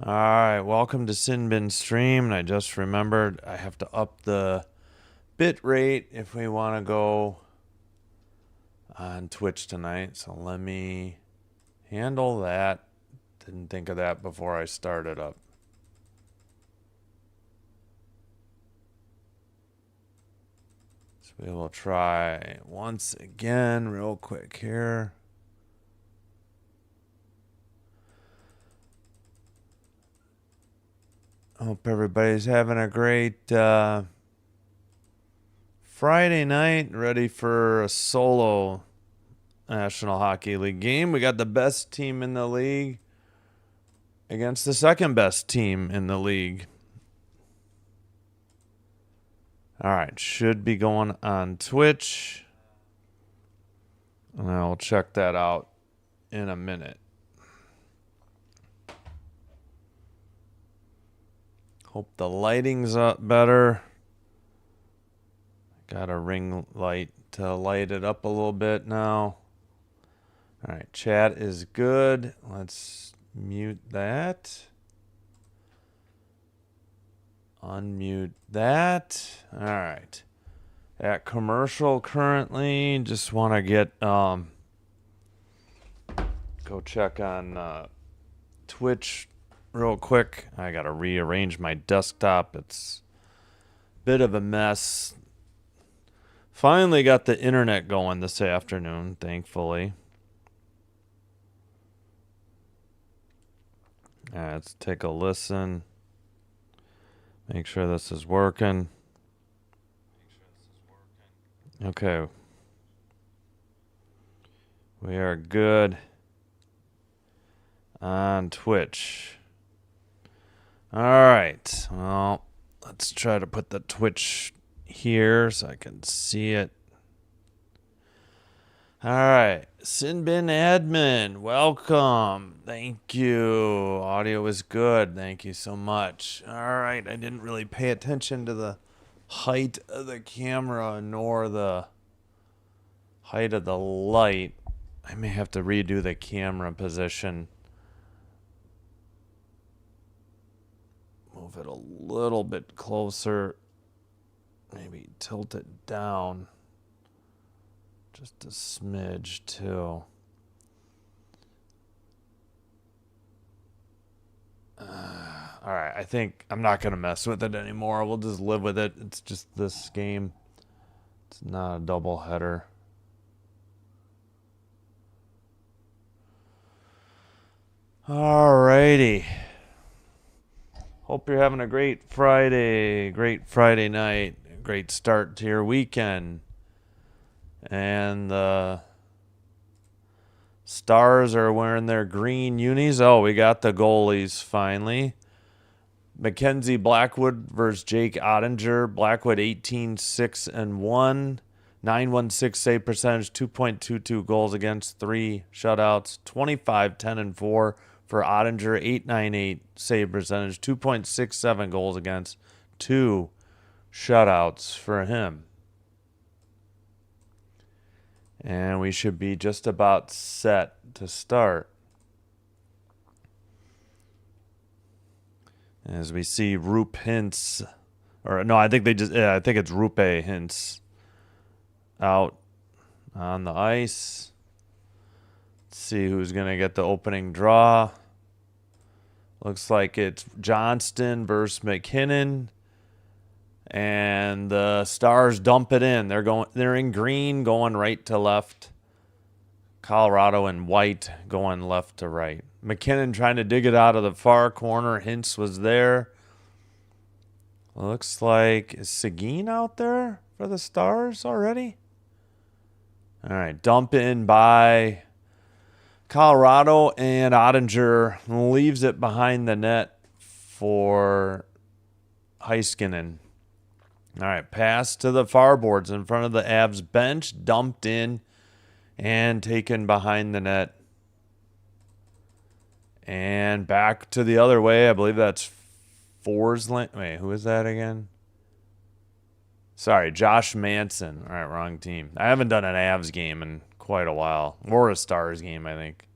All right, welcome to Sin Bin Stream. And I just remembered I have to up the bit rate if we want to go on Twitch tonight. So let me handle that. Didn't think of that before I started up. So we will try once again real quick here. Hope everybody's having a great Friday night, ready for a solo National Hockey League game. We got the best team in the league against the second best team in the league. All right, should be going on Twitch. And I'll check that out in a minute. Hope the lighting's up better. Got a ring light to light it up a little bit now. All right, chat is good. Let's mute that. Unmute that. All right. At commercial currently. Just want to get go check on Twitch real quick. I got to rearrange my desktop. It's a bit of a mess. Finally got the internet going this afternoon, thankfully. All right, let's take a listen. Make sure this is working. Okay. We are good on Twitch. All right. Well, let's try to put the Twitch here so I can see it. All right. Sinbin admin, welcome. Thank you. Audio is good. Thank you so much. All right. I didn't really pay attention to the height of the camera nor the height of the light. I may have to redo the camera position. Move it a little bit closer. Maybe tilt it down. Just a smidge too. All right, I think I'm not going to mess with it anymore. We'll just live with it. It's just this game. It's not a double header. All righty. Hope you're having a great Friday night, great start to your weekend. And the Stars are wearing their green unis. Oh, we got the goalies finally. Mackenzie Blackwood versus Jake Ottinger. Blackwood 18-6-1. 916 save percentage, 2.22 goals against, 3 shutouts, 25-10-4 for Ottinger, 898 save percentage, 2.67 goals against, 2 shutouts for him. And we should be just about set to start. As we see Roop Hintz, or no, I think it's Rupe Hintz out on the ice. Let's see who's going to get the opening draw. Looks like it's Johnston versus McKinnon. And the Stars dump it in. They're in green, going right to left. Colorado in white, going left to right. McKinnon trying to dig it out of the far corner. Hintz was there. Looks like, is Seguin out there for the Stars already? All right, dump in by Colorado, and Ottinger leaves it behind the net for Heiskanen. All right, pass to the far boards in front of the Avs bench, dumped in and taken behind the net. And back to the other way. I believe that's Forsland. Wait, who is that again? Sorry, Josh Manson. All right, wrong team. I haven't done an Avs game in quite a while. Or a Stars game, I think.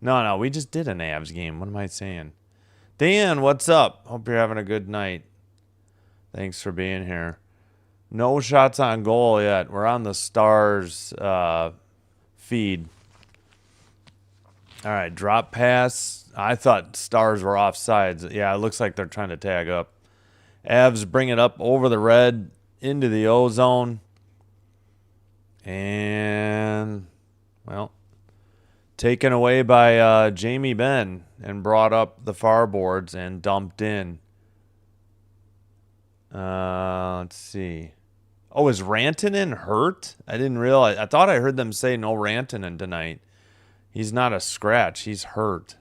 No, we just did an Avs game. What am I saying? Dan, what's up? Hope you're having a good night. Thanks for being here. No shots on goal yet. We're on the Stars feed. All right, drop pass. I thought Stars were offsides. Yeah, it looks like they're trying to tag up. Avs bring it up over the red into the O zone. And, well, taken away by Jamie Benn and brought up the far boards and dumped in. Let's see. Oh, is Rantanen hurt? I didn't realize. I thought I heard them say no Rantanen tonight. He's not a scratch. He's hurt.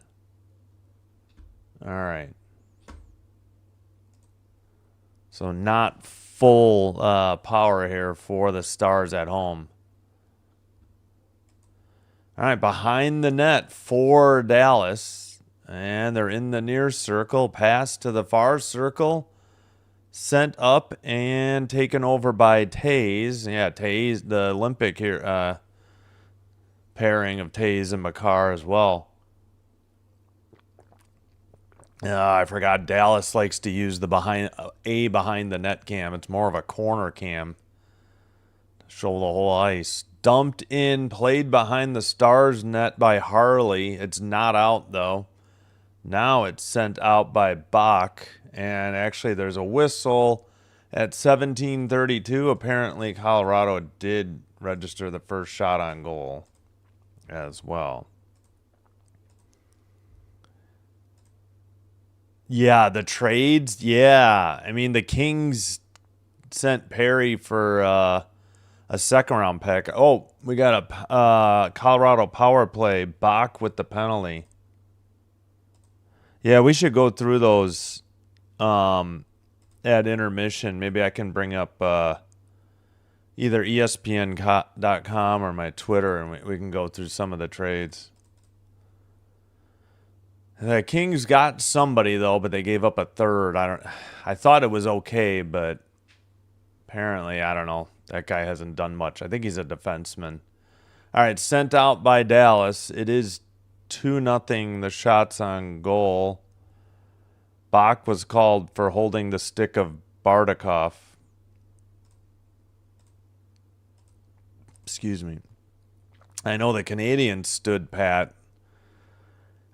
All right. So not full power here for the Stars at home. All right, behind the net for Dallas. And they're in the near circle. Pass to the far circle. Sent up and taken over by Taze. Yeah, Taze, the Olympic here, pairing of Taze and Makar as well. I forgot Dallas likes to use the behind the net cam. It's more of a corner cam. Show the whole ice. Dumped in, played behind the Stars net by Harley. It's not out though. Now it's sent out by Bach. And actually there's a whistle at 17:32. Apparently Colorado did register the first shot on goal as well. Yeah, the trades. Yeah. I mean, the Kings sent Perry for a second round pick. Oh, we got a Colorado power play. Bach with the penalty. Yeah, we should go through those at intermission. Maybe I can bring up either ESPN.com or my Twitter, and we can go through some of the trades. The Kings got somebody though, but they gave up a third. I thought it was okay, but apparently, I don't know. That guy hasn't done much. I think he's a defenseman. All right, sent out by Dallas. It is 2-0 the shots on goal. Bach was called for holding the stick of Bardakov. Excuse me. I know the Canadians stood pat.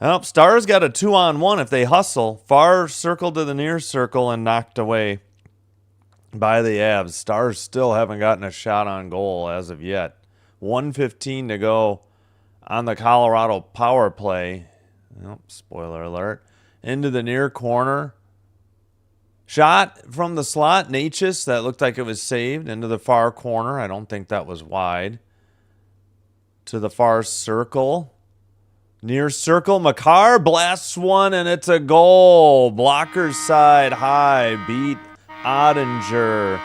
Well, Stars got a 2-on-1 if they hustle. Far circle to the near circle and knocked away by the Avs. Stars still haven't gotten a shot on goal as of yet. 1:15 to go on the Colorado power play. Oh, spoiler alert. Into the near corner. Shot from the slot. Natchez, that looked like it was saved. Into the far corner. I don't think that was wide. To the far circle. Near circle. Makar blasts one, and it's a goal. Blockers side high. Beat Ottinger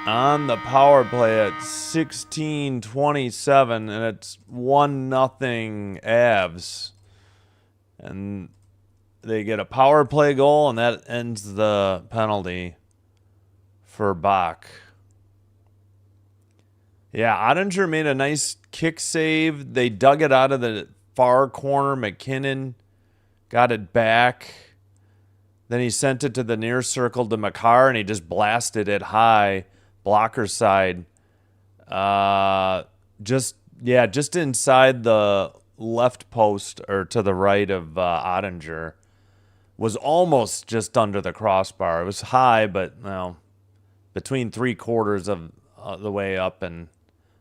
on the power play at 16:27, and it's 1-0 Avs. And they get a power play goal, and that ends the penalty for Bach. Yeah, Ottinger made a nice kick save. They dug it out of the far corner. McKinnon got it back. Then he sent it to the near circle to Makar, and he just blasted it high, blocker side. Just inside the left post or to the right of Ottinger. Was almost just under the crossbar. It was high, but between 3/4 of the way up and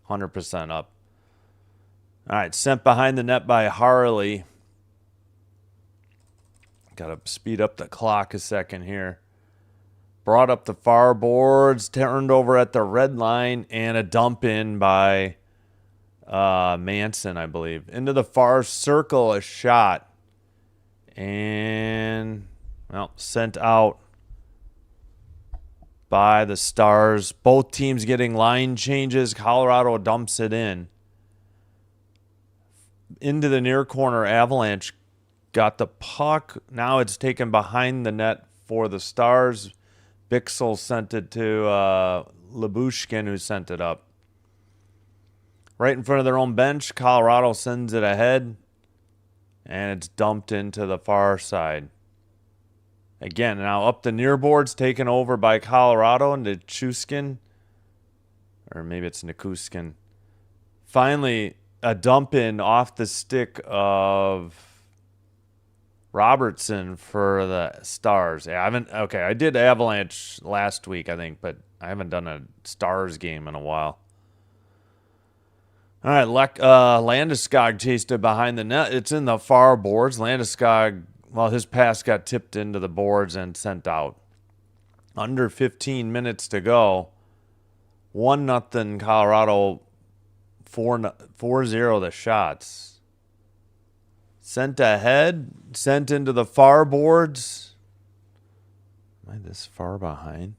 100% up. All right, sent behind the net by Harley. Got to speed up the clock a second here. Brought up the far boards, turned over at the red line, and a dump in by Manson, I believe. Into the far circle, a shot. And, sent out by the Stars. Both teams getting line changes. Colorado dumps it in. Into the near corner, Avalanche got the puck. Now it's taken behind the net for the Stars. Bixel sent it to Labushkin, who sent it up. Right in front of their own bench, Colorado sends it ahead. And it's dumped into the far side. Again, now up the near boards, taken over by Colorado and Nichushkin. Or maybe it's Nikuskin. Finally, a dump in off the stick of Robertson for the Stars. Yeah, I did Avalanche last week, I think, but I haven't done a Stars game in a while. All right, Landeskog chased it behind the net. It's in the far boards. Landeskog, well, his pass got tipped into the boards and sent out. Under 15 minutes to go. 1-0 Colorado, 4-0 the shots. Sent ahead, sent into the far boards. Am I this far behind?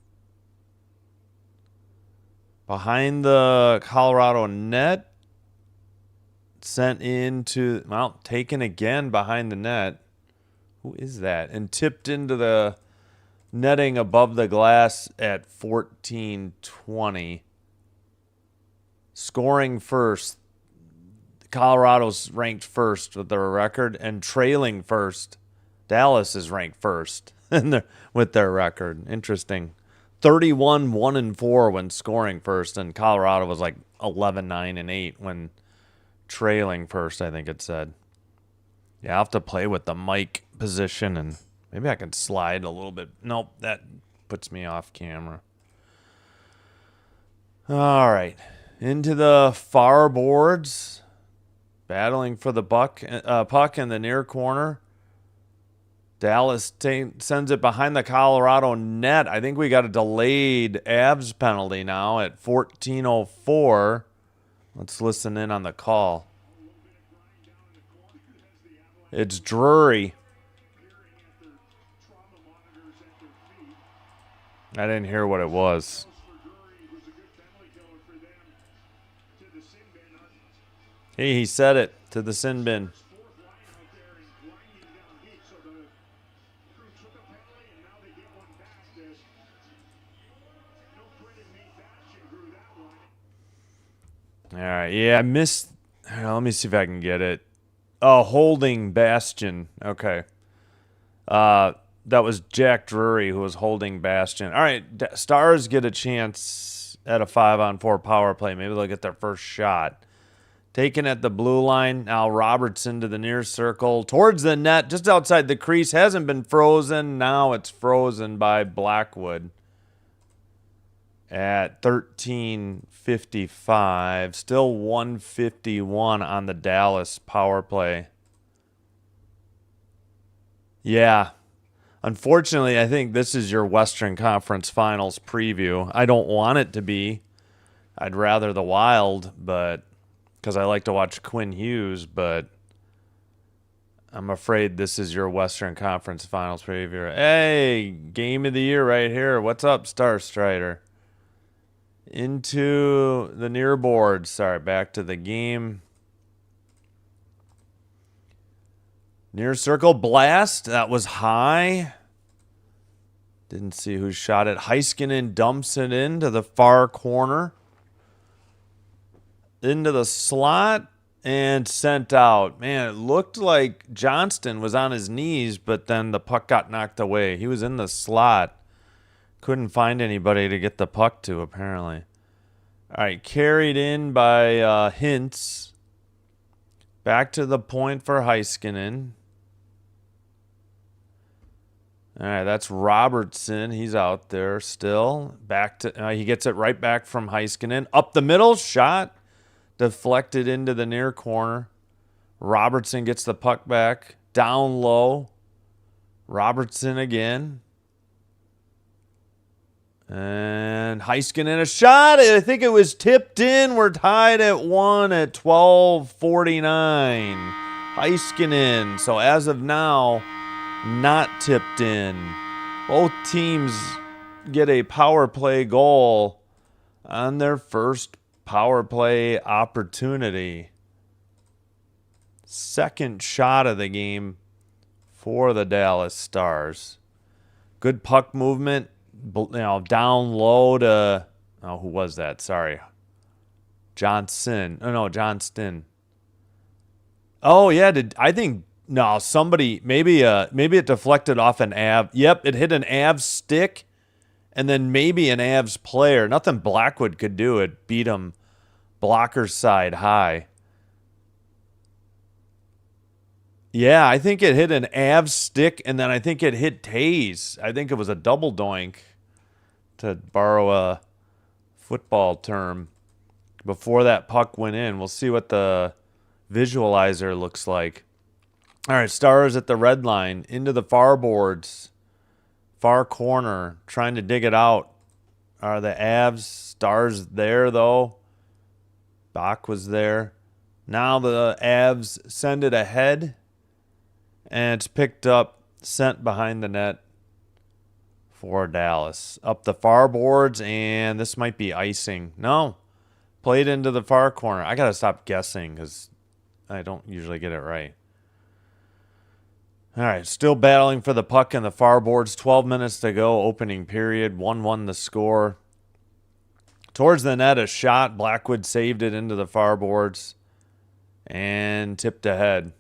Behind the Colorado net. Sent into, well, taken again behind the net. Who is that? And tipped into the netting above the glass at 14:20. Scoring first. Colorado's ranked first with their record, and trailing first. Dallas is ranked first with their record. Interesting. 31-1-4 when scoring first, and Colorado was like 11-9-8 when trailing first, I think it said. Yeah, I'll have to play with the mic position, and maybe I can slide a little bit. Nope, that puts me off camera. All right. Into the far boards. Battling for the puck in the near corner. Dallas sends it behind the Colorado net. I think we got a delayed Avs penalty now at 14:04. Let's listen in on the call. It's Drury. I didn't hear what it was. Hey, he said it, to the sin bin. All right, yeah, I missed. Let me see if I can get it. Oh, holding Bastion. Okay. That was Jack Drury who was holding Bastion. All right, Stars get a chance at a 5-on-4 power play. Maybe they'll get their first shot. Taken at the blue line. Now Robertson to the near circle. Towards the net, just outside the crease. Hasn't been frozen. Now it's frozen by Blackwood. At 13:55. Still 151 on the Dallas power play. Yeah. Unfortunately, I think this is your Western Conference Finals preview. I don't want it to be. I'd rather the Wild, but because I like to watch Quinn Hughes, but I'm afraid this is your Western Conference Finals preview. Hey, game of the year right here. What's up, Star Strider? Into the near board. Sorry, back to the game. Near circle blast. That was high. Didn't see who shot it. Heiskanen dumps it into the far corner. Into the slot and sent out. Man, it looked like Johnston was on his knees, but then the puck got knocked away. He was in the slot. Couldn't find anybody to get the puck to, apparently. All right, carried in by Hintz. Back to the point for Heiskanen. All right, that's Robertson. He's out there still. Back to he gets it right back from Heiskanen. Up the middle, shot. Deflected into the near corner. Robertson gets the puck back. Down low. Robertson again. And Heiskanen a shot. I think it was tipped in. We're tied at 1 at 12:49. Heiskanen. So as of now, not tipped in. Both teams get a power play goal on their first power play opportunity. Second shot of the game for the Dallas Stars. Good puck movement. Down low to, who was that? Sorry. Johnston. Oh, yeah, I think No, somebody, maybe it deflected off an Av. Yep, it hit an Av stick, and then maybe an Avs player. Nothing Blackwood could do. It beat him blocker side high. Yeah, I think it hit an Avs stick, and then I think it hit Taze. I think it was a double doink, to borrow a football term, before that puck went in. We'll see what the visualizer looks like. All right, Stars at the red line, into the far boards, far corner, trying to dig it out. Are the Avs Stars there, though? Bach was there. Now the Avs send it ahead, and it's picked up, sent behind the net for Dallas. Up the far boards, and this might be icing. No, played into the far corner. I got to stop guessing because I don't usually get it right. All right, still battling for the puck in the far boards. 12 minutes to go, opening period. 1-1 the score. Towards the net, a shot. Blackwood saved it into the far boards and tipped ahead.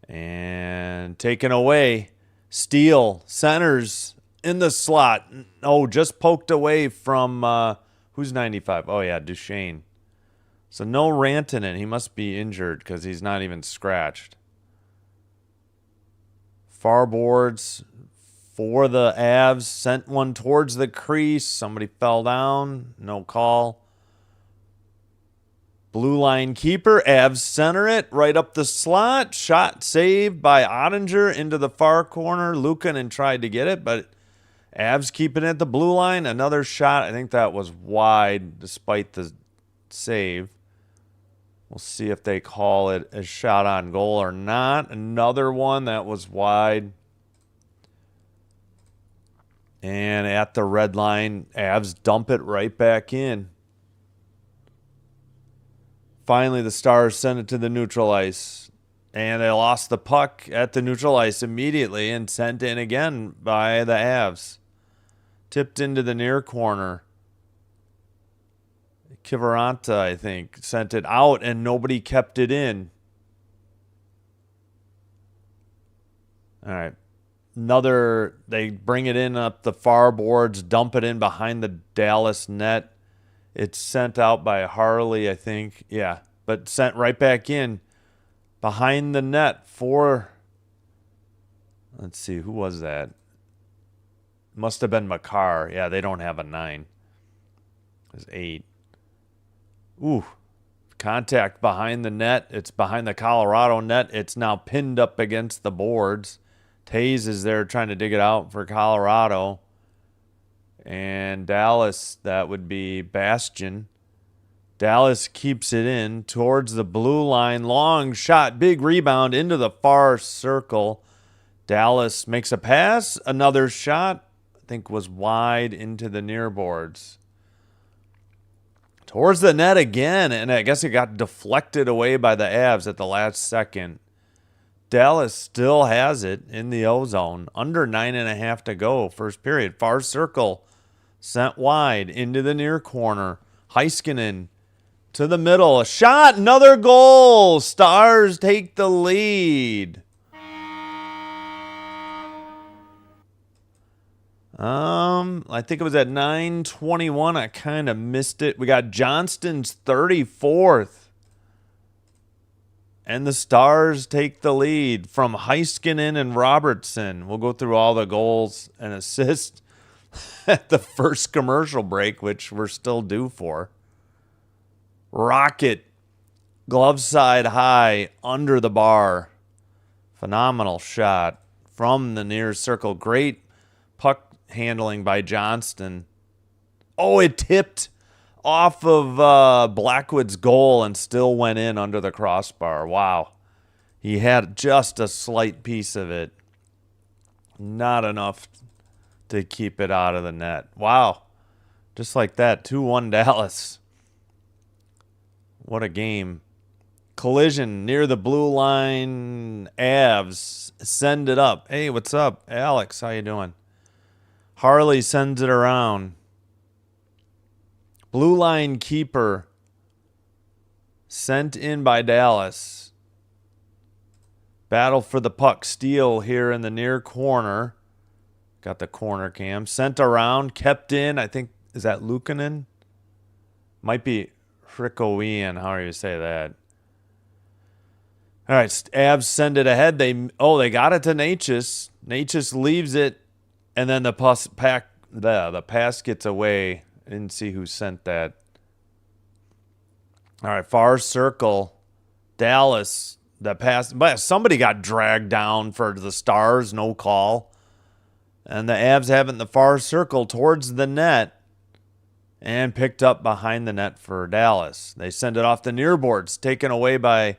And taken away. Steele centers in the slot. Oh, just poked away from, who's 95? Oh, yeah, Duchesne. So no Rantanen. He must be injured because he's not even scratched. Far boards for the Avs. Sent one towards the crease. Somebody fell down. No call. Blue line keeper. Avs center it right up the slot. Shot saved by Ottinger into the far corner. Luukkonen tried to get it, but Avs keeping it at the blue line. Another shot. I think that was wide despite the save. We'll see if they call it a shot on goal or not. Another one that was wide. And at the red line, Avs dump it right back in. Finally, the Stars send it to the neutral ice. And they lost the puck at the neutral ice immediately and sent in again by the Avs. Tipped into the near corner. Kiviranta, I think, sent it out and nobody kept it in. All right. They bring it in up the far boards, dump it in behind the Dallas net. It's sent out by Harley, I think. Yeah, but sent right back in behind the net for, let's see, who was that? Must have been Makar. Yeah, they don't have a 9. It's 8. Ooh, contact behind the net. It's behind the Colorado net. It's now pinned up against the boards. Taze is there trying to dig it out for Colorado. And Dallas, that would be Bastion. Dallas keeps it in towards the blue line. Long shot, big rebound into the far circle. Dallas makes a pass. Another shot, I think, was wide into the near boards. Towards the net again, and I guess it got deflected away by the Avs at the last second. Dallas still has it in the O-zone. Under 9.5 to go, first period. Far circle, sent wide into the near corner. Heiskanen to the middle. A shot, another goal. Stars take the lead. I think it was at 9:21. I kind of missed it. We got Johnston's 34th. And the Stars take the lead from Heiskanen and Robertson. We'll go through all the goals and assists at the first commercial break, which we're still due for. Rocket, glove side high, under the bar. Phenomenal shot from the near circle. Great puck handling by Johnston. Oh, it tipped off of Blackwood's goal and still went in under the crossbar. Wow. He had just a slight piece of it. Not enough to keep it out of the net. Wow. Just like that. 2-1 Dallas. What a game. Collision near the blue line. Avs send it up. Hey, what's up? Alex, how you doing? Harley sends it around. Blue line keeper sent in by Dallas. Battle for the puck. Steal here in the near corner. Got the corner cam. Sent around. Kept in. I think, is that Luukkonen? Might be Frikoian. How do you say that? All right. Avs send it ahead. They got it to Natchez. Natchez leaves it. And then the pass gets away. I didn't see who sent that. All right. Far circle. Dallas. The pass, but somebody got dragged down for the Stars, no call. And the Avs have it in the far circle towards the net and picked up behind the net for Dallas. They send it off the near boards, taken away by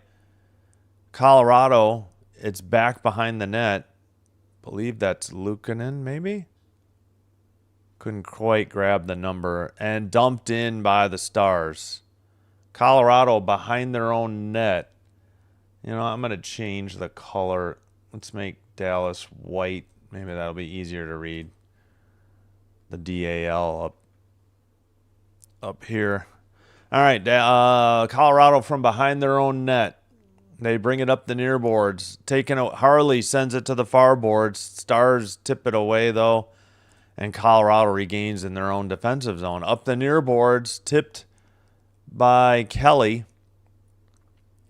Colorado. It's back behind the net. Believe that's Luukkonen, maybe? Couldn't quite grab the number. And dumped in by the Stars. Colorado behind their own net. You know, I'm going to change the color. Let's make Dallas white. Maybe that'll be easier to read. The DAL up here. All right, Colorado from behind their own net. They bring it up the near boards. Harley sends it to the far boards. Stars tip it away, though. And Colorado regains in their own defensive zone. Up the near boards, tipped by Kelly.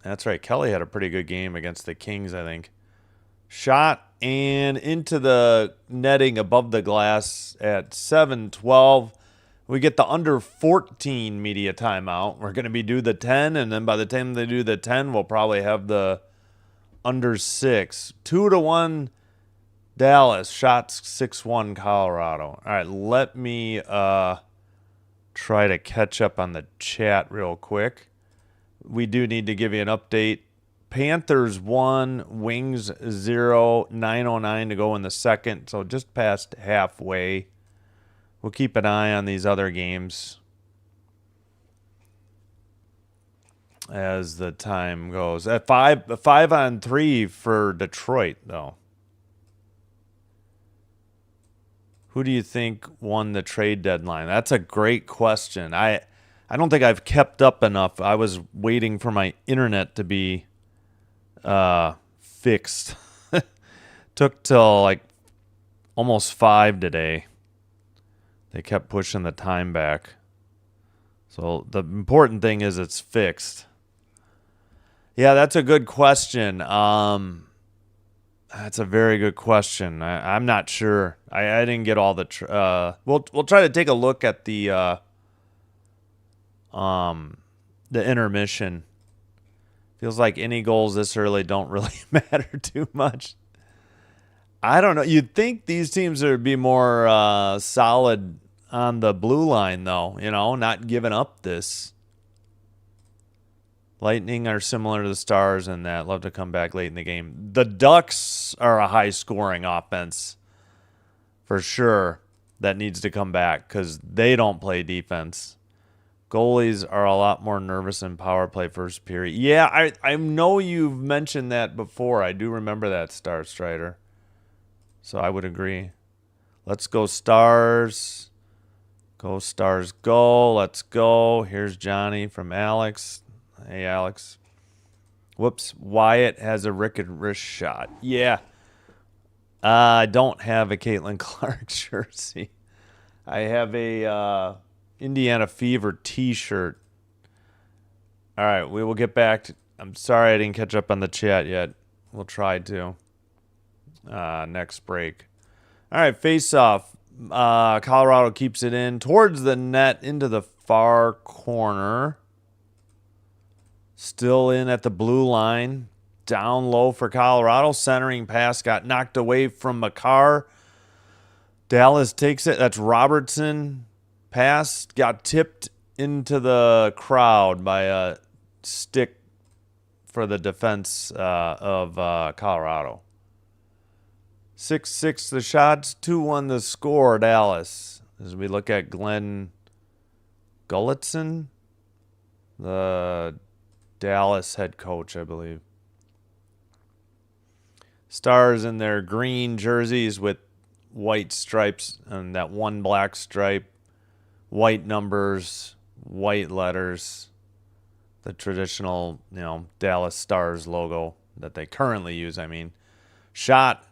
That's right. Kelly had a pretty good game against the Kings, I think. Shot and into the netting above the glass at 7:12. We get the under 14 media timeout. We're going to be due the 10, and then by the time they do the 10, we'll probably have the under 6. 2-1 Dallas. Shots 6-1 Colorado. All right, let me try to catch up on the chat real quick. We do need to give you an update. Panthers 1, Wings 0, 9:09 to go in the second, so just past halfway. We'll keep an eye on these other games as the time goes. At 5-on-3 for Detroit, though. Who do you think won the trade deadline? That's a great question. I don't think I've kept up enough. I was waiting for my internet to be fixed. Took till like almost 5 today. They kept pushing the time back. So the important thing is it's fixed. Yeah, that's a good question. That's a very good question. I'm not sure. I didn't get all the. We'll try to take a look at the intermission. Feels like any goals this early don't really matter too much. I don't know. You'd think these teams would be more solid on the blue line, though. You know, not giving up this. Lightning are similar to the Stars in that love to come back late in the game. The Ducks are a high-scoring offense for sure that needs to come back because they don't play defense. Goalies are a lot more nervous in power play first period. Yeah, I know you've mentioned that before. I do remember that, Star Strider. So I would agree. Let's go Stars. Go Stars, go. Let's go. Here's Johnny from Alex. Hey, Alex. Whoops. Wyatt has a wrist shot. Yeah. I don't have a Caitlin Clark jersey. I have a Indiana Fever t-shirt. All right. We will get back to... I'm sorry I didn't catch up on the chat yet. We'll try to. Next break. All right. Face-off. Colorado keeps it in towards the net into the far corner. Still in at the blue line. Down low for Colorado. Centering pass got knocked away from Makar. Dallas takes it. That's Robertson. Pass got tipped into the crowd by a stick for the defense of Colorado. 6-6 the shots. 2-1 the score, Dallas. As we look at Glenn Gulletson, the Dallas head coach, I believe. Stars in their green jerseys with white stripes and that one black stripe. White numbers, white letters. The traditional, Dallas Stars logo. that they currently use, I mean. Shot,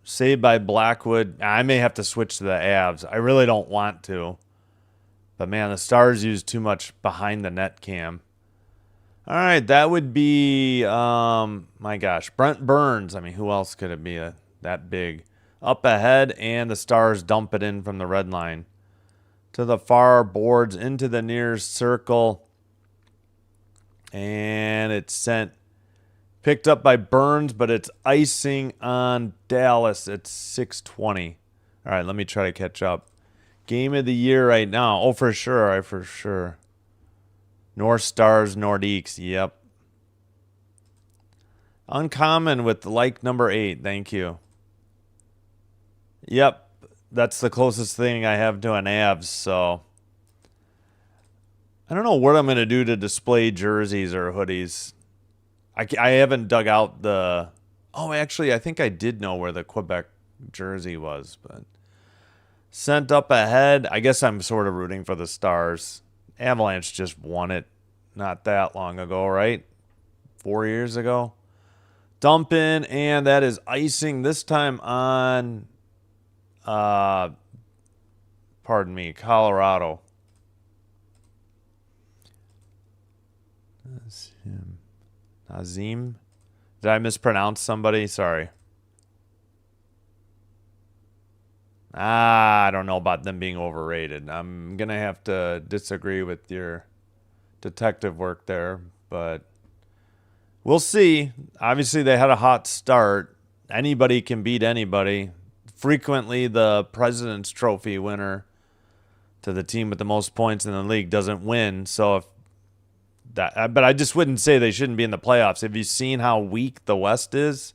saved by Blackwood. I may have to switch to the Avs. I really don't want to. But, man, the Stars use too much behind the net cam. All right, that would be, my gosh, Brent Burns. I mean, who else could it be that big? Up ahead, and the Stars dump it in from the red line. To the far boards, into the near circle. And it's sent. Picked up by Burns, but it's icing on Dallas at 6:20. All right, let me try to catch up. Game of the year right now. Oh, for sure. For sure. North Stars, Nordiques. Yep. Uncommon with like number 8. Thank you. Yep. That's the closest thing I have to an Avs, so I don't know what I'm going to do to display jerseys or hoodies. I haven't dug out the... Oh, actually, I think I did know where the Quebec jersey was, but... Sent up ahead. I guess I'm sort of rooting for the Stars. Avalanche just won it not that long ago, right? 4 years ago. Dump in, and that is icing this time on... pardon me, Colorado. Nazim? Did I mispronounce somebody? Sorry. I don't know about them being overrated. I'm going to have to disagree with your detective work there, but we'll see. Obviously, they had a hot start. Anybody can beat anybody. Frequently, the President's Trophy winner to the team with the most points in the league doesn't win. So if that, but I just wouldn't say they shouldn't be in the playoffs. Have you seen how weak the West is?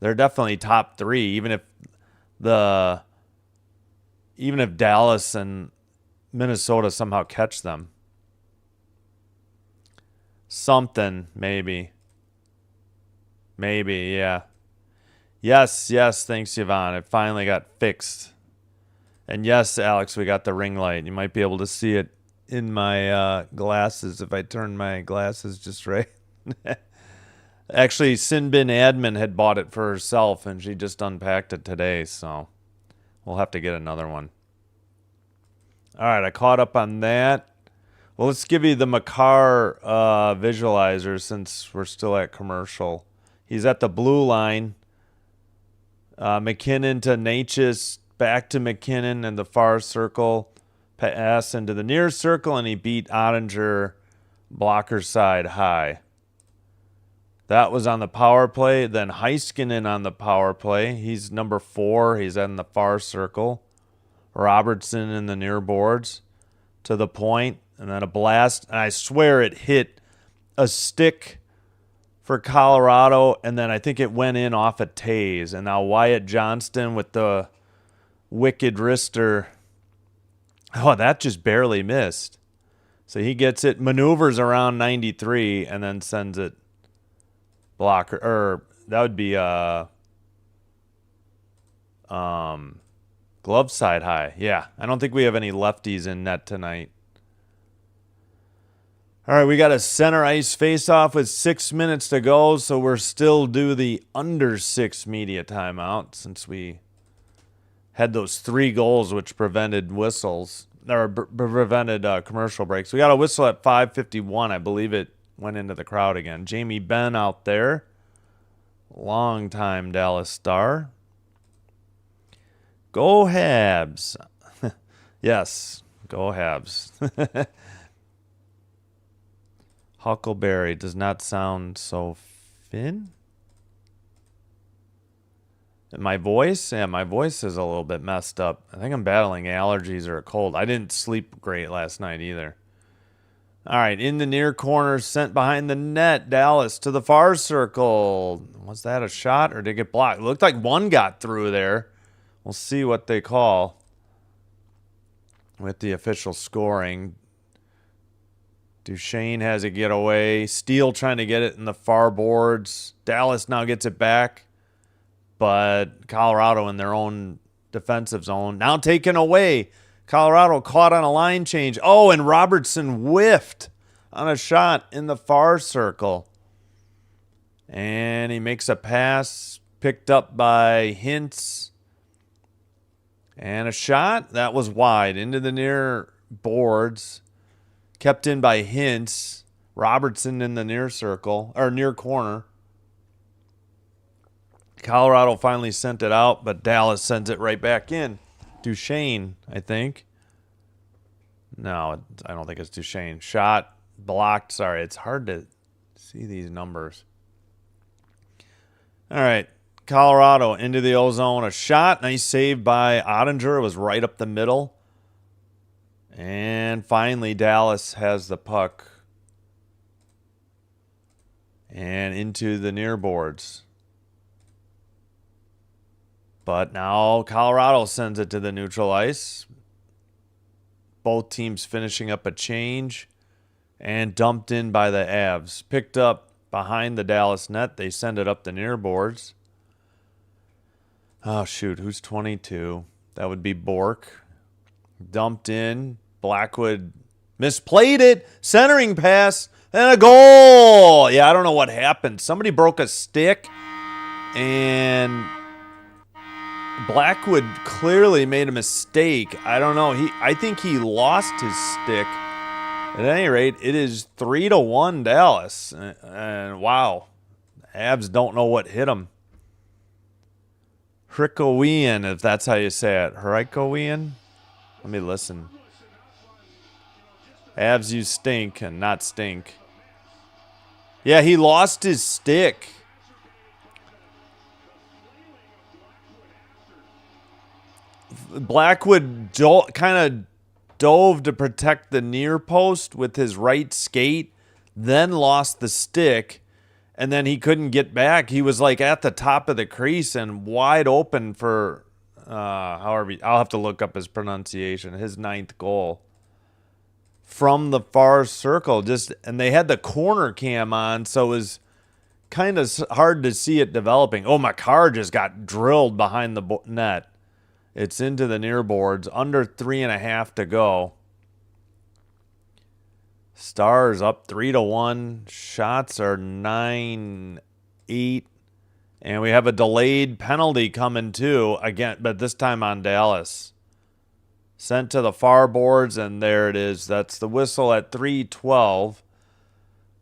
They're definitely top 3, even if Dallas and Minnesota somehow catch them. Something, maybe. Maybe, yeah. Yes, thanks, Yvonne. It finally got fixed. And yes, Alex, we got the ring light. You might be able to see it in my glasses if I turn my glasses just right. Actually, Sinbin Admin had bought it for herself, and she just unpacked it today, so we'll have to get another one. All right, I caught up on that. Well, let's give you the Makar visualizer since we're still at commercial. He's at the blue line. McKinnon to Natchez, back to McKinnon in the far circle. Pass into the near circle, and he beat Ottinger blocker side high. That was on the power play. Then Heiskanen on the power play. He's number 4. He's in the far circle. Robertson in the near boards to the point, and then a blast. And I swear it hit a stick for Colorado, and then I think it went in off a Taze. And now Wyatt Johnston with the wicked wrister. Oh, that just barely missed. So he gets it, maneuvers around 93, and then sends it blocker. Or that would be glove side high. Yeah, I don't think we have any lefties in net tonight. All right, we got a center ice face-off with 6 minutes to go, so we're still due the under 6 media timeout since we had those 3 goals which prevented whistles, or prevented commercial breaks. We got a whistle at 5:51. I believe it went into the crowd again. Jamie Benn out there. Long-time Dallas Star. Go Habs. Yes, go Habs. Huckleberry does not sound so Finn. My voice? Yeah, my voice is a little bit messed up. I think I'm battling allergies or a cold. I didn't sleep great last night either. All right, in the near corner, sent behind the net. Dallas to the far circle. Was that a shot or did it get blocked? It looked like one got through there. We'll see what they call with the official scoring. Duchesne has a getaway. Steele trying to get it in the far boards. Dallas now gets it back. But Colorado in their own defensive zone. Now taken away. Colorado caught on a line change. Oh, and Robertson whiffed on a shot in the far circle. And he makes a pass, picked up by Hintz. And a shot that was wide into the near boards. Kept in by Hintz. Robertson in the near circle, or near corner. Colorado finally sent it out, but Dallas sends it right back in. Duchesne, I think. No, I don't think it's Duchesne. Shot, blocked. Sorry, it's hard to see these numbers. All right, Colorado into the ozone. A shot, nice save by Ottinger. It was right up the middle. And finally, Dallas has the puck. And into the near boards. But now Colorado sends it to the neutral ice. Both teams finishing up a change. And dumped in by the Avs. Picked up behind the Dallas net. They send it up the near boards. Oh, shoot. Who's 22? That would be Bork. Dumped in. Blackwood misplayed it. Centering pass. And a goal. Yeah, I don't know what happened. Somebody broke a stick. And Blackwood clearly made a mistake. I don't know. I think he lost his stick. At any rate, it is 3-1 Dallas. And wow. Avs don't know what hit them. Hrikowian, if that's how you say it. Hrikowian? Let me listen. Avs use stink and not stink. Yeah, he lost his stick. Blackwood kind of dove to protect the near post with his right skate, then lost the stick, and then he couldn't get back. He was like at the top of the crease and wide open for however, I'll have to look up his pronunciation, his 9th goal. From the far circle, and they had the corner cam on, so it was kind of hard to see it developing. Oh, Makar just got drilled behind the net. It's into the near boards. Under 3.5 to go. Stars up 3-1. Shots are 9-8. And we have a delayed penalty coming too. Again, but this time on Dallas. Sent to the far boards, and there it is. That's the whistle at 3:12.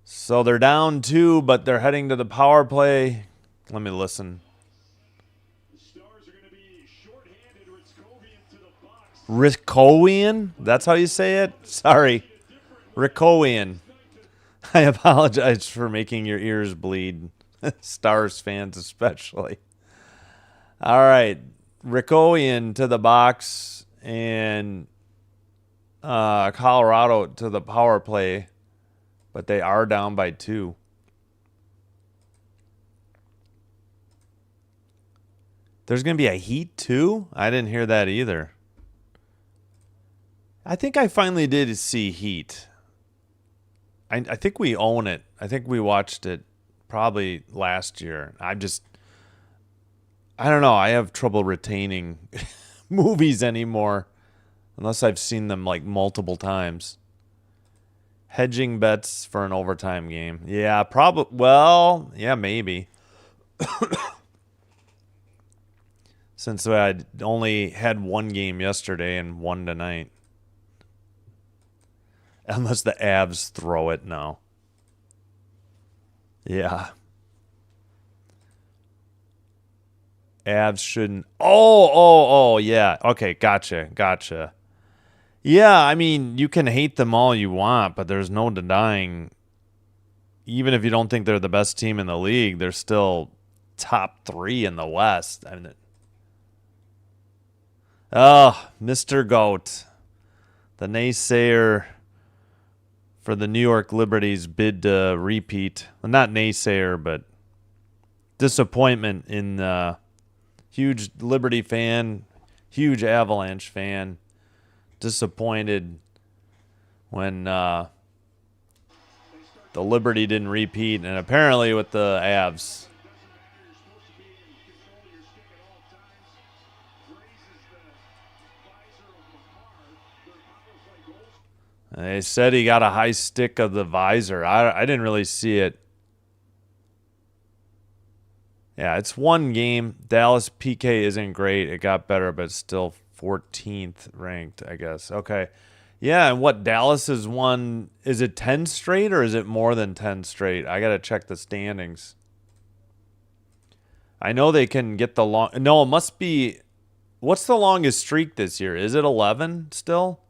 So they're down 2, but they're heading to the power play. Let me listen. Rikowian? That's how you say it? Sorry. Rikowian. I apologize for making your ears bleed. Stars fans especially. All right. Rikowian to the box. And Colorado to the power play. But they are down by 2. There's going to be a heat too? I didn't hear that either. I think I finally did see Heat. I think we own it. I think we watched it probably last year. I don't know. I have trouble retaining movies anymore unless I've seen them like multiple times. Hedging bets for an overtime game. Yeah, probably. Well, yeah, maybe. Since I only had one game yesterday and one tonight. Unless the Avs throw it, no. Yeah. Avs shouldn't. Oh, yeah. Okay, gotcha. Yeah, I mean, you can hate them all you want, but there's no denying, even if you don't think they're the best team in the league, they're still top 3 in the West. I mean, Mr. Goat, the naysayer for the New York Liberty's bid to repeat. Well, not naysayer, but disappointment in huge Liberty fan, huge Avalanche fan. Disappointed when the Liberty didn't repeat, and apparently with the Avs. They said he got a high stick of the visor. I didn't really see it. Yeah, it's one game. Dallas PK isn't great. It got better, but it's still 14th ranked, I guess. Okay. Yeah, and what Dallas has won, is it 10 straight or is it more than 10 straight? I got to check the standings. I know they can get the long. No, it must be. What's the longest streak this year? Is it 11 still?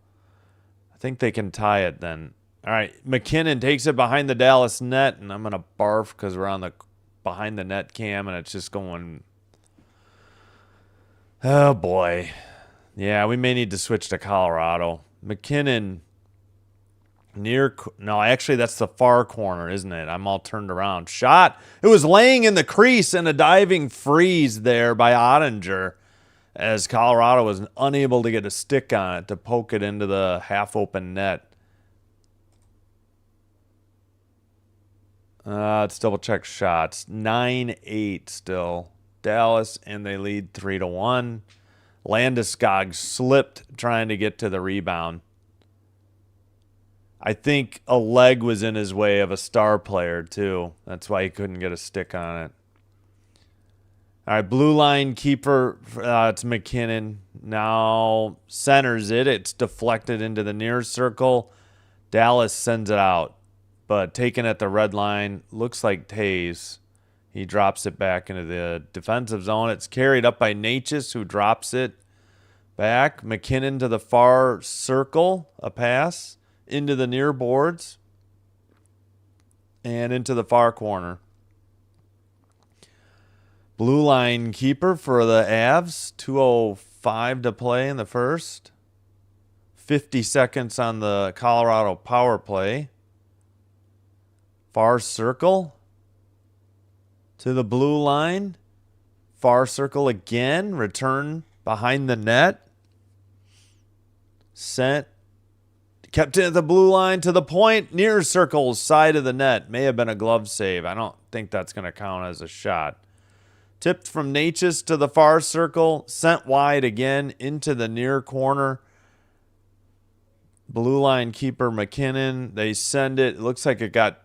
I think they can tie it then. All right, McKinnon takes it behind the Dallas net, and I'm going to barf because we're on the behind the net cam, and it's just going. Oh, boy. Yeah, we may need to switch to Colorado. McKinnon near. No, actually, that's the far corner, isn't it? I'm all turned around. Shot. It was laying in the crease and a diving freeze there by Ottinger, as Colorado was unable to get a stick on it to poke it into the half-open net. Let's double-check shots. 9-8 still. Dallas, and they lead 3-1. Landeskog slipped trying to get to the rebound. I think a leg was in his way of a star player, too. That's why he couldn't get a stick on it. All right, blue line keeper, it's McKinnon. Now centers it. It's deflected into the near circle. Dallas sends it out, but taken at the red line. Looks like Taves. He drops it back into the defensive zone. It's carried up by Natchez, who drops it back. McKinnon to the far circle, a pass into the near boards and into the far corner. Blue line keeper for the Avs. 2:05 to play in the first. 50 seconds on the Colorado power play. Far circle to the blue line. Far circle again. Return behind the net. Sent. Kept it at the blue line to the point. Near circle, side of the net. May have been a glove save. I don't think that's going to count as a shot. Tipped from Natchez to the far circle. Sent wide again into the near corner. Blue line keeper McKinnon. They send it. It looks like it got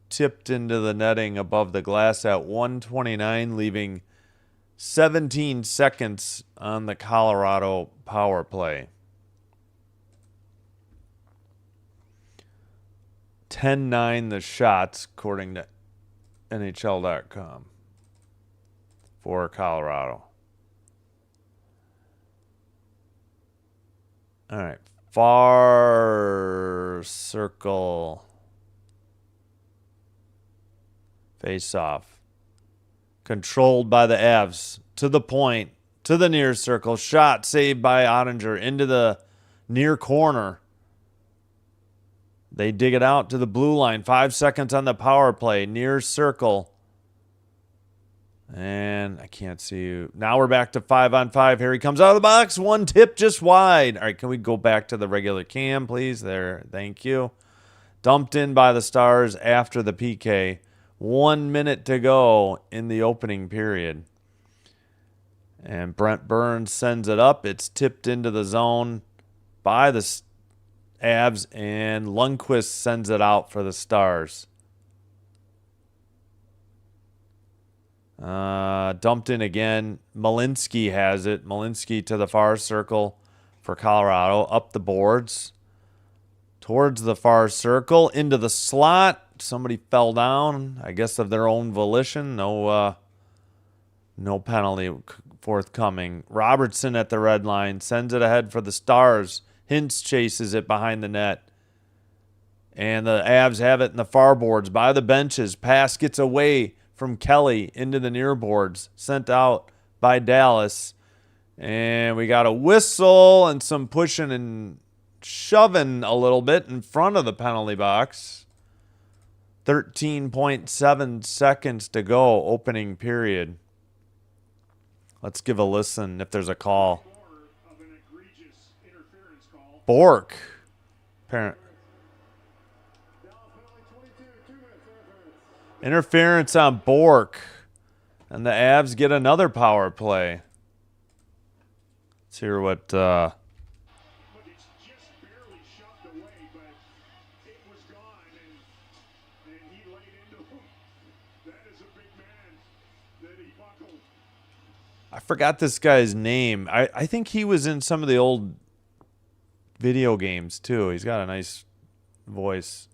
tipped into the netting above the glass at 1:29, leaving 17 seconds on the Colorado power play. 10-9 the shots, according to NHL.com. For Colorado. All right. Far circle. Face off. Controlled by the Avs. To the point. To the near circle. Shot saved by Ottinger into the near corner. They dig it out to the blue line. 5 seconds on the power play. Near circle. And I can't see you. Now we're back to 5-on-5. Here he comes out of the box. One tip just wide. All right, can we go back to the regular cam, please? There, thank you. Dumped in by the Stars after the PK. 1 minute to go in the opening period. And Brent Burns sends it up. It's tipped into the zone by the Avs, and Lundqvist sends it out for the Stars. Dumped in again. Malinsky has it. Malinsky to the far circle for Colorado. Up the boards. Towards the far circle. Into the slot. Somebody fell down. I guess of their own volition. No penalty forthcoming. Robertson at the red line. Sends it ahead for the Stars. Hintz chases it behind the net. And the Avs have it in the far boards. By the benches. Pass gets away from Kelly into the near boards, sent out by Dallas. And we got a whistle and some pushing and shoving a little bit in front of the penalty box. 13.7 seconds to go, opening period. Let's give a listen if there's a call. Bork. Parent. Interference on Bork. And the Avs get another power play. Let's hear what... It's just barely shoved away, but it was gone, and he laid into him. That is a big man that he fought I forgot this guy's name. I think he was in some of the old video games too. He's got a nice voice.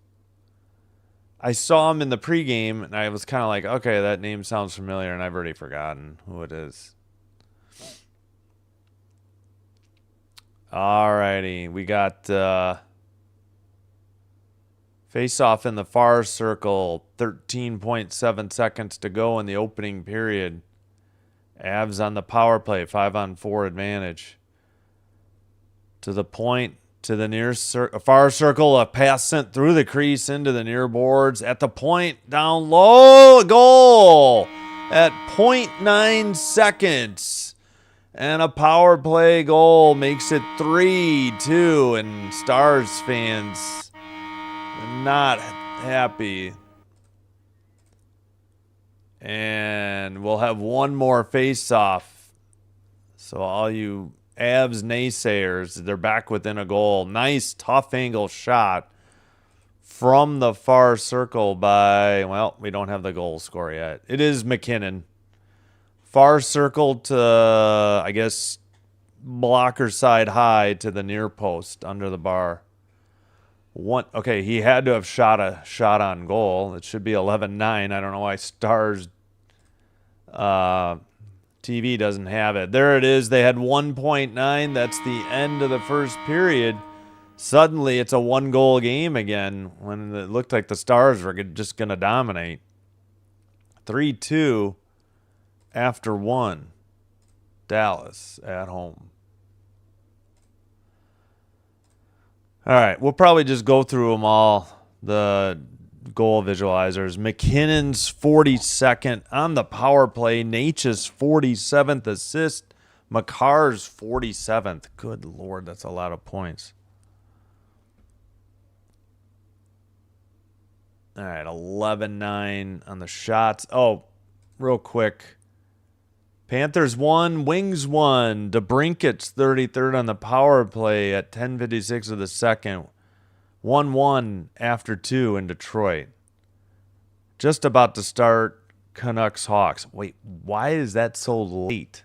I saw him in the pregame, and I was kind of like, okay, that name sounds familiar, and I've already forgotten who it is. Alrighty, we got face-off in the far circle. 13.7 seconds to go in the opening period. Avs on the power play, 5-on-4 advantage. To the point, to the near far circle, a pass sent through the crease into the near boards. At the point, down low, a goal at 0.9 seconds. And a power play goal makes it 3-2, and Stars fans not happy. And we'll have one more face-off. So all you Avs naysayers, they're back within a goal. Nice tough angle shot from the far circle by, well, we don't have the goal score yet. It is McKinnon. Far circle to, I guess, blocker side high to the near post under the bar. Okay, he had to have shot a shot on goal. It should be 11-9. I don't know why Stars TV doesn't have it. There it is. They had 1.9. That's the end of the first period. Suddenly, it's a one-goal game again when it looked like the Stars were just going to dominate. 3-2 after one. Dallas at home. All right, we'll probably just go through them all, the goal visualizers. McKinnon's 42nd on the power play. Nature's 47th assist. McCarr's 47th. Good Lord, that's a lot of points. All right, 11-9 on the shots. Oh, real quick. Panthers 1, Wings 1. DeBrinket's 33rd on the power play at 10:56 of the second. 1-1 after 2 in Detroit. Just about to start Canucks Hawks. Wait, why is that so late?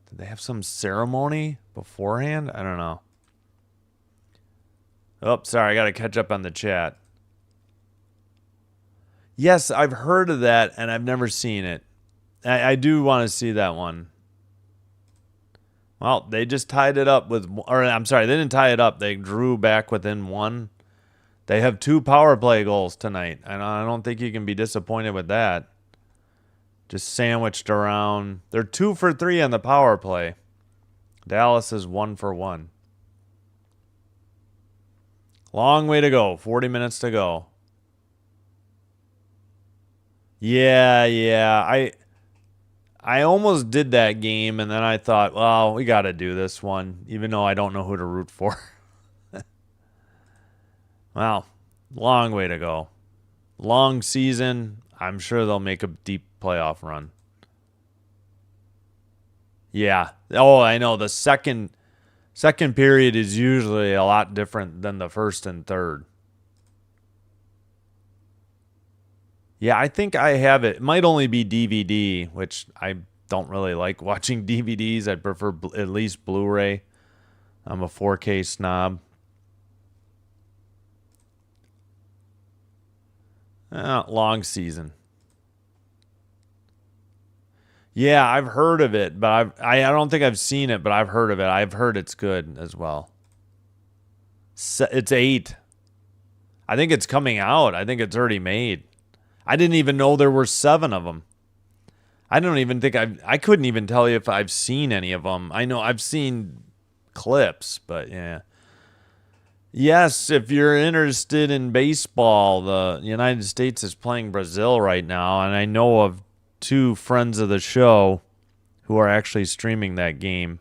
Did they have some ceremony beforehand? I don't know. Oh, sorry, I got to catch up on the chat. Yes, I've heard of that, and I've never seen it. I do want to see that one. Well, they just tied it up with, or I'm sorry, they didn't tie it up. They drew back within one. They have 2 power play goals tonight, and I don't think you can be disappointed with that. Just sandwiched around. They're 2 for 3 on the power play. Dallas is 1 for 1. Long way to go. 40 minutes to go. Yeah. I almost did that game, and then I thought, well, we got to do this one, even though I don't know who to root for. Well, long way to go. Long season. I'm sure they'll make a deep playoff run. Yeah. Oh, I know. The second period is usually a lot different than the first and third. Yeah, I think I have it. It might only be DVD, which I don't really like watching DVDs. I prefer at least Blu-ray. I'm a 4K snob. Long season. Yeah, I've heard of it, but I don't think I've seen it, but I've heard of it. I've heard it's good as well. It's 8. I think it's coming out. I think it's already made. I didn't even know there were 7 of them. I don't even think I couldn't even tell you if I've seen any of them. I know I've seen clips, but yeah. Yes, if you're interested in baseball, the United States is playing Brazil right now, and I know of 2 friends of the show who are actually streaming that game.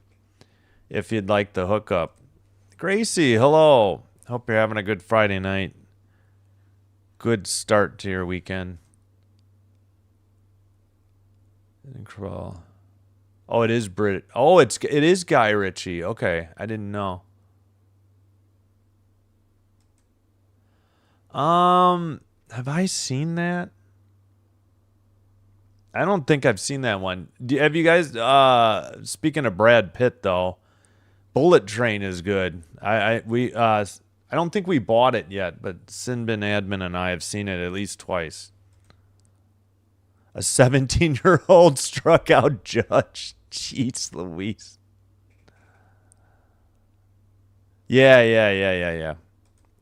If you'd like the hookup. Gracie, hello. Hope you're having a good Friday night. Good start to your weekend. Incredible. Oh, it is Brit. Oh, it is Guy Ritchie. Okay, I didn't know. Have I seen that? I don't think I've seen that one. Have you guys? Speaking of Brad Pitt, though, Bullet Train is good. I don't think we bought it yet, but Sinbin Admin and I have seen it at least twice. A 17-year-old struck out judge. Jeez Louise. Yeah.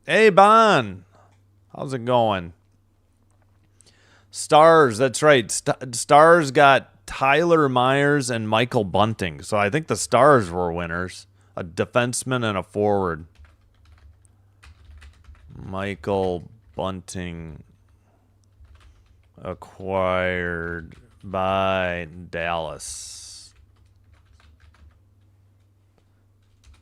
Hey, Bon. How's it going? Stars, that's right. Stars got Tyler Myers and Michael Bunting. So I think the Stars were winners. A defenseman and a forward. Michael Bunting acquired by Dallas.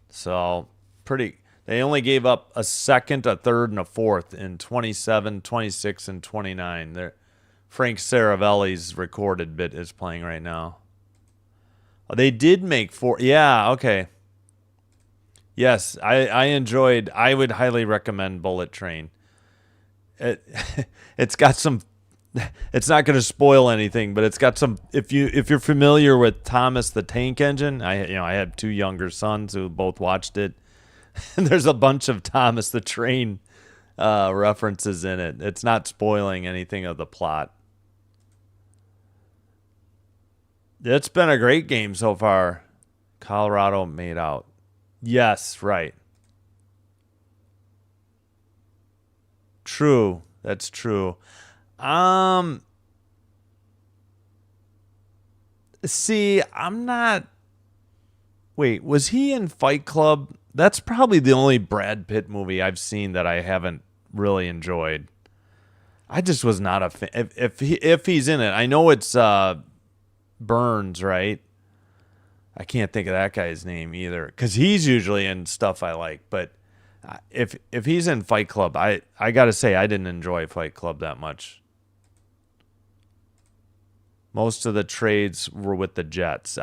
So pretty. They only gave up a second, a third, and a fourth in 27, 26, and 29. Frank Saravelli's recorded bit is playing right now. They did make 4. Yeah, okay. Yes, I enjoyed. I would highly recommend Bullet Train. It's got some. It's not going to spoil anything, but it's got some. If you're familiar with Thomas the Tank Engine, I had 2 younger sons who both watched it. And there's a bunch of Thomas the Train references in it. It's not spoiling anything of the plot. It's been a great game so far. Colorado made out. Yes, right. True. That's true. See, I'm not. Wait, was he in Fight Club? That's probably the only Brad Pitt movie I've seen that I haven't really enjoyed. I just was not a fan. If he's in it, I know it's Burns, right? I can't think of that guy's name either, because he's usually in stuff I like. But if he's in Fight Club, I gotta say I didn't enjoy Fight Club that much. Most of the trades were with the Jets.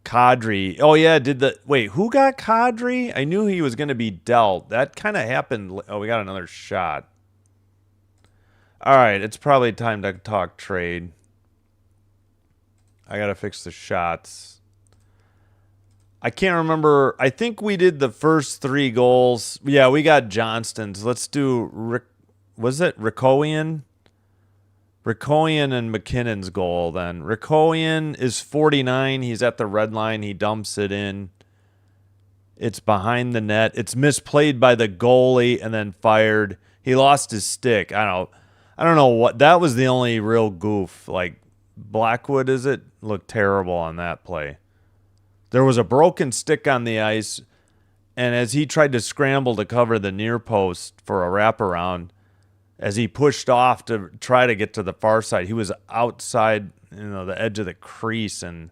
Kadri. Oh, yeah. Wait, who got Kadri? I knew he was going to be dealt. That kind of happened. Oh, we got another shot. All right. It's probably time to talk trade. I got to fix the shots. I can't remember. I think we did the first 3 goals. Yeah, we got Johnston's. Let's do was it Rikoian? Rikoian and McKinnon's goal then. Rikoian is 49. He's at the red line. He dumps it in. It's behind the net. It's misplayed by the goalie and then fired. He lost his stick. I don't know what. That was the only real goof. Like Blackwood, is it? Looked terrible on that play. There was a broken stick on the ice, and as he tried to scramble to cover the near post for a wraparound, as he pushed off to try to get to the far side, he was outside, the edge of the crease and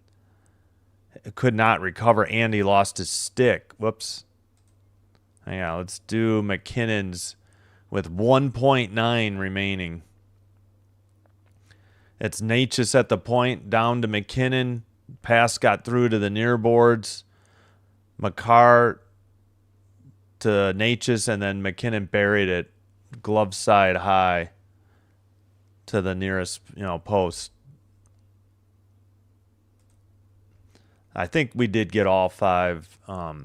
could not recover, and he lost his stick. Whoops. Hang on, let's do McKinnon's with 1.9 remaining. It's Natchez at the point, down to McKinnon. Pass got through to the near boards. McCarr to Natchez, and then McKinnon buried it. Glove side high to the nearest, post. I think we did get all 5. All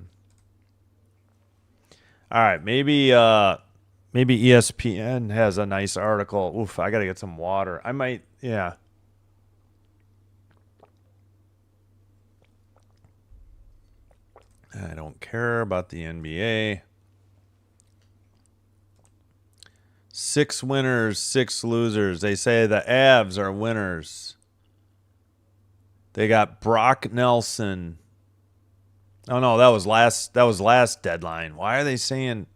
right, maybe ESPN has a nice article. Oof, I got to get some water. I might, yeah. I don't care about the NBA. 6 winners, 6 losers. They say the Avs are winners. They got Brock Nelson. Oh no, that was last deadline. Why are they saying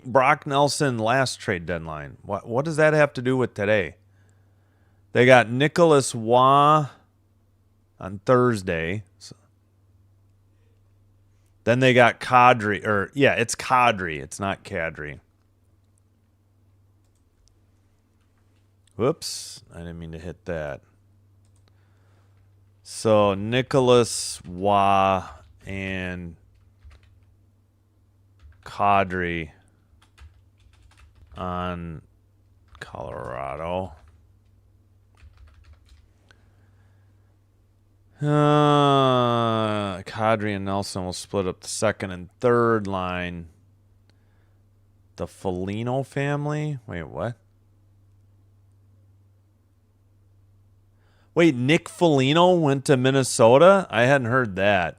Brock Nelson last trade deadline? What does that have to do with today? They got Nicholas Waugh on Thursday. Then they got Kadri, it's Kadri. It's not Kadri. Whoops. I didn't mean to hit that. So Nicholas Waugh and Kadri on Colorado. Kadri and Nelson will split up the second and third line. The Foligno family? Wait, what? Wait, Nick Foligno went to Minnesota? I hadn't heard that.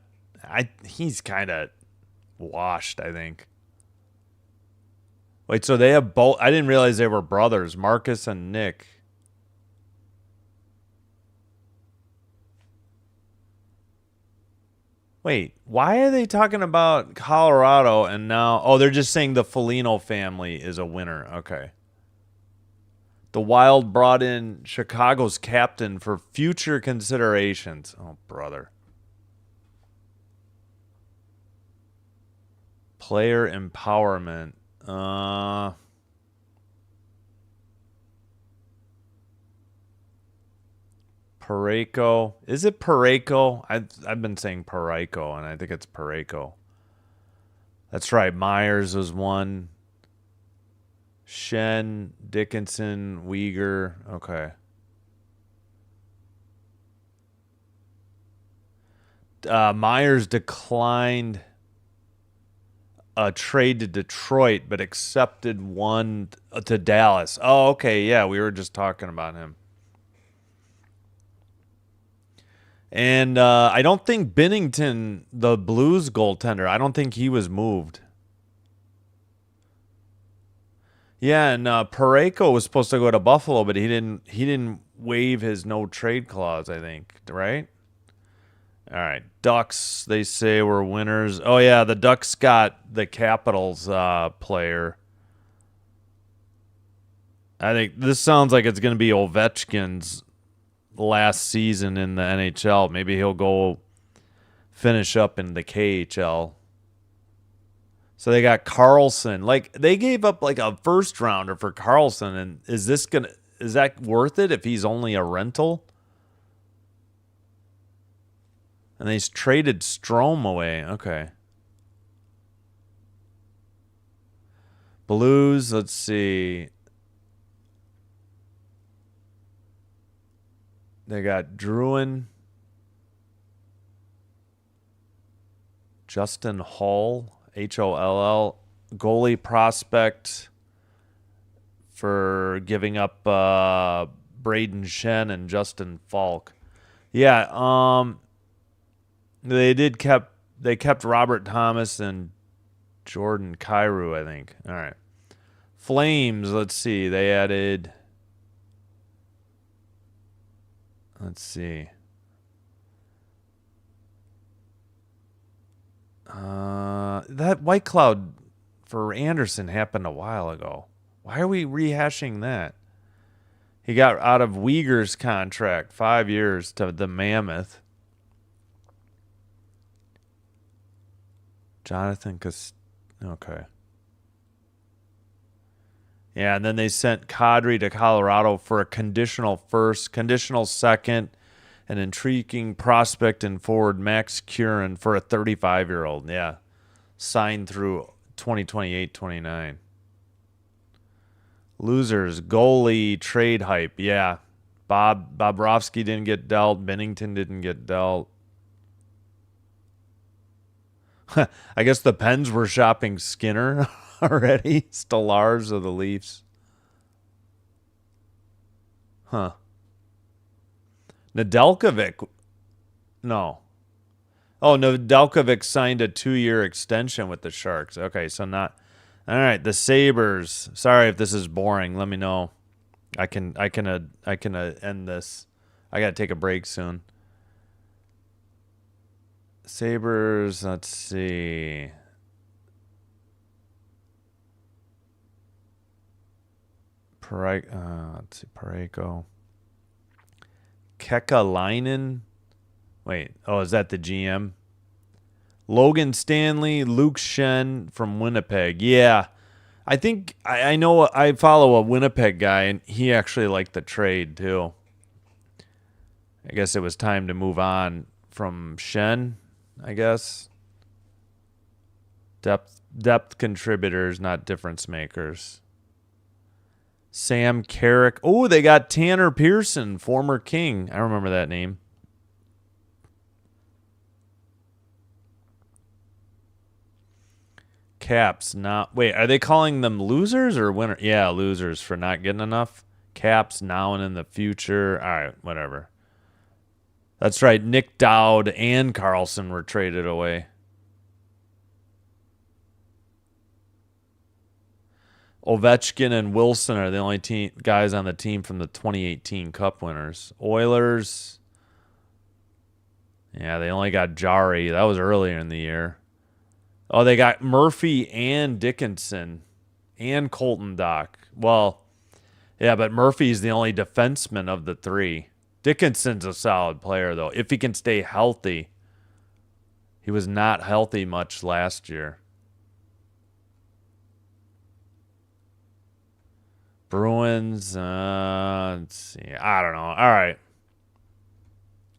He's kind of washed, I think. Wait, so they have both? I didn't realize they were brothers, Marcus and Nick. Wait, why are they talking about Colorado and now? Oh, they're just saying the Foligno family is a winner. Okay. The Wild brought in Chicago's captain for future considerations. Oh, brother. Player empowerment. Parayko. Is it Parayko? I've been saying Parayko, and I think it's Parayko. That's right. Myers was one. Shen, Dickinson, Uyghur. Okay. Myers declined a trade to Detroit, but accepted one to Dallas. Oh, okay. Yeah, we were just talking about him. And I don't think Binnington, the Blues goaltender, I don't think he was moved. Yeah, and Parayko was supposed to go to Buffalo, but he didn't waive his no trade clause, I think, right? All right. Ducks, they say, were winners. Oh yeah, the Ducks got the Capitals player. I think this sounds like it's going to be Ovechkin's last season in the NHL. Maybe he'll go finish up in the KHL. So they got Carlson. Like, they gave up like a first rounder for Carlson, and is that worth it if he's only a rental? And they traded Strome away. Okay. Blues, let's see. They got Druin, Justin Holl, Holl, goalie prospect for giving up Braden Shen and Justin Falk. Yeah, they kept Robert Thomas and Jordan Kyrou, I think. All right. Flames, let's see. They added, let's see. That White Cloud for Anderson happened a while ago. Why are we rehashing that? He got out of Uyghur's contract, 5 years to the Mammoth. Jonathan okay. Yeah, and then they sent Kadri to Colorado for a conditional first, conditional second, an intriguing prospect and forward Max Curran for a 35-year-old. Yeah. Signed through 2028-29. Losers, goalie trade hype. Yeah. Bobrovsky didn't get dealt. Binnington didn't get dealt. I guess the Pens were shopping Skinner already. Stallars of the Leafs. Huh. Nedeljkovic. No. Oh, Nedeljkovic signed a 2-year extension with the Sharks. Okay, so not. All right, the Sabres. Sorry if this is boring. Let me know. I can end this. I got to take a break soon. Sabres, let's see. Let's see, Parayko. Kekalainen. Wait, is that the GM? Logan Stanley, Luke Shen from Winnipeg. Yeah, I think I know. I follow a Winnipeg guy, and he actually liked the trade too. I guess it was time to move on from Shen, I guess. Depth contributors, not difference makers. Sam Carrick. Oh, they got Tanner Pearson, former King. I remember that name. Caps not. Wait, are they calling them losers or winner? Yeah, losers for not getting enough. Caps now and in the future. All right, whatever. That's right. Nick Dowd and Carlson were traded away. Ovechkin and Wilson are the only guys on the team from the 2018 Cup winners. Oilers. Yeah, they only got Jari. That was earlier in the year. Oh, they got Murphy and Dickinson and Colton Dock. Well, yeah, but Murphy's the only defenseman of the three. Dickinson's a solid player, though, if he can stay healthy. He was not healthy much last year. Bruins, let's see. I don't know. All right.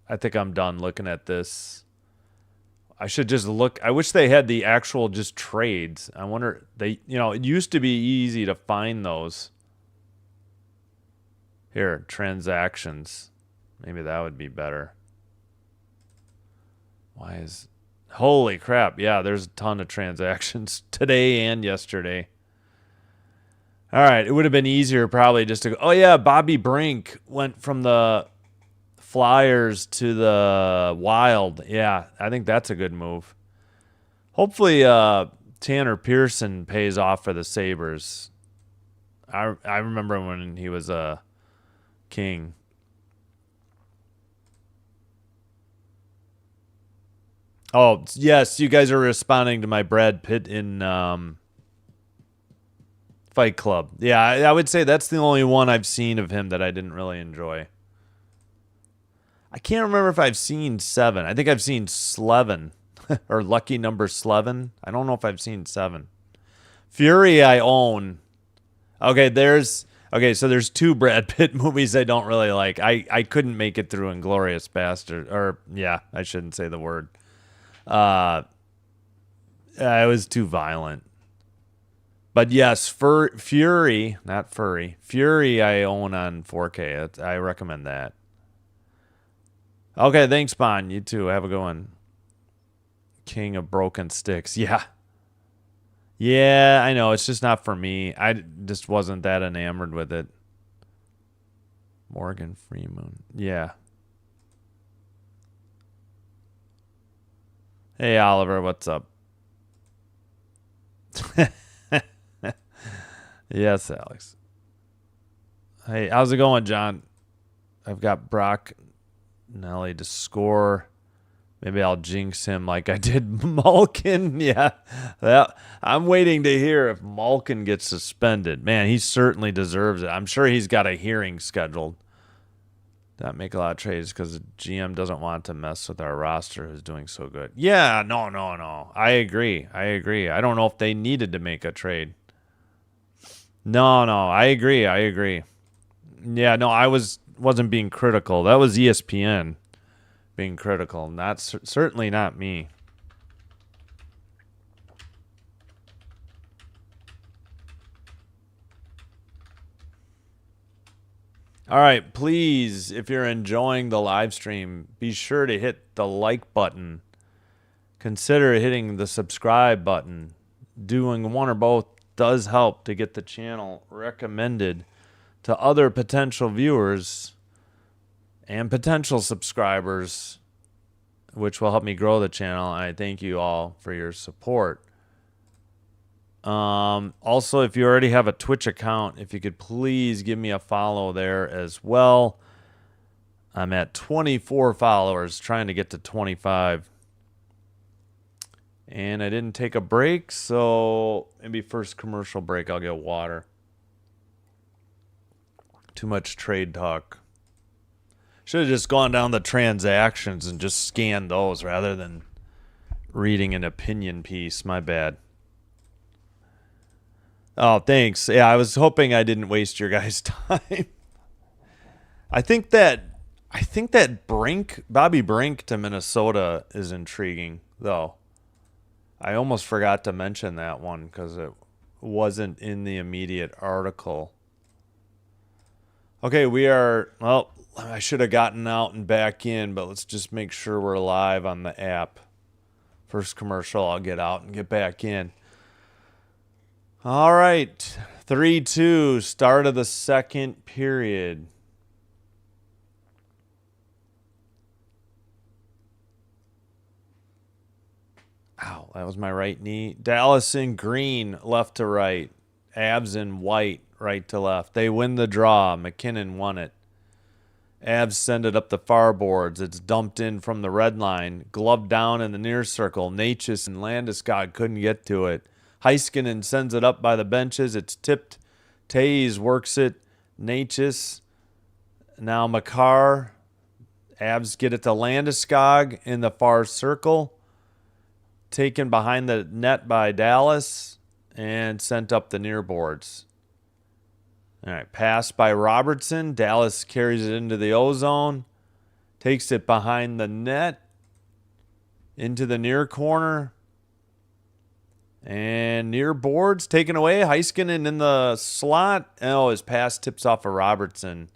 I think I'm done looking at this. I should just look. I wish they had the actual just trades. I wonder, it used to be easy to find those. Here, transactions. Maybe that would be better. Holy crap. Yeah, there's a ton of transactions today and yesterday. All right, it would have been easier probably just to go. Oh, yeah, Bobby Brink went from the Flyers to the Wild. Yeah, I think that's a good move. Hopefully Tanner Pearson pays off for the Sabres. I remember when he was a King. Oh, yes, you guys are responding to my Brad Pitt in Fight Club. Yeah, I would say that's the only one I've seen of him that I didn't really enjoy. I can't remember if I've seen 7. I think I've seen Slevin or Lucky Number Slevin. I don't know if I've seen 7. Fury I own. Okay, so there's 2 Brad Pitt movies I don't really like. I couldn't make it through Inglourious Bastard. Or, yeah, I shouldn't say the word. It was too violent. But yes, Fury, not Furry. Fury I own on 4K. I recommend that. Okay, thanks, Bon. You too. Have a good one. King of Broken Sticks. Yeah. Yeah, I know. It's just not for me. I just wasn't that enamored with it. Morgan Freeman. Yeah. Hey, Oliver. What's up? Yes, Alex. Hey, how's it going, John? I've got Brock Nelly to score. Maybe I'll jinx him like I did Malkin. Yeah, I'm waiting to hear if Malkin gets suspended. Man, he certainly deserves it. I'm sure he's got a hearing scheduled. Not make a lot of trades because the GM doesn't want to mess with our roster who's doing so good. Yeah, no. I agree. I don't know if they needed to make a trade. No, I agree. Yeah, no, I wasn't being critical. That was ESPN being critical. Certainly not me. All right, please, if you're enjoying the live stream, be sure to hit the like button. Consider hitting the subscribe button. Doing one or both does help to get the channel recommended to other potential viewers and potential subscribers, which will help me grow the channel. And I thank you all for your support. Also, if you already have a Twitch account, if you could please give me a follow there as well. I'm at 24 followers, trying to get to 25. And I didn't take a break, so maybe first commercial break, I'll get water. Too much trade talk. Should have just gone down the transactions and just scanned those rather than reading an opinion piece. My bad. Oh, thanks. Yeah, I was hoping I didn't waste your guys' time. I think that Bobby Brink to Minnesota is intriguing, though. I almost forgot to mention that one because it wasn't in the immediate article. Okay, we are, well, I should have gotten out and back in, but let's just make sure we're live on the app. First commercial, I'll get out and get back in. All right, 3-2, start of the second period. Ow, that was my right knee. Dallas in green, left to right. Avs in white, right to left. They win the draw. McKinnon won it. Avs send it up the far boards. It's dumped in from the red line. Glove down in the near circle. Natchez and Landeskog couldn't get to it. Heiskanen sends it up by the benches. It's tipped. Tays works it. Natchez. Now Makar. Avs get it to Landeskog in the far circle. Taken behind the net by Dallas and sent up the near boards. All right, pass by Robertson. Dallas carries it into the O-zone. Takes it behind the net. Into the near corner. And near boards taken away. Heiskanen in the slot. Oh, his pass tips off of Robertson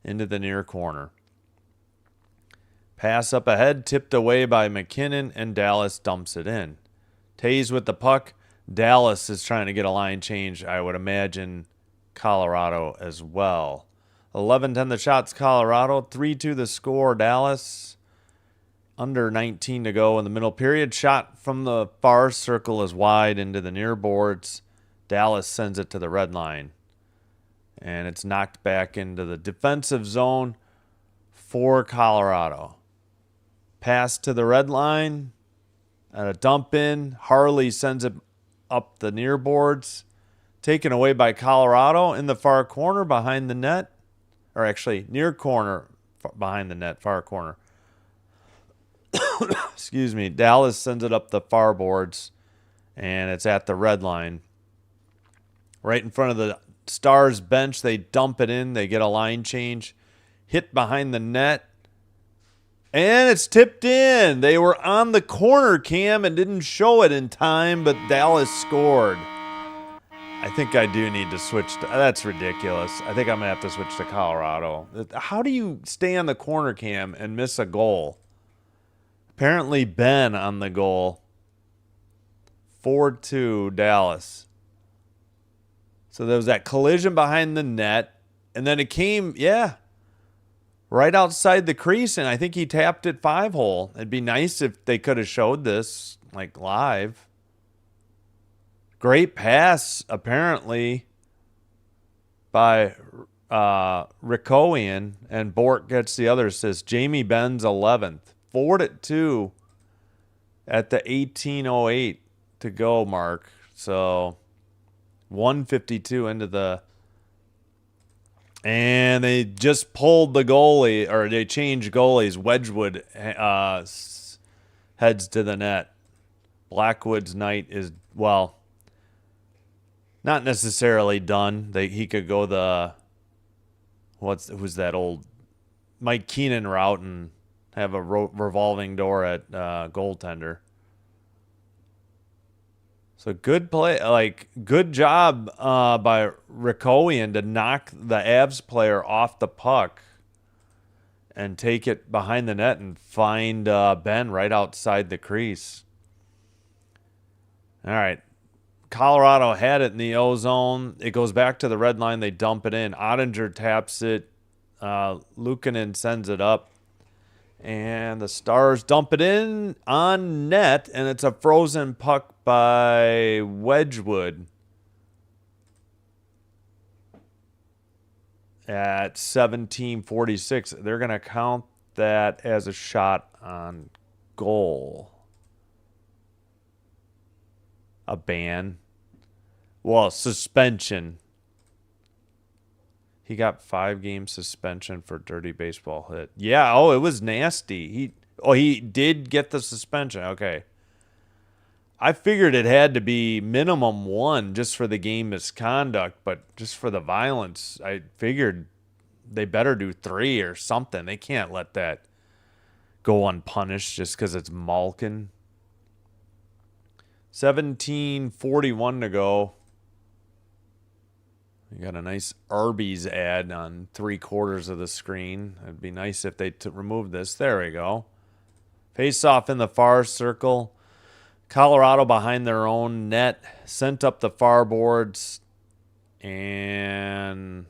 into the near corner. Pass up ahead, tipped away by McKinnon, and Dallas dumps it in. Tays with the puck. Dallas is trying to get a line change, I would imagine Colorado as well. 11-10 the shots, Colorado. 3-2 the score, Dallas. Under 19 to go in the middle period. Shot from the far circle is wide into the near boards. Dallas sends it to the red line. And it's knocked back into the defensive zone for Colorado. Pass to the red line. And a dump in. Harley sends it up the near boards. Taken away by Colorado in the far corner behind the net. Or actually, near corner behind the net, far corner. Excuse me. Dallas sends it up the far boards. And it's at the red line. Right in front of the Stars bench. They dump it in. They get a line change. Hit behind the net. And it's tipped in. They were on the corner cam and didn't show it in time, but Dallas scored. I think I do need to switch to... That's ridiculous. I think I'm going to have to switch to Colorado. How do you stay on the corner cam and miss a goal? Apparently Ben on the goal. 4-2 Dallas. So there was that collision behind the net. And then it came, right outside the crease, and I think he tapped it 5-hole. It'd be nice if they could have showed this, like, live. Great pass, apparently, by Rikoian, and Bork gets the other assist. Jamie Benz 11th. 4-2 at the 18:08 to go mark. So 152 into the... And they just pulled the goalie, or they changed goalies. Wedgwood heads to the net. Blackwood's night is, well, not necessarily done. He could go the, who's that old Mike Keenan route and have a revolving door at goaltender. So good play, like good job by Rikoian to knock the Avs player off the puck and take it behind the net and find Ben right outside the crease. All right. Colorado had it in the O-zone. It goes back to the red line. They dump it in. Ottinger taps it. Luukkonen sends it up. And the Stars dump it in on net, and it's a frozen puck by Wedgwood at 17:46. They're going to count that as a shot on goal. A ban. Well, suspension. He got 5-game suspension for dirty baseball hit. Yeah, it was nasty. He did get the suspension. Okay. I figured it had to be minimum 1 just for the game misconduct, but just for the violence, I figured they better do 3 or something. They can't let that go unpunished just because it's Malkin. 17:41 to go. You got a nice Arby's ad on 3/4 of the screen. It'd be nice if they removed this. There we go. Face off in the far circle. Colorado behind their own net. Sent up the far boards. And,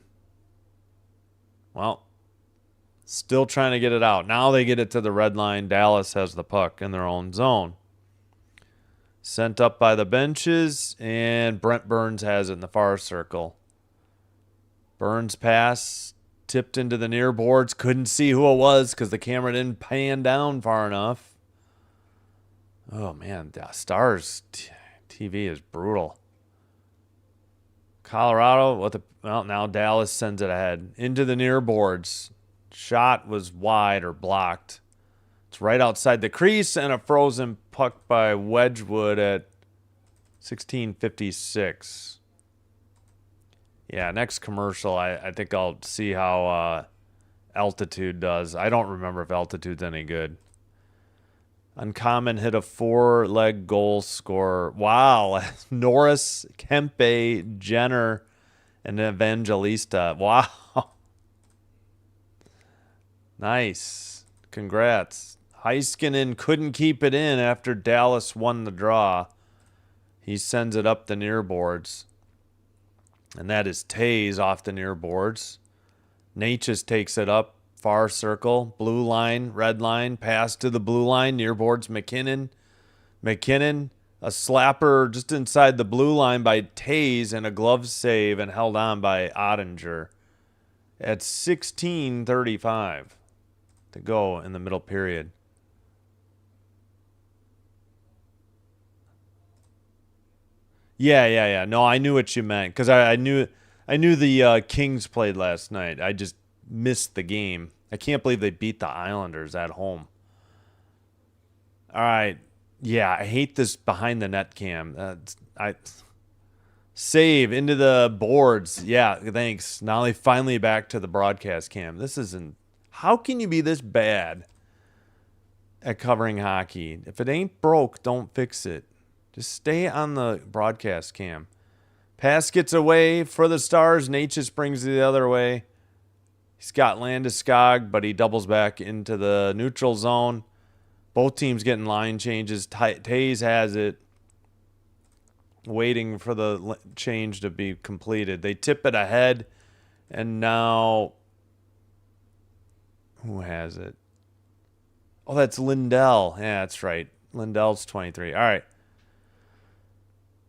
well, still trying to get it out. Now they get it to the red line. Dallas has the puck in their own zone. Sent up by the benches. And Brent Burns has it in the far circle. Burns pass, tipped into the near boards. Couldn't see who it was because the camera didn't pan down far enough. Oh, man, the Stars TV is brutal. Colorado, well, now Dallas sends it ahead. Into the near boards. Shot was wide or blocked. It's right outside the crease and a frozen puck by Wedgwood at 16:56. Yeah, next commercial, I think I'll see how Altitude does. I don't remember if Altitude's any good. Uncommon hit a 4-leg goal scorer. Wow. Norris, Kempe, Jenner, and Evangelista. Wow. Nice. Congrats. Heiskanen couldn't keep it in after Dallas won the draw. He sends it up the near boards. And that is Tays off the near boards. Natchez takes it up, far circle, blue line, red line, pass to the blue line, near boards McKinnon. McKinnon, a slapper just inside the blue line by Tays and a glove save and held on by Ottinger. At 16:35 to go in the middle period. Yeah. No, I knew what you meant because I knew the Kings played last night. I just missed the game. I can't believe they beat the Islanders at home. All right. Yeah, I hate this behind the net cam. Save into the boards. Yeah, thanks. Now they finally back to the broadcast cam. This isn't. How can you be this bad at covering hockey? If it ain't broke, don't fix it. Just stay on the broadcast cam. Pass gets away for the Stars. Natchez brings it the other way. He's got Landeskog, but he doubles back into the neutral zone. Both teams getting line changes. Tays has it. Waiting for the change to be completed. They tip it ahead. And now, who has it? Oh, that's Lindell. Yeah, that's right. Lindell's 23. All right.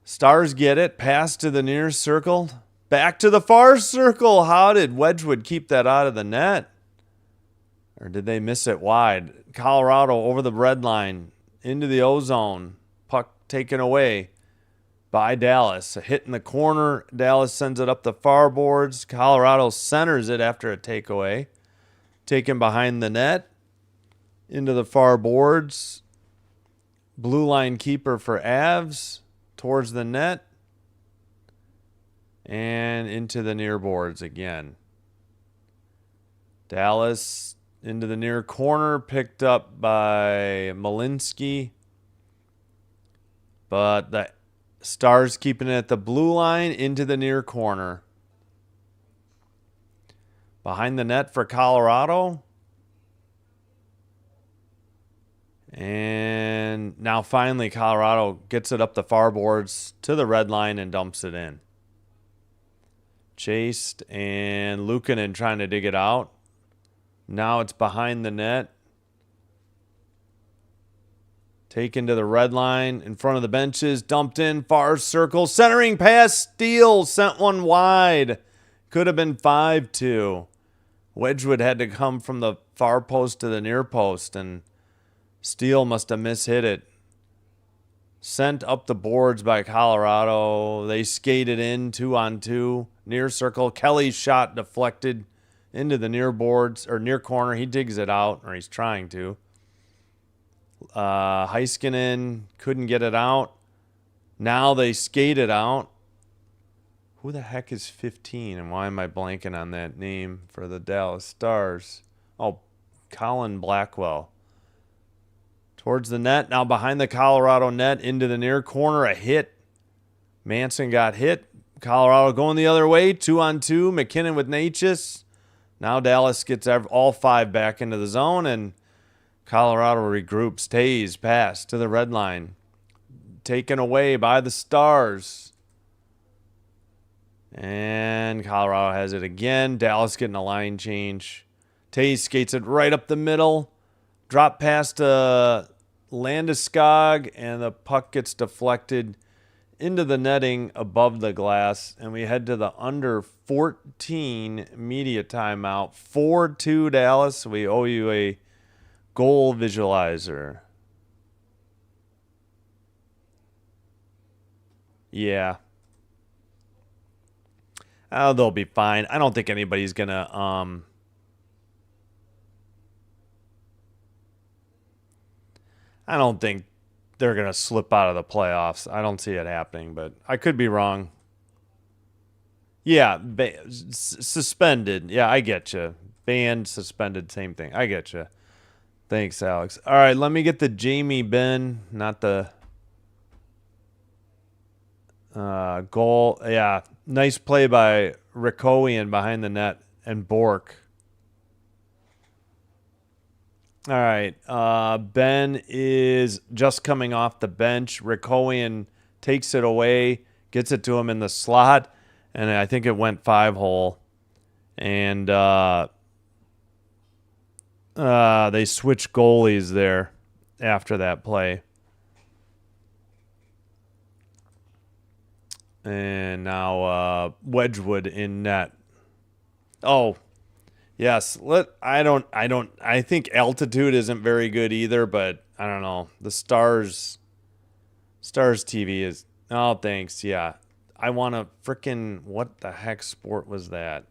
Stars get it. Pass to the near circle. Back to the far circle. How did Wedgwood keep that out of the net? Or did they miss it wide? Colorado over the red line. Into the O-zone. Puck taken away by Dallas. A hit in the corner. Dallas sends it up the far boards. Colorado centers it after a takeaway. Taken behind the net. Into the far boards. Blue line keeper for Avs. Towards the net. And into the near boards again. Dallas into the near corner. Picked up by Malinsky. But the Stars keeping it at the blue line into the near corner. Behind the net for Colorado. And now finally Colorado gets it up the far boards to the red line and dumps it in. Chased and Luukkonen trying to dig it out. Now it's behind the net. Taken to the red line in front of the benches. Dumped in, far circle. Centering pass, Steele sent one wide. Could have been 5-2. Wedgwood had to come from the far post to the near post, and Steele must have mishit it. Sent up the boards by Colorado. They skated in 2-on-2. Near circle. Kelly's shot deflected into the near boards or near corner. He digs it out, or he's trying to. Heiskanen couldn't get it out. Now they skate it out. Who the heck is 15? And why am I blanking on that name for the Dallas Stars? Oh, Colin Blackwell. Towards the net. Now behind the Colorado net into the near corner. A hit. Manson got hit. Colorado going the other way. 2-on-2. McKinnon with Natchez. Now Dallas gets all 5 back into the zone, and Colorado regroups. Tays pass to the red line. Taken away by the Stars. And Colorado has it again. Dallas getting a line change. Tays skates it right up the middle. Drop pass to Landeskog, and the puck gets deflected into the netting above the glass, and we head to the under 14 media timeout. 4-2 Dallas. We owe you a goal visualizer. Yeah. Oh, they'll be fine. I don't think anybody's gonna I don't think they're going to slip out of the playoffs. I don't see it happening, but I could be wrong. Yeah, suspended. Yeah, I get you. Banned, suspended, same thing. I get you. Thanks, Alex. All right, let me get the Jamie Benn, not the goal. Yeah, nice play by Rikowian behind the net and Bork. All right. Ben is just coming off the bench. Rikowian takes it away, gets it to him in the slot, and I think it went 5-hole. And they switched goalies there after that play. And now Wedgwood in net. Oh, yes. I think altitude isn't very good either, but I don't know. The Stars TV is. Oh, thanks. Yeah. I want to freaking. What the heck sport was that?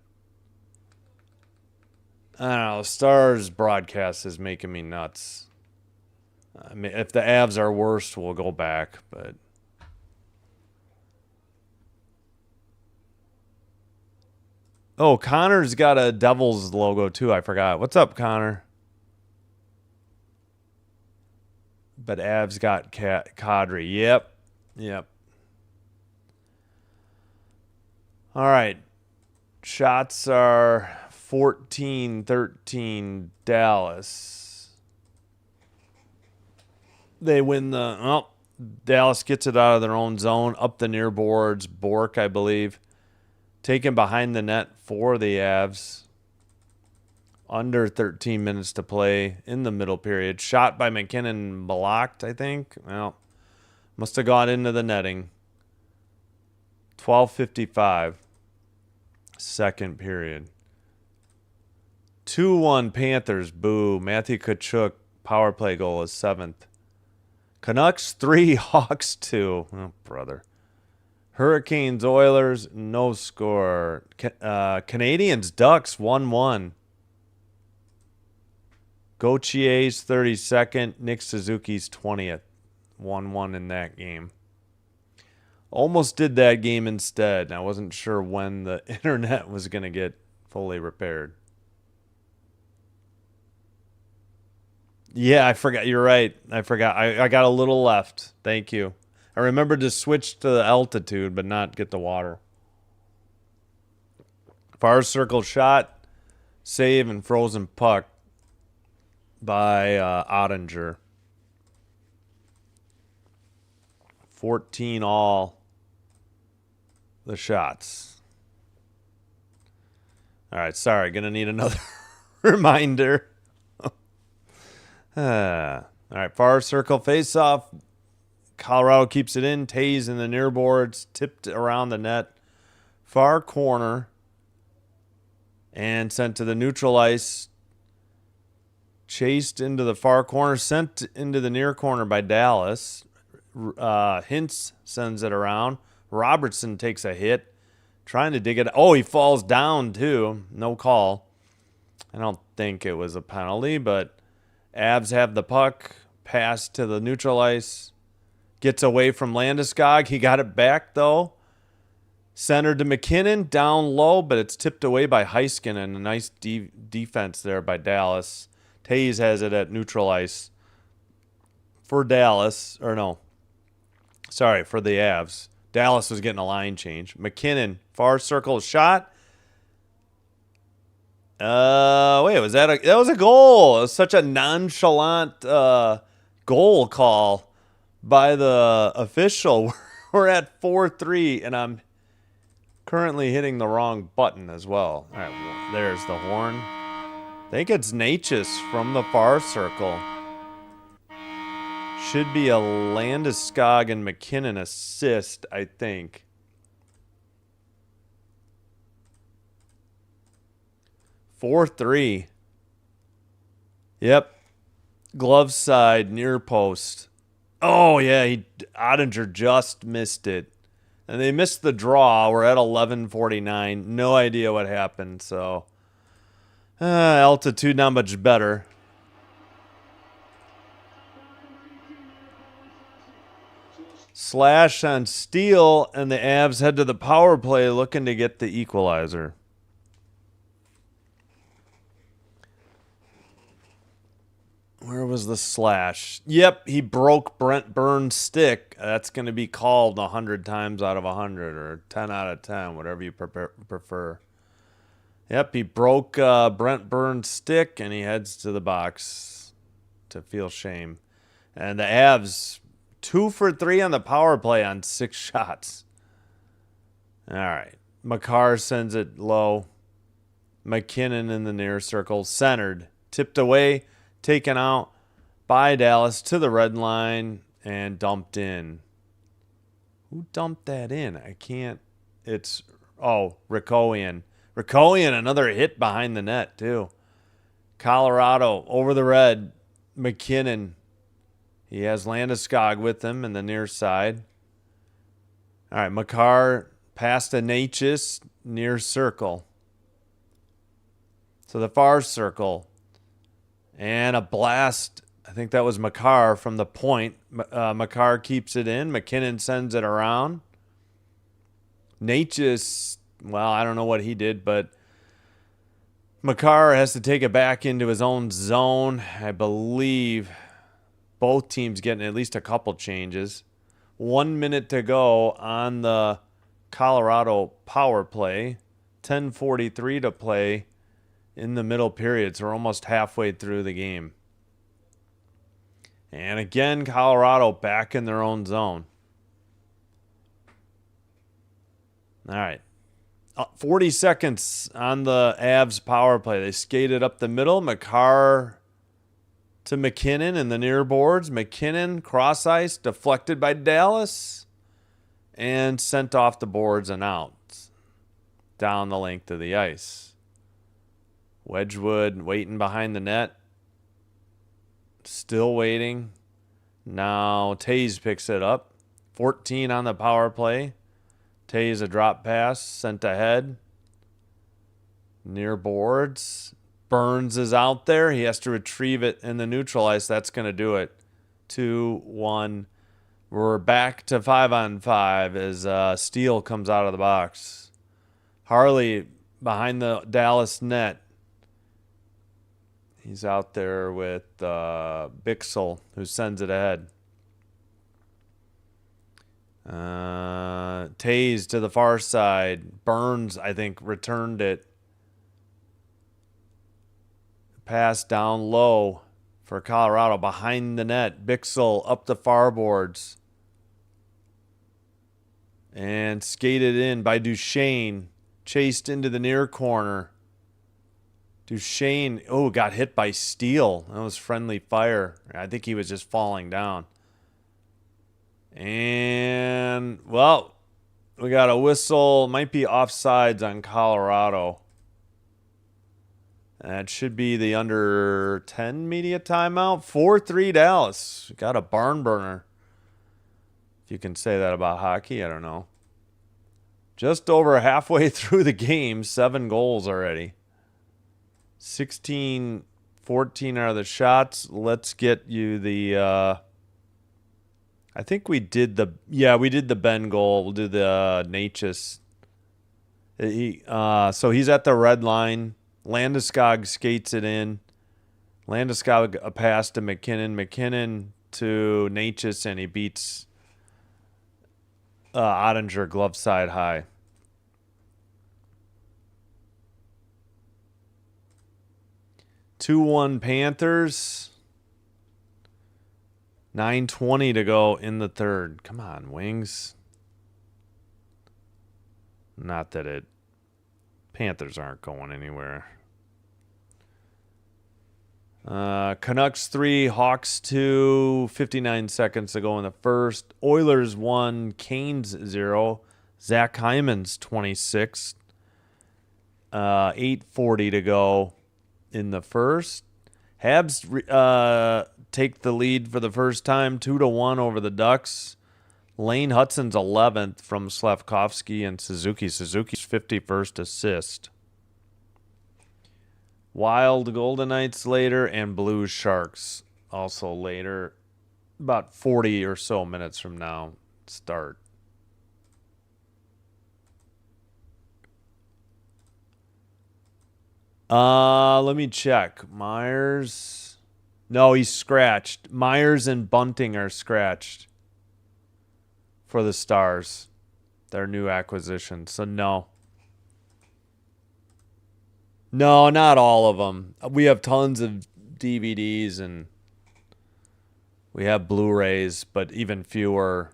I don't know. Stars broadcast is making me nuts. I mean, if the Avs are worse, we'll go back, but. Oh, Connor's got a Devils logo too. I forgot. What's up, Connor? But Avs got Kadri. Yep. All right. Shots are 14-13 Dallas. They win Dallas gets it out of their own zone, up the near boards. Bork, I believe. Taken behind the net for the Avs. Under 13 minutes to play in the middle period. Shot by McKinnon, blocked, I think. Well, must have gone into the netting. 12:55. Second period. 2-1 Panthers. Boo. Matthew Tkachuk, power play goal is 7th. Canucks 3, Hawks 2. Oh, brother. Hurricanes, Oilers, no score. Canadians, Ducks, 1-1. Gautier's 32nd. Nick Suzuki's 20th. 1-1 in that game. Almost did that game instead. I wasn't sure when the internet was going to get fully repaired. Yeah, I forgot. You're right. I forgot. I got a little left. Thank you. I remembered to switch to the altitude, but not get the water. Far circle shot, save, and frozen puck by Ottinger. 14 all the shots. All right, sorry. Going to need another reminder. All right, far circle face-off. Colorado keeps it in. Tays in the near boards. Tipped around the net. Far corner. And sent to the neutral ice. Chased into the far corner. Sent into the near corner by Dallas. Hintz sends it around. Robertson takes a hit. Trying to dig it. Oh, he falls down too. No call. I don't think it was a penalty, but Avs have the puck. Pass to the neutral ice. Gets away from Landeskog. He got it back, though. Centered to McKinnon. Down low, but it's tipped away by Heiskanen. A nice defense there by Dallas. Tays has it at neutral ice for Dallas. Or no. Sorry, for the Avs. Dallas was getting a line change. McKinnon, far circle shot. Wait, was that was a goal? It was such a nonchalant goal call by the official. We're at 4-3, and I'm currently hitting the wrong button as well. All right, there's the horn. I think it's Natchez from the far circle. Should be a Landeskog and McKinnon assist, I think. 4-3. Yep. Glove side, near post. Oh, yeah, Ottinger just missed it. And they missed the draw. We're at 11:49. No idea what happened, so... altitude not much better. Slash on Steele, and the Avs head to the power play looking to get the equalizer. Where was the slash? Yep, he broke Brent Burns' stick. That's going to be called 100 times out of 100 or 10 out of 10, whatever you prefer. Yep, he broke Brent Burns' stick, and he heads to the box to feel shame. And the Avs, 2 for 3 on the power play on 6 shots. All right. Makar sends it low. McKinnon in the near circle. Centered. Tipped away. Taken out by Dallas to the red line and dumped in. Who dumped that in? I can't. It's, Rikoian. Rikoian, another hit behind the net, too. Colorado over the red. McKinnon. He has Landeskog with him in the near side. All right, Makar past to Natchez, near circle. To the far circle. And a blast. I think that was Makar from the point. Makar keeps it in. McKinnon sends it around. Natchez, well, I don't know what he did, but Makar has to take it back into his own zone. I believe both teams getting at least a couple changes. 1 minute to go on the Colorado power play. 10:43 to play in the middle period, so we're almost halfway through the game. And again, Colorado back in their own zone. All right. 40 seconds on the Avs power play. They skated up the middle. Makar to McKinnon in the near boards. McKinnon, cross ice, deflected by Dallas, and sent off the boards and out. Down the length of the ice. Wedgwood waiting behind the net. Still waiting. Now Taze picks it up. 14 on the power play. Taze a drop pass, sent ahead. Near boards. Burns is out there. He has to retrieve it in the neutral ice. That's going to do it. 2-1. We're back to 5-on-5 as Steele comes out of the box. Harley behind the Dallas net. He's out there with Bixel, who sends it ahead. Taze to the far side. Burns, I think, returned it. Pass down low for Colorado behind the net. Bixel up the far boards. And skated in by Duchesne. Chased into the near corner. Duchesne, got hit by Steele. That was friendly fire. I think he was just falling down. And, well, we got a whistle. Might be offsides on Colorado. That should be the under 10 media timeout. 4-3 Dallas. Got a barn burner. If you can say that about hockey, I don't know. Just over halfway through the game, 7 goals already. 16-14 are the shots. Let's get you the... I think we did the... Yeah, we did the Ben goal. We'll do the Natchez. So he's at the red line. Landeskog skates it in. Landeskog a pass to McKinnon. McKinnon to Natchez, and he beats Ottinger glove side high. Two-one Panthers. 9:20 to go in the third. Come on, Wings. Not that it. Panthers aren't going anywhere. Canucks 3, Hawks 2, 59 seconds to go in the first. Oilers 1, Canes 0. Zach Hyman's 26. 8:40 to go in the first. Habs take the lead for the first time, 2-1 over the Ducks. Lane Hutson's 11th from Slavkovsky and Suzuki. Suzuki's 51st assist. Wild Golden Knights later and Blues Sharks also later. About 40 or so minutes from now start. Let me check. Myers. No, he's scratched. Myers and Bunting are scratched for the Stars. Their new acquisition. So no. No, not all of them. We have tons of DVDs and we have Blu-rays, but even fewer.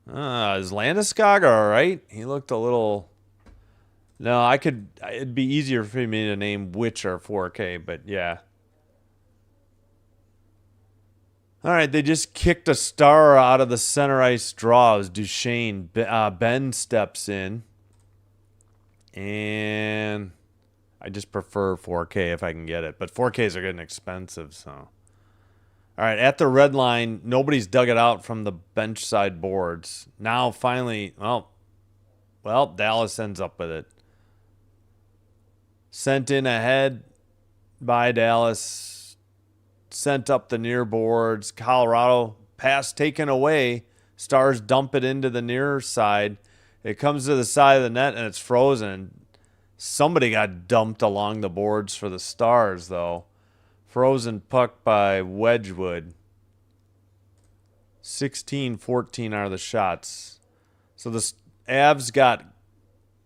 Is Landeskog all right? He looked a little... No, it'd be easier for me to name which are 4K, but yeah. All right, they just kicked a Star out of the center ice draw. It was Duchesne. Ben steps in. And I just prefer 4K if I can get it. But 4Ks are getting expensive, so. All right, at the red line, nobody's dug it out from the bench side boards. Now, finally, well, Dallas ends up with it. Sent in ahead by Dallas. Sent up the near boards. Colorado, pass taken away. Stars dump it into the near side. It comes to the side of the net, and it's frozen. Somebody got dumped along the boards for the Stars, though. Frozen puck by Wedgwood. 16-14 are the shots. So the Avs got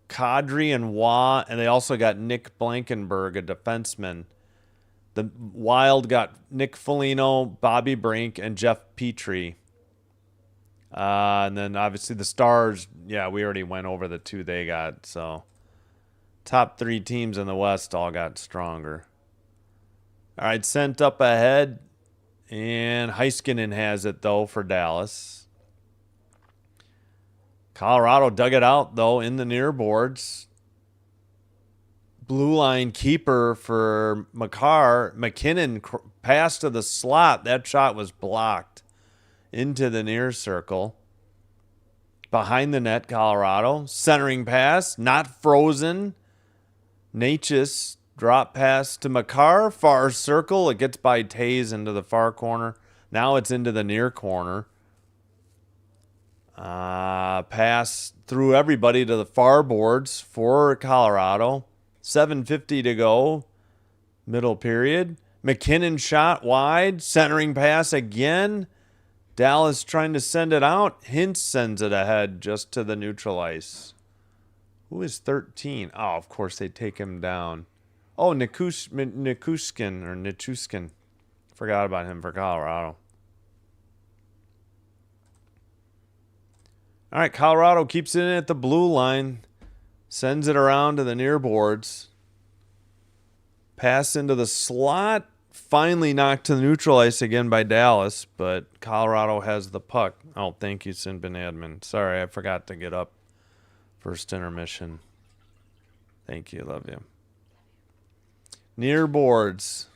Kadri and Waugh, and they also got Nick Blankenberg, a defenseman. The Wild got Nick Foligno, Bobby Brink, and Jeff Petrie. And then obviously the Stars, yeah, we already went over the two they got. So top three teams in the West all got stronger. All right, sent up ahead. And Heiskanen has it, though, for Dallas. Colorado dug it out, though, in the near boards. Blue line keeper for Makar. McKinnon passed to the slot. That shot was blocked into the near circle. Behind the net, Colorado. Centering pass, not frozen. Natchez drop pass to Makar. Far circle. It gets by Taze into the far corner. Now it's into the near corner. Pass through everybody to the far boards for Colorado. 7:50 to go. Middle period. McKinnon shot wide. Centering pass again. Dallas trying to send it out. Hintz sends it ahead just to the neutral ice. Who is 13? Oh, of course they take him down. Oh, Nichushkin. Forgot about him for Colorado. All right, Colorado keeps it in at the blue line. Sends it around to the near boards. Pass into the slot. Finally knocked to the neutral ice again by Dallas, but Colorado has the puck. Oh, thank you, Sinbin Admin. Sorry, I forgot to get up. First intermission. Thank you, love you. Near boards.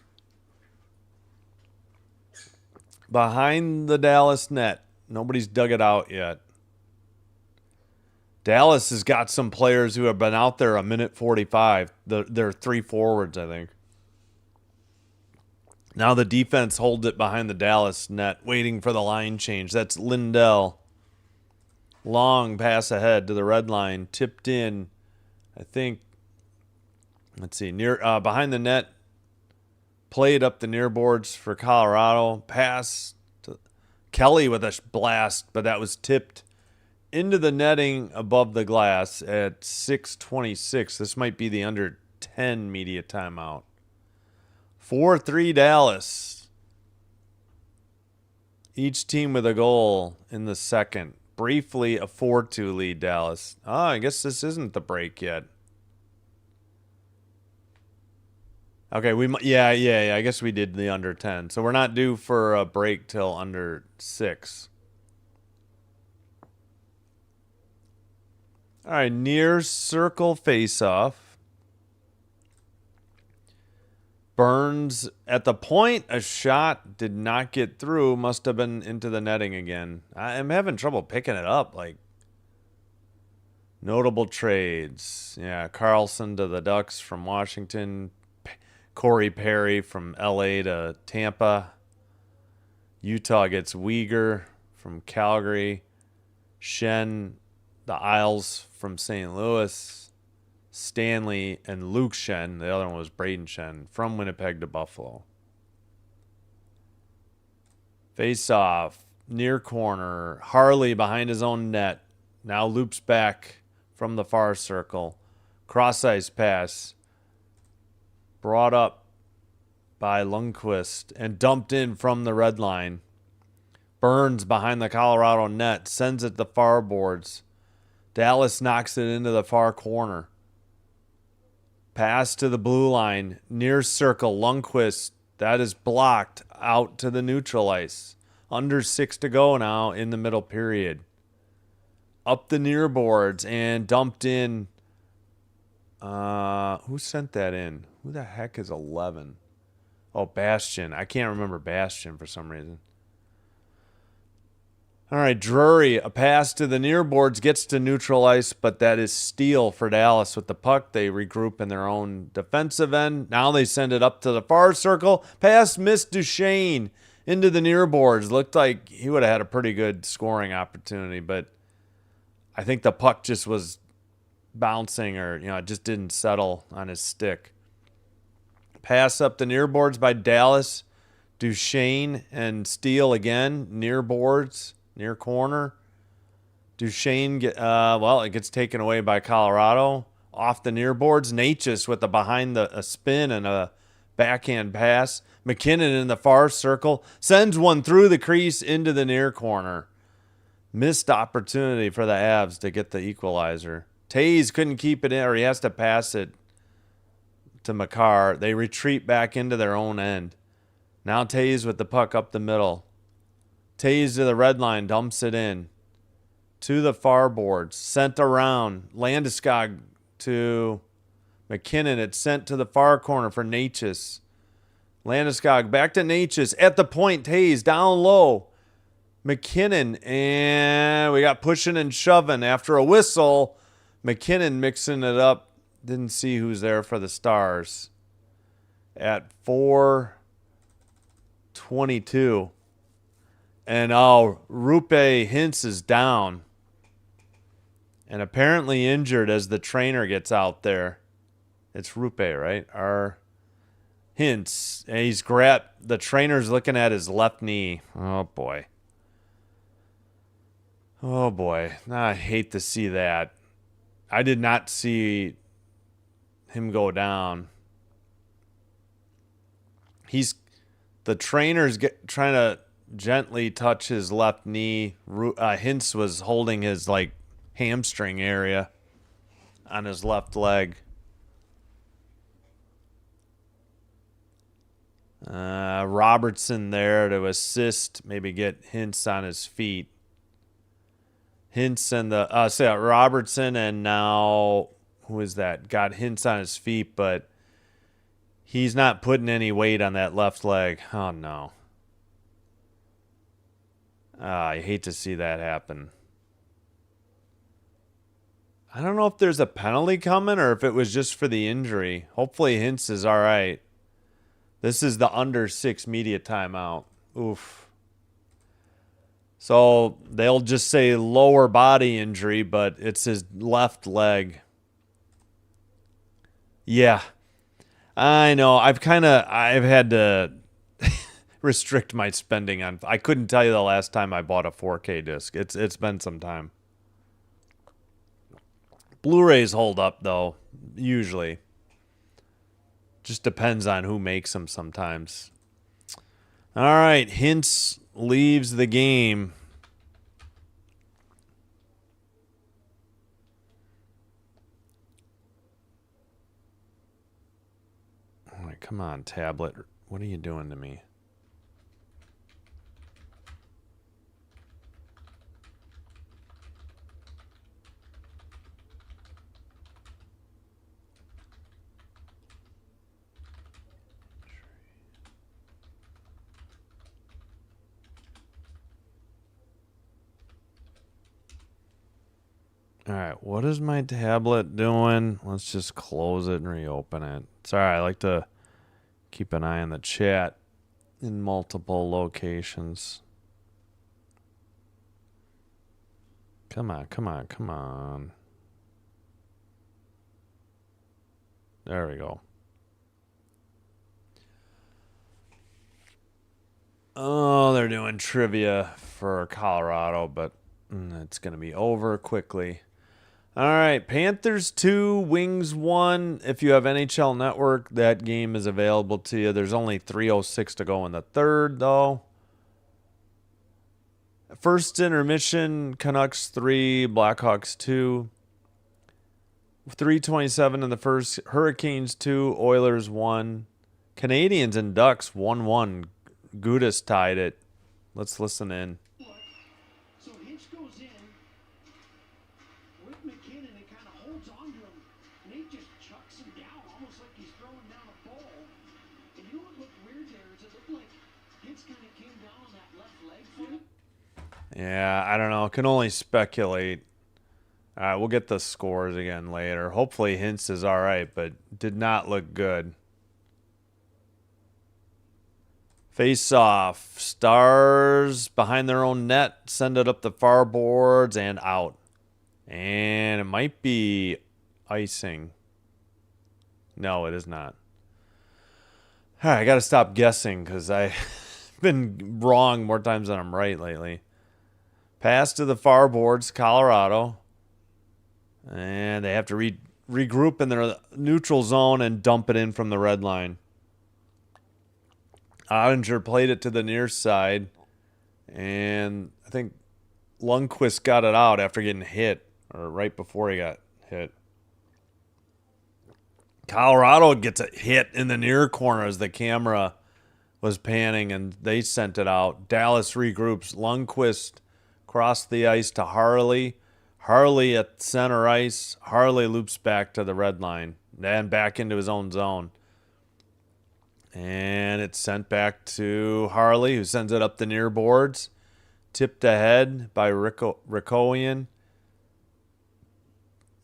Behind the Dallas net. Nobody's dug it out yet. Dallas has got some players who have been out there a minute 45. They're three forwards, I think. Now the defense holds it behind the Dallas net, waiting for the line change. That's Lindell. Long pass ahead to the red line. Tipped in, I think. Let's see. Near behind the net. Played up the near boards for Colorado. Pass to Kelly with a blast, but that was tipped into the netting above the glass at 6:26. This might be the under 10 media timeout. 4-3 Dallas. Each team with a goal in the second. Briefly, a 4-2 lead, Dallas. Oh, I guess this isn't the break yet. Okay, yeah. I guess we did the under 10. So we're not due for a break till under 6. All right, near circle face-off. Burns at the point. A shot did not get through. Must have been into the netting again. I'm having trouble picking it up. Like, notable trades. Yeah, Carlson to the Ducks from Washington. Corey Perry from LA to Tampa. Utah gets Uyghur from Calgary. Shen, the Isles from St. Louis. Stanley and Luke Shen, the other one was Braden Shen, from Winnipeg to Buffalo. Face off, near corner. Harley behind his own net. Now loops back from the far circle. Cross ice pass. Brought up by Lundqvist and dumped in from the red line. Burns behind the Colorado net. Sends it to the far boards. Dallas knocks it into the far corner. Pass to the blue line, near circle, Lundqvist. That is blocked out to the neutral ice. Under 6 to go now in the middle period. Up the near boards and dumped in. Who sent that in? Who the heck is 11? Oh, Bastian. I can't remember Bastian for some reason. All right, Drury, a pass to the near boards, gets to neutral ice, but that is steal for Dallas with the puck. They regroup in their own defensive end. Now they send it up to the far circle. Pass missed Duchesne into the near boards. Looked like he would have had a pretty good scoring opportunity, but I think the puck just was bouncing or, it just didn't settle on his stick. Pass up the near boards by Dallas. Duchesne and steal again, near boards. Near corner. Duchesne, it gets taken away by Colorado. Off the near boards. Natchez with a spin and a backhand pass. McKinnon in the far circle. Sends one through the crease into the near corner. Missed opportunity for the Avs to get the equalizer. Tays couldn't keep it in, or he has to pass it to Makar. They retreat back into their own end. Now Tays with the puck up the middle. Tays to the red line, dumps it in. To the far boards. Sent around. Landeskog to McKinnon. It's sent to the far corner for Natchez. Landeskog back to Natchez. At the point, Tays down low. McKinnon. And we got pushing and shoving. After a whistle, McKinnon mixing it up. Didn't see who's there for the Stars. At 4:22. And Rupe Hintz is down. And apparently injured as the trainer gets out there. It's Rupe, right? Hintz. And he's the trainer's looking at his left knee. Oh, boy. Oh, boy. I hate to see that. I did not see him go down. The trainer's trying to gently touch his left knee. Hintz was holding his hamstring area on his left leg. Robertson there to assist, maybe get Hintz on his feet. Hintz and Robertson, and now who is that? Got Hintz on his feet, but he's not putting any weight on that left leg. Oh no. I hate to see that happen. I don't know if there's a penalty coming or if it was just for the injury. Hopefully Hintz is all right. This is the under 6 media timeout. Oof. So they'll just say lower body injury, but it's his left leg. Yeah. I know. I've had to restrict my spending on. I couldn't tell you the last time I bought a 4K disc. It's been some time. Blu-rays hold up, though, usually. Just depends on who makes them sometimes. All right, Hintz leaves the game. All right, come on, tablet. What are you doing to me? All right, what is my tablet doing? Let's just close it and reopen it. Sorry, I like to keep an eye on the chat in multiple locations. Come on, come on, come on. There we go. Oh, they're doing trivia for Colorado, but it's going to be over quickly. All right, Panthers 2, Wings 1. If you have NHL Network, that game is available to you. There's only 3:06 to go in the third, though. First intermission, Canucks 3, Blackhawks 2. 3:27 in the first, Hurricanes 2, Oilers 1. Canadians and Ducks 1-1. Gudis tied it. Let's listen in. So Hitch goes in with McKinnon and kind of holds on to him. Nate just chucks him down, almost like he's throwing down a ball. And you know what looked weird there is it looked like Hitch kind of came down on that left leg for him. Yeah, I don't know. Can only speculate. All right, we'll get the scores again later. Hopefully Hintz is all right, but did not look good. Face off. Stars behind their own net. Send it up the far boards and out. And it might be icing. No, it is not. All right, I got to stop guessing because I've been wrong more times than I'm right lately. Pass to the far boards, Colorado. And they have to regroup in their neutral zone and dump it in from the red line. Ottinger played it to the near side, and I think Lundqvist got it out after getting hit, or right before he got hit. Colorado gets a hit in the near corner as the camera was panning, and they sent it out. Dallas regroups. Lundqvist crossed the ice to Harley. Harley at center ice. Harley loops back to the red line, then back into his own zone. And it's sent back to Harley, who sends it up the near boards. Tipped ahead by Rikoian.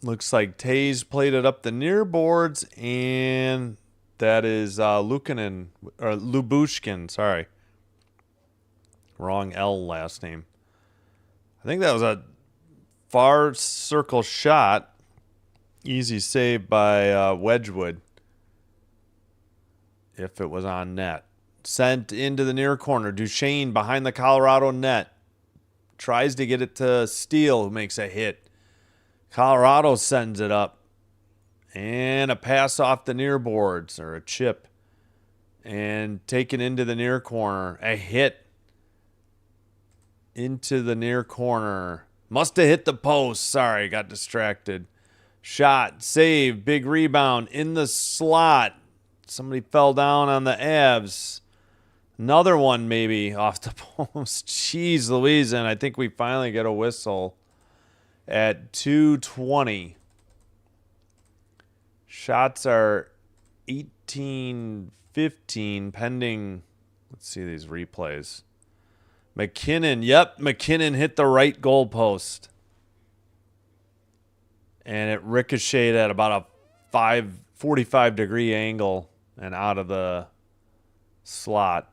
Looks like Tays played it up the near boards, and that is Lubushkin, sorry. Wrong L last name. I think that was a far circle shot. Easy save by Wedgwood. If it was on net. Sent into the near corner. Duchesne behind the Colorado net. Tries to get it to Steele, who makes a hit. Colorado sends it up. And a pass off the near boards, or a chip. And taken into the near corner. A hit into the near corner. Must have hit the post. Sorry, got distracted. Shot, save, big rebound in the slot. Somebody fell down on the Avs. Another one maybe off the post. Jeez Louise, and I think we finally get a whistle at 2:20. Shots are 18-15 pending. Let's see these replays. McKinnon, McKinnon hit the right goalpost. And it ricocheted at about a 45-degree angle and out of the slot.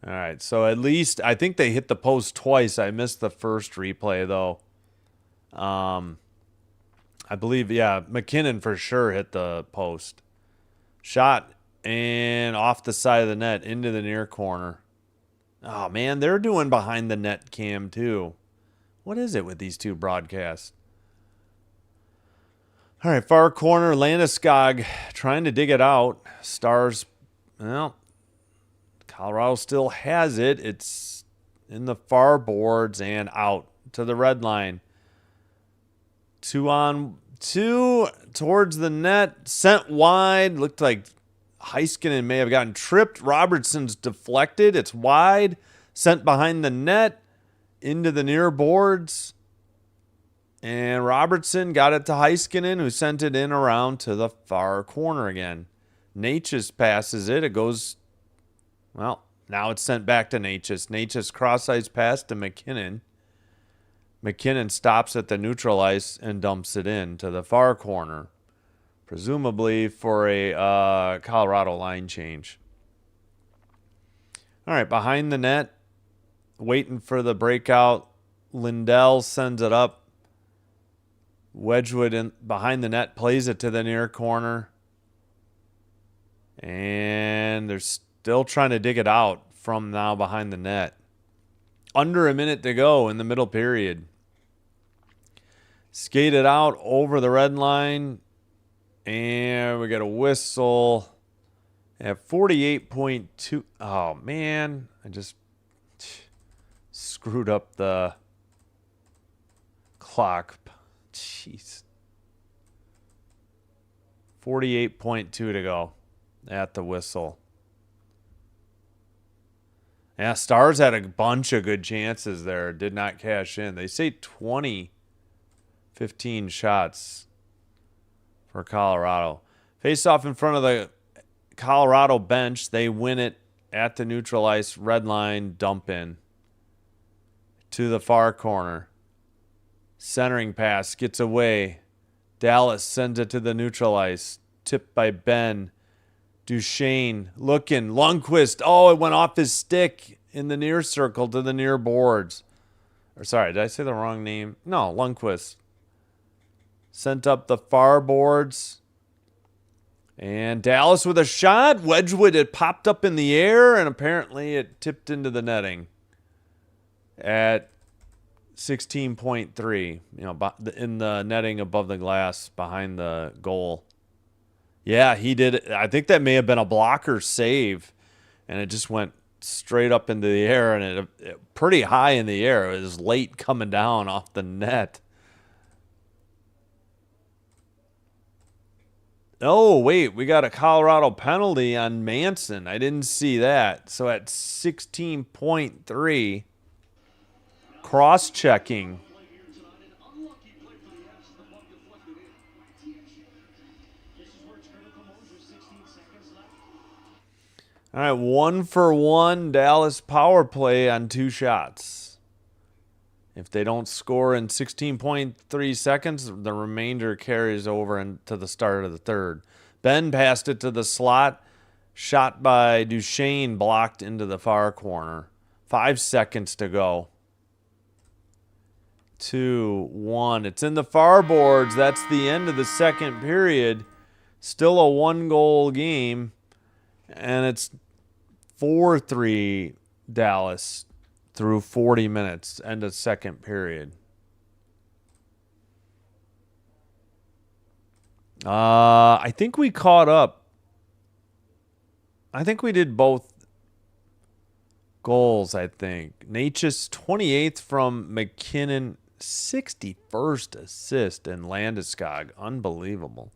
All right, so at least I think they hit the post twice. I missed the first replay, though. I believe, yeah, McKinnon for sure hit the post. Shot and off the side of the net into the near corner. Oh, man, they're doing behind the net cam, too. What is it with these two broadcasts? All right, far corner, Landeskog trying to dig it out. Stars, well, Colorado still has it. It's in the far boards and out to the red line. 2-on-2 towards the net. Sent wide. Looked like Heiskanen may have gotten tripped. Robertson's deflected. It's wide. Sent behind the net into the near boards. And Robertson got it to Heiskanen, who sent it in around to the far corner again. Natchez passes it. It goes, well, now it's sent back to Natchez. Natchez cross-ice pass to McKinnon. McKinnon stops at the neutral ice and dumps it in to the far corner, presumably for a Colorado line change. All right, behind the net, waiting for the breakout. Lindell sends it up. Wedgwood in behind the net plays it to the near corner. And they're still trying to dig it out from now behind the net. Under a minute to go in the middle period. Skated out over the red line. And we got a whistle at 48.2. Oh, man. I just screwed up the clock. Jeez. 48.2 to go at the whistle. Yeah, Stars had a bunch of good chances there. Did not cash in. They say 15 shots for Colorado. Face off in front of the Colorado bench. They win it at the neutral ice. Red line dump in to the far corner. Centering pass gets away. Dallas sends it to the neutral ice. Tipped by Ben. Duchesne looking. Lundqvist. Oh, it went off his stick in the near circle to the near boards. Or sorry, did I say the wrong name? No, Lundqvist. Sent up the far boards. And Dallas with a shot. Wedgwood, it popped up in the air, and apparently it tipped into the netting at 16.3, in the netting above the glass behind the goal. Yeah, he did. I think that may have been a blocker save, and it just went straight up into the air, and it pretty high in the air. It was late coming down off the net. Oh, wait, we got a Colorado penalty on Manson. I didn't see that. So at 16.3, cross-checking. All right, 1-for-1 Dallas power play on 2 shots. If they don't score in 16.3 seconds, the remainder carries over into the start of the third. Ben passed it to the slot. Shot by Duchesne, blocked into the far corner. 5 seconds to go. 2-1. It's in the far boards. That's the end of the second period. Still a 1-goal game. And it's 4-3 Dallas through 40 minutes. End of second period. I think we caught up. I think we did both goals, I think. Natchez 28th from McKinnon, 61st assist in Landeskog. Unbelievable.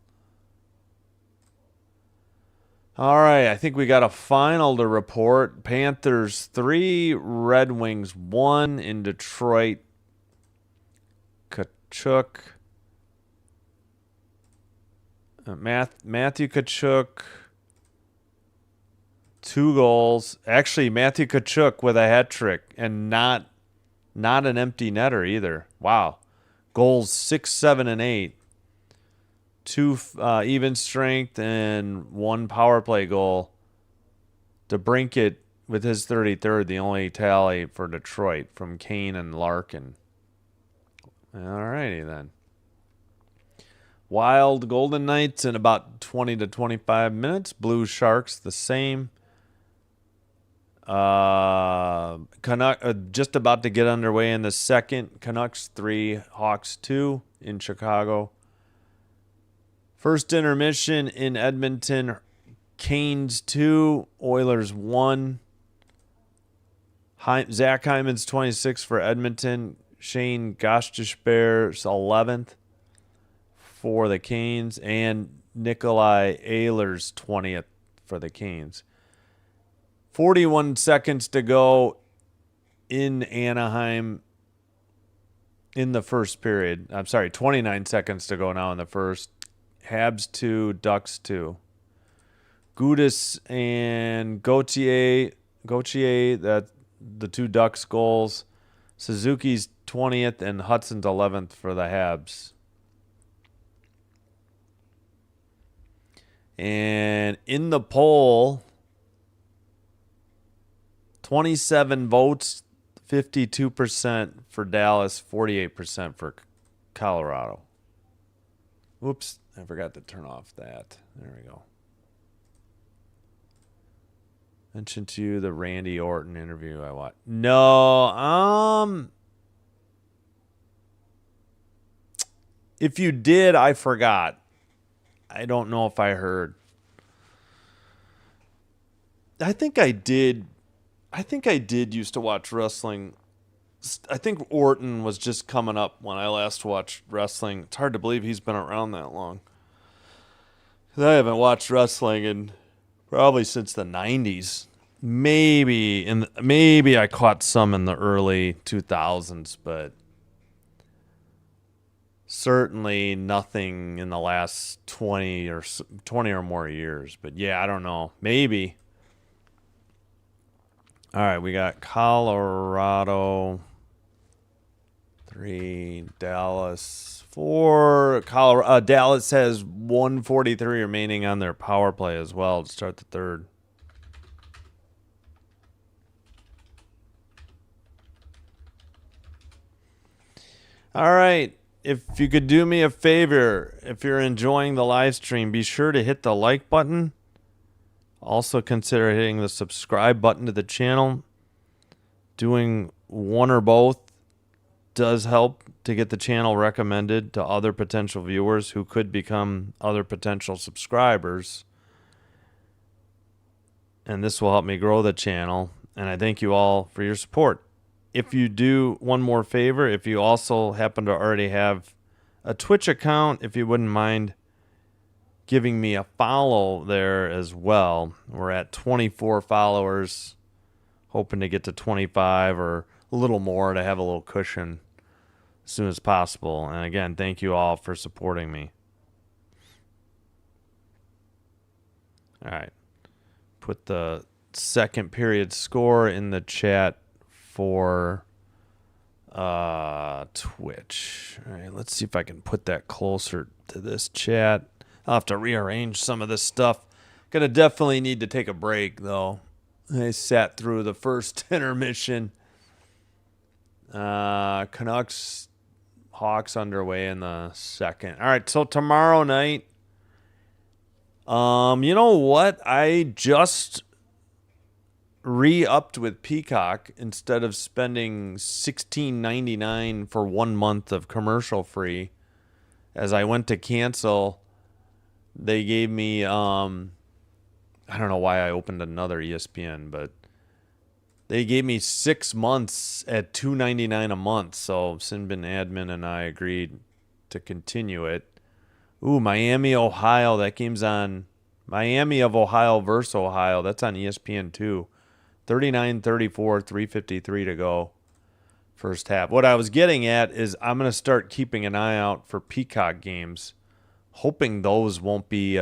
All right, I think we got a final to report. Panthers 3, Red Wings 1 in Detroit. Tkachuk. Matthew Tkachuk, 2 goals. Actually, Matthew Tkachuk with a hat trick, and not an empty netter either. Wow. Goals 6, 7, and 8. 2 even strength and 1 power play goal. DeBrincat with his 33rd, the only tally for Detroit from Kane and Larkin. All righty then. Wild Golden Knights in about 20 to 25 minutes. Blue Sharks the same. Just about to get underway in the second. Canucks 3, Hawks 2 in Chicago. First intermission in Edmonton. Canes 2, Oilers 1. Zach Hyman's 26 for Edmonton. Shane Gostisbehere's 11th for the Canes. And Nikolai Ehlers 20th for the Canes. 41 seconds to go in Anaheim in the first period. I'm sorry, 29 seconds to go now in the first. Habs 2, Ducks 2. Gudis and Gauthier, that the 2 Ducks goals. Suzuki's 20th and Hudson's 11th for the Habs. And in the poll, 27 votes, 52% for Dallas, 48% for Colorado. Whoops, I forgot to turn off that. There we go. Mentioned to you the Randy Orton interview I watched. No, if you did, I forgot. I don't know if I heard. I think I did used to watch wrestling. I think Orton was just coming up when I last watched wrestling. It's hard to believe he's been around that long. 'Cause I haven't watched wrestling in probably since the 90s. Maybe I caught some in the early 2000s, but certainly nothing in the last 20 or more years. But yeah, I don't know. Maybe. All right, we got Colorado 3, Dallas 4. Dallas has 1:43 remaining on their power play as well to start the third. All right. If you could do me a favor, if you're enjoying the live stream, be sure to hit the like button. Also consider hitting the subscribe button to the channel. Doing one or both does help to get the channel recommended to other potential viewers who could become other potential subscribers. And this will help me grow the channel. And I thank you all for your support. If you do one more favor, if you also happen to already have a Twitch account, if you wouldn't mind giving me a follow there as well. We're at 24 followers, hoping to get to 25 or a little more to have a little cushion as soon as possible. And again, thank you all for supporting me. All right. Put the second period score in the chat for Twitch. All right, let's see if I can put that closer to this chat. I'll have to rearrange some of this stuff. Gonna definitely need to take a break, though. I sat through the first intermission. Canucks, Hawks underway in the second. All right, so tomorrow night, you know what? I just re-upped with Peacock instead of spending $16.99 for 1 month of commercial free. As I went to cancel, they gave me I don't know why I opened another ESPN, but they gave me 6 months at $2.99 a month. So Sinbin admin and I agreed to continue it. Ooh, Miami, Ohio. That game's on Miami of Ohio versus Ohio. That's on ESPN too. 39-34, 3:53 to go. First half. What I was getting at is I'm going to start keeping an eye out for Peacock games, hoping those won't be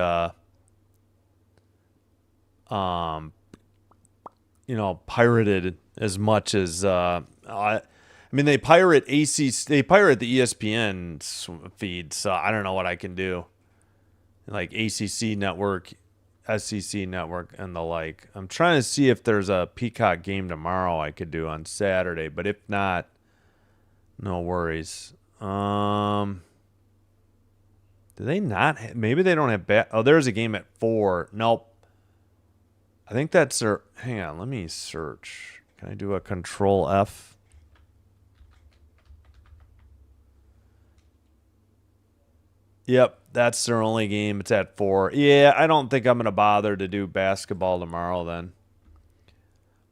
pirated as much as I mean they pirate the ESPN feed, so I don't know what I can do. Like ACC network, SEC network, and the like. I'm trying to see if there's a Peacock game tomorrow I could do on Saturday, but if not, no worries. Do they not? Maybe they don't have. Oh, there's a game at 4. Nope. I think that's their. Hang on, let me search. Can I do a Control F? Yep, that's their only game. It's at 4. Yeah, I don't think I'm going to bother to do basketball tomorrow then.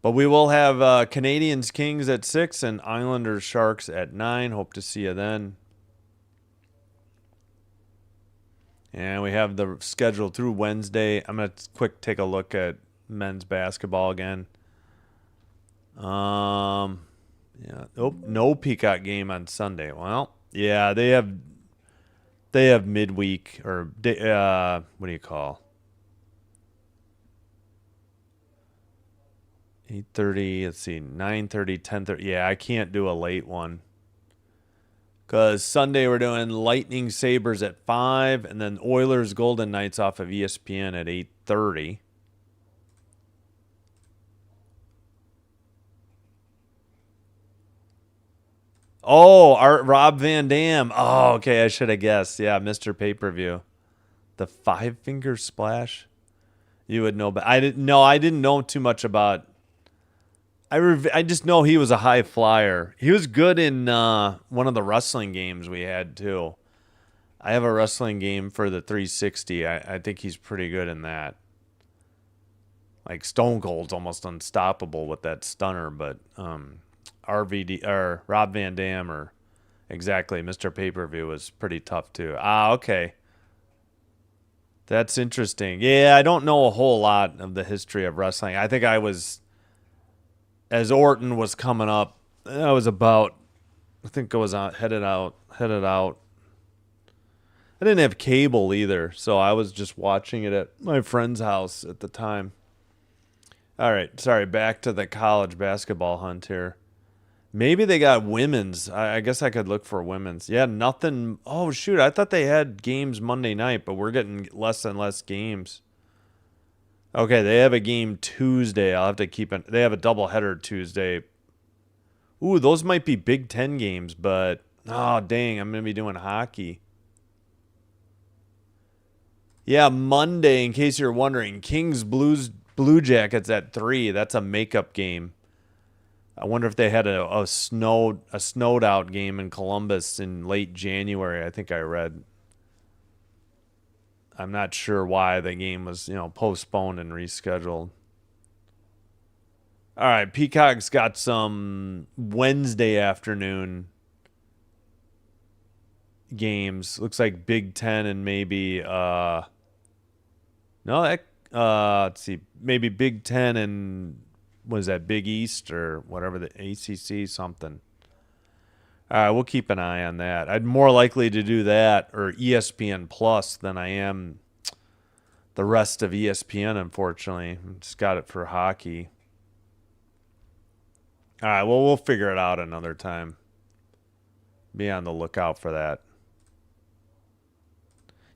But we will have Canadians Kings at 6 and Islanders Sharks at 9. Hope to see you then. And we have the schedule through Wednesday. I'm going to quick take a look at men's basketball again. Yeah. Oh, no Peacock game on Sunday. Well, yeah, they have midweek or what do you call? 8:30, let's see, 9:30, 10:30. Yeah, I can't do a late one. Because Sunday we're doing Lightning Sabres at 5 and then Oilers Golden Knights off of ESPN at 8:30. Oh, Rob Van Dam. Oh, okay, I should have guessed. Yeah, Mr. Pay-Per-View. The 5-finger splash? You would know, but I didn't know too much about. I just know he was a high flyer. He was good in one of the wrestling games we had too. I have a wrestling game for the 360. I think he's pretty good in that. Like Stone Cold's almost unstoppable with that stunner, but RVD or Rob Van Dam or exactly Mr. Pay-Per-View was pretty tough too. Ah, okay. That's interesting. Yeah, I don't know a whole lot of the history of wrestling. I think I was, as Orton was coming up, I was about, I think I was headed out. I didn't have cable either, so I was just watching it at my friend's house at the time. All right, sorry, back to the college basketball hunt here. Maybe they got women's. I guess I could look for women's. Yeah, nothing. Oh, shoot. I thought they had games Monday night, but we're getting less and less games. Okay, they have a game Tuesday. I'll have to keep it. They have a doubleheader Tuesday. Ooh, those might be Big Ten games, but oh, dang, I'm going to be doing hockey. Yeah, Monday, in case you're wondering, Kings Blue Jackets at 3. That's a makeup game. I wonder if they had a snowed out game in Columbus in late January. I think I read. I'm not sure why the game was, postponed and rescheduled. All right, Peacock's got some Wednesday afternoon games. Looks like Big Ten and maybe let's see, maybe Big Ten and was that Big East or whatever, the ACC something. All right, we'll keep an eye on that. I'd more likely to do that or ESPN Plus than I am the rest of ESPN, unfortunately. Just got it for hockey. All right, well, we'll figure it out another time. Be on the lookout for that.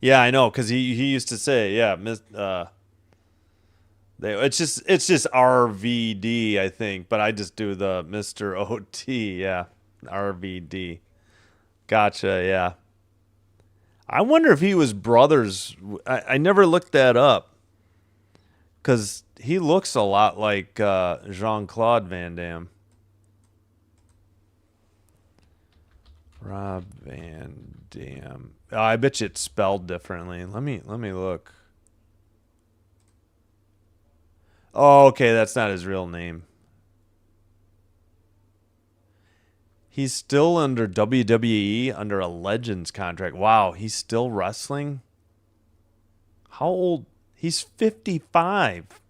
Yeah, I know, because he used to say, yeah, it's just RVD, I think, but I just do the Mr. OT, yeah, RVD. Gotcha, yeah. I wonder if he was brothers. I never looked that up because he looks a lot like Jean-Claude Van Damme. Rob Van Dam. Oh, I bet you it's spelled differently. Let me look. Oh, okay, that's not his real name. He's still under WWE under a Legends contract. Wow, he's still wrestling? How old? He's 55.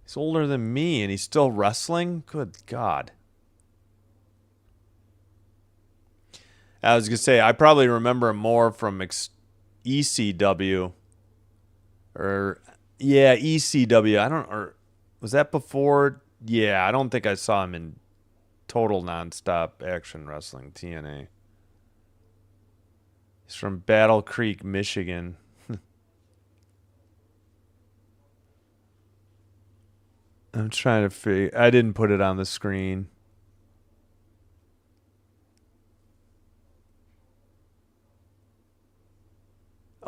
He's older than me and he's still wrestling? Good God. I was going to say, I probably remember him more from ECW. Or, yeah, ECW. Or was that before? Yeah, I don't think I saw him in Total Nonstop Action Wrestling, TNA. He's from Battle Creek, Michigan. I'm trying to figure. I didn't put it on the screen.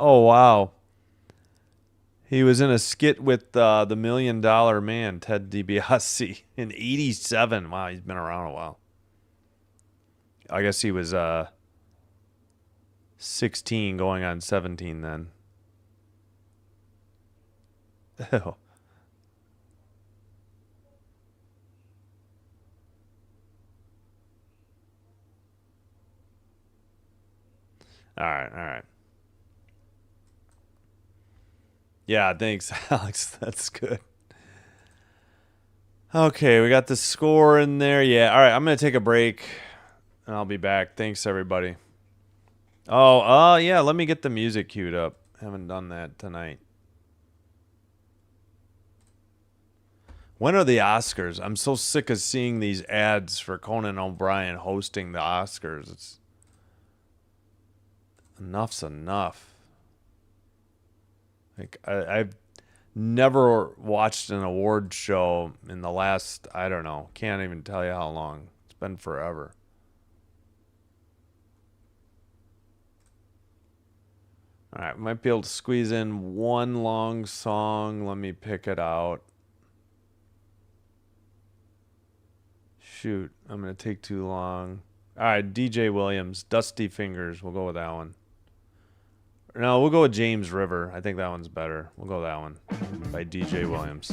Oh, wow. He was in a skit with the $1 Million Man, Ted DiBiase, in '87. Wow, he's been around a while. I guess he was 16 going on 17 then. Ew. All right. Yeah, thanks, Alex. That's good. Okay, we got the score in there. Yeah, all right, I'm going to take a break, and I'll be back. Thanks, everybody. Oh, yeah, let me get the music queued up. Haven't done that tonight. When are the Oscars? I'm so sick of seeing these ads for Conan O'Brien hosting the Oscars. It's enough's enough. Like I've never watched an award show in the last, I don't know, can't even tell you how long. It's been forever. All right, might be able to squeeze in one long song. Let me pick it out. Shoot, I'm going to take too long. All right, DJ Williams, Dusty Fingers. We'll go with that one. No, we'll go with James River. I think that one's better. We'll go with that one by DJ Williams.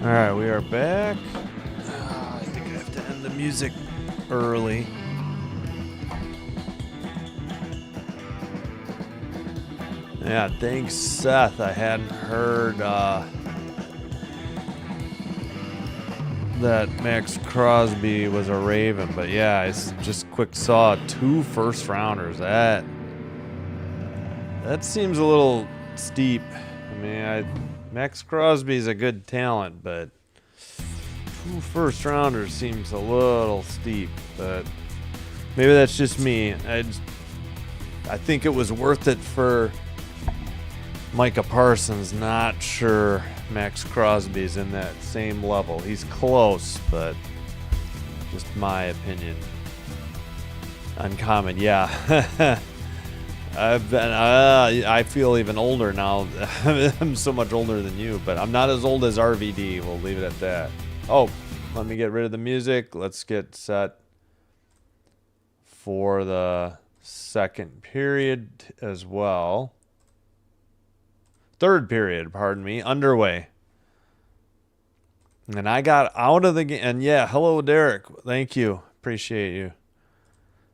All right, we are back. I think I have to end the music early. Yeah, thanks, Seth. I hadn't heard that Max Crosby was a Raven, but yeah, I just quick saw 2 first-rounders. That seems a little steep. I mean, Max Crosby's a good talent, but 2 first-rounders seems a little steep. But maybe that's just me. I think it was worth it for Micah Parsons. Not sure Max Crosby's in that same level. He's close, but just my opinion. Uncommon, yeah. I feel even older now. I'm so much older than you, but I'm not as old as RVD. We'll leave it at that. Oh, let me get rid of the music. Let's get set for the second period as well. Third period, pardon me, underway. And I got out of the game. And yeah, hello, Derek. Thank you. Appreciate you.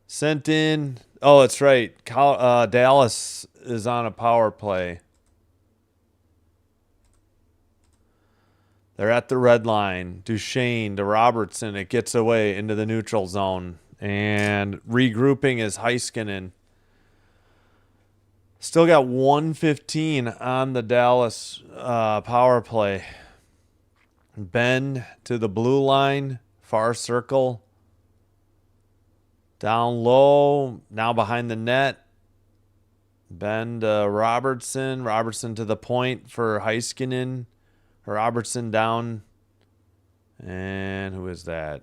Sent in. Oh, that's right. Dallas is on a power play. They're at the red line. Duchesne to Robertson. It gets away into the neutral zone. And regrouping is Heiskanen. Still got 1:15 on the Dallas power play. Ben to the blue line. Far circle. Down low. Now behind the net. Ben to Robertson. Robertson to the point for Heiskanen. Robertson down. And who is that?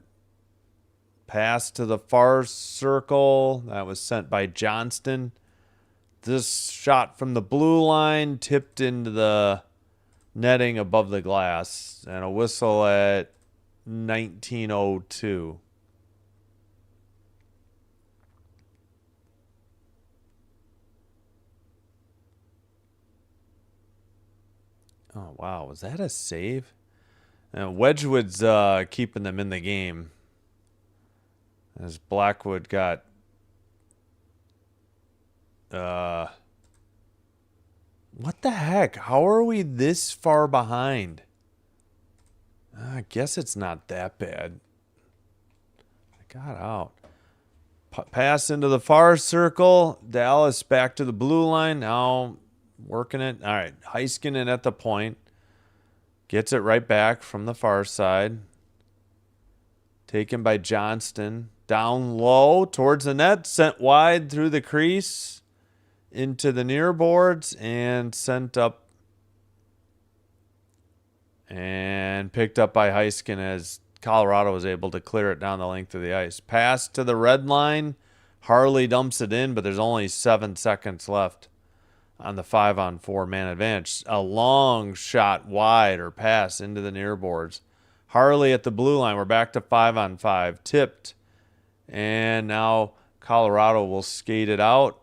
Pass to the far circle. That was sent by Johnston. This shot from the blue line tipped into the netting above the glass. And a whistle at 19:02. Oh, wow. Was that a save? Wedgwood's keeping them in the game. As Blackwood got... what the heck? How are we this far behind? I guess it's not that bad. I got out. Pass into the far circle. Dallas back to the blue line. Now working it. All right. Heiskanen at the point. Gets it right back from the far side. Taken by Johnston. Down low towards the net. Sent wide through the crease. Into the near boards. And sent up. And picked up by Heiskanen as Colorado was able to clear it down the length of the ice. Pass to the red line. Harley dumps it in, but there's only 7 seconds left on the 5-on-4 man advantage. A long shot wide or pass into the near boards. Harley at the blue line. We're back to 5-on-5. Tipped. And now Colorado will skate it out.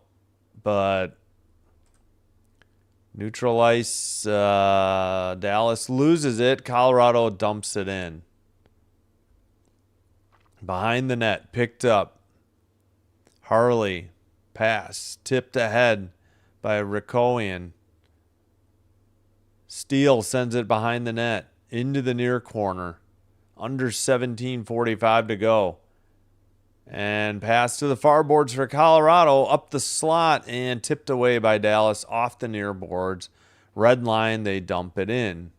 But neutral ice. Dallas loses it. Colorado dumps it in. Behind the net. Picked up. Harley. Pass. Tipped ahead by Rikoian. Steele sends it behind the net. Into the near corner. Under 17:45 to go. And pass to the far boards for Colorado. Up the slot and tipped away by Dallas off the near boards. Red line, they dump it in.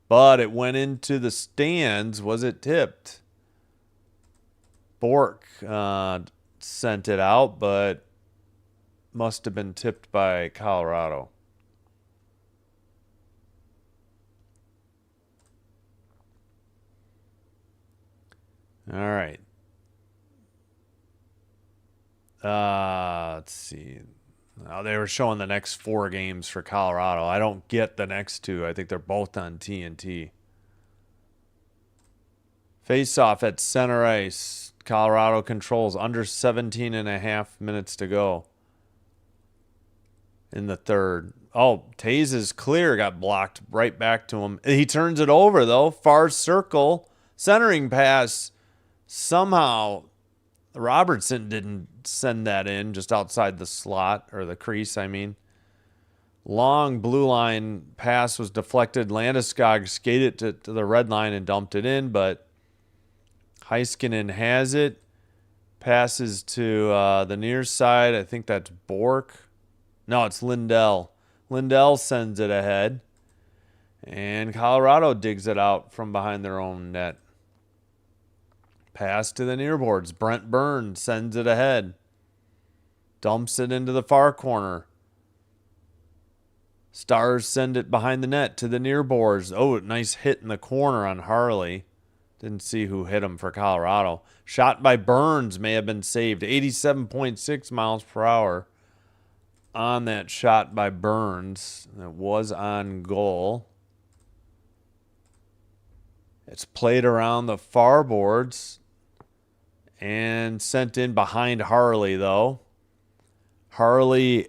But it went into the stands. Was it tipped? Bork sent it out, but must have been tipped by Colorado. All right. Let's see. They were showing the next 4 games for Colorado. I don't get the next 2. I think they're both on TNT. Face-off at center ice. Colorado controls under 17 and a half minutes to go. in the third. Oh, Taze is clear. Got blocked right back to him. He turns it over, though. Far circle. Centering pass. Somehow, Robertson didn't send that in just outside the slot, or the crease, I mean. Long blue line pass was deflected. Landeskog skated to the red line and dumped it in, but Heiskanen has it. Passes to the near side. I think that's Bork. No, it's Lindell. Lindell sends it ahead. And Colorado digs it out from behind their own net. Pass to the near boards. Brent Burns sends it ahead. Dumps it into the far corner. Stars send it behind the net to the near boards. Oh, nice hit in the corner on Harley. Didn't see who hit him for Colorado. Shot by Burns may have been saved. 87.6 miles per hour on that shot by Burns. It was on goal. It's played around the far boards and sent in behind Harley, though. Harley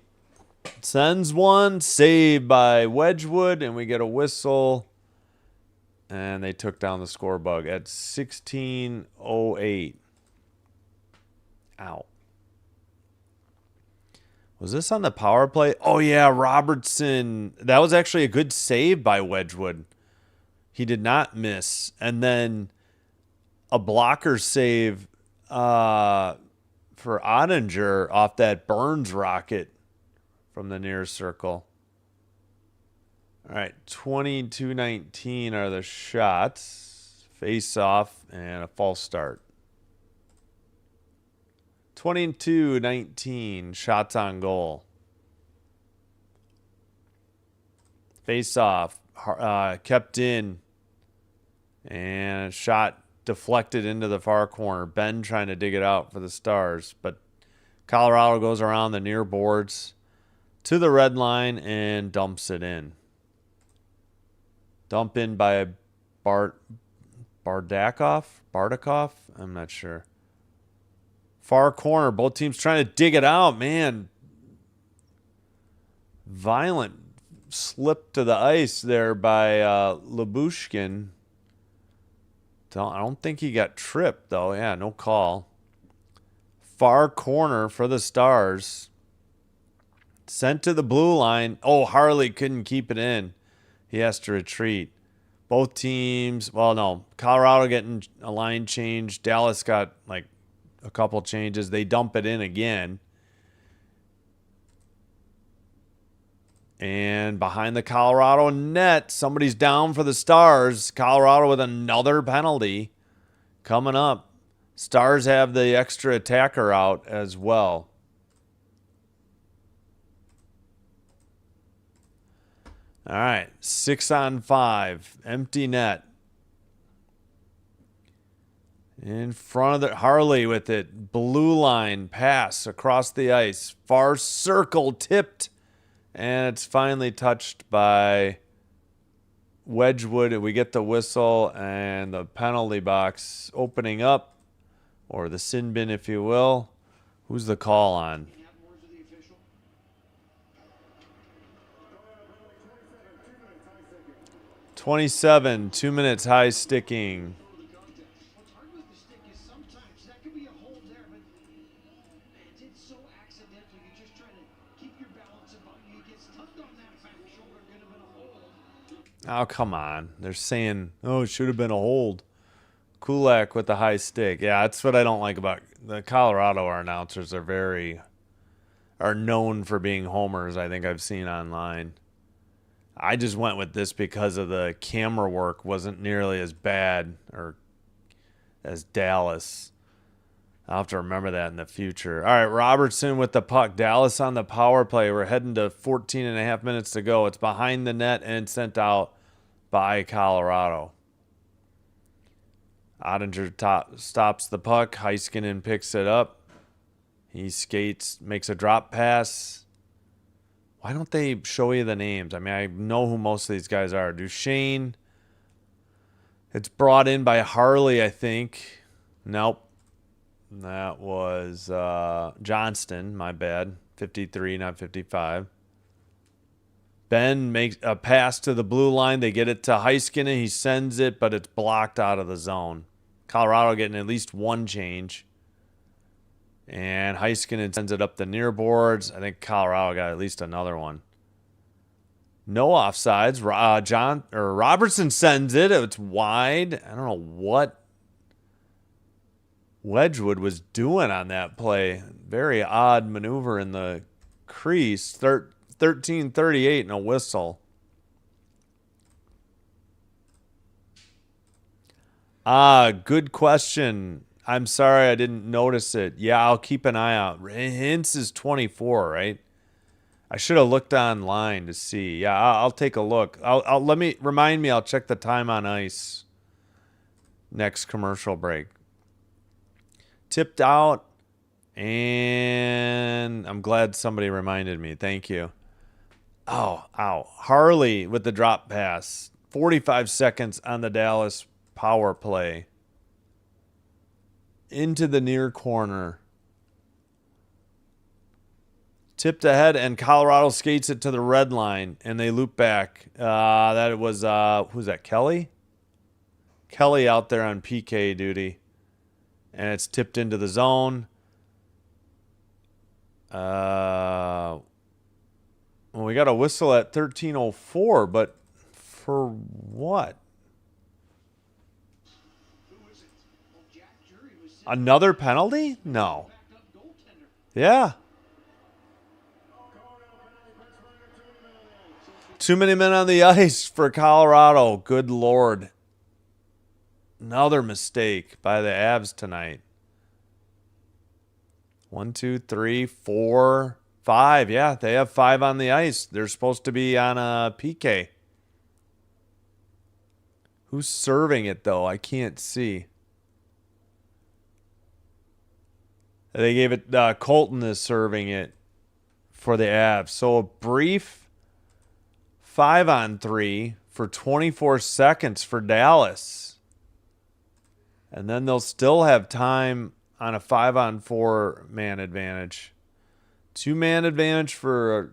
sends one, saved by Wedgwood, and we get a whistle. And they took down the score bug at 16:08. Ow. Was this on the power play? Oh, yeah, Robertson. That was actually a good save by Wedgwood. He did not miss. And then a blocker save for Ottinger off that Burns rocket from the near circle. All right, 22-19 are the shots. Face off and a false start. 22-19 shots on goal. Face off, kept in, and shot deflected into the far corner. Ben trying to dig it out for the Stars, but Colorado goes around the near boards to the red line and dumps it in. Dump in by Bardakov? I'm not sure. Far corner. Both teams trying to dig it out. Man. Violent slip to the ice there by Lyubushkin. I don't think he got tripped, though. Yeah, no call. Far corner for the Stars. Sent to the blue line. Oh, Harley couldn't keep it in. He has to retreat. Both teams, well, no. Colorado getting a line change. Dallas got like a couple changes. They dump it in again. And behind the Colorado net, somebody's down for the Stars. Colorado with another penalty coming up. Stars have the extra attacker out as well. All right, 6-on-5, empty net. In front of the Harley with it, blue line pass across the ice, far circle tipped, and it's finally touched by Wedgwood. And we get the whistle and the penalty box opening up, or the sin bin, if you will. Who's the call on? 27, 2 minutes high sticking. What's hard with the stick is sometimes that could be a hold there, but it's so accidental. You're just trying to keep your balance about you. He gets tugged on that back shoulder, could have been a hold. Oh, come on. They're saying, oh, it should have been a hold. Kulak with the high stick. Yeah, that's what I don't like about the Colorado. Our announcers are known for being homers, I think I've seen online. I just went with this because of the camera work wasn't nearly as bad or as Dallas. I'll have to remember that in the future. All right, Robertson with the puck. Dallas on the power play. We're heading to 14 and a half minutes to go. It's behind the net and sent out by Colorado. Ottinger stops the puck. Heiskanen picks it up. He skates, makes a drop pass. Why don't they show you the names? I mean, I know who most of these guys are. Duchesne. It's brought in by Harley, I think. Nope. That was Johnston. My bad. 53, not 55. Ben makes a pass to the blue line. They get it to Heiskanen. He sends it, but it's blocked out of the zone. Colorado getting at least one change. And Heiskanen sends it up the near boards. I think Colorado got at least another one. No offsides. Robertson sends it. It's wide. I don't know what Wedgwood was doing on that play. Very odd maneuver in the crease. 13:38 and a whistle. Good question. I'm sorry I didn't notice it. Yeah, I'll keep an eye out. Hintz is 24, right? I should have looked online to see. Yeah, I'll take a look. I'll check the time on ice next commercial break. Tipped out, and I'm glad somebody reminded me. Thank you. Oh, ow. Harley with the drop pass. 45 seconds on the Dallas power play. Into the near corner. Tipped ahead, and Colorado skates it to the red line, and they loop back. That was, who's that, Kelly? Kelly out there on PK duty. And it's tipped into the zone. Well, we got a whistle at 13:04, but for what? Another penalty? No. Yeah. Too many men on the ice for Colorado. Good Lord. Another mistake by the Avs tonight. 1, 2, 3, 4, 5. Yeah, they have 5 on the ice. They're supposed to be on a PK. Who's serving it, though? I can't see. They gave it, Colton is serving it for the Avs. So a brief 5-on-3 for 24 seconds for Dallas. And then they'll still have time on a 5-on-4 man advantage. 2-man advantage for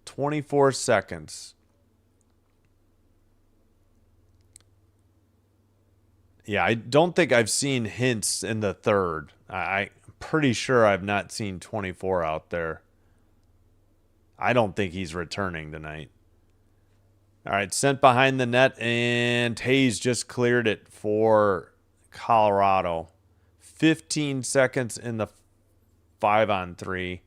24 seconds. Yeah, I don't think I've seen Hintz in the third. I'm pretty sure I've not seen 24 out there. I don't think he's returning tonight. All right, sent behind the net, and Tays just cleared it for Colorado. 15 seconds in the 5-on-3.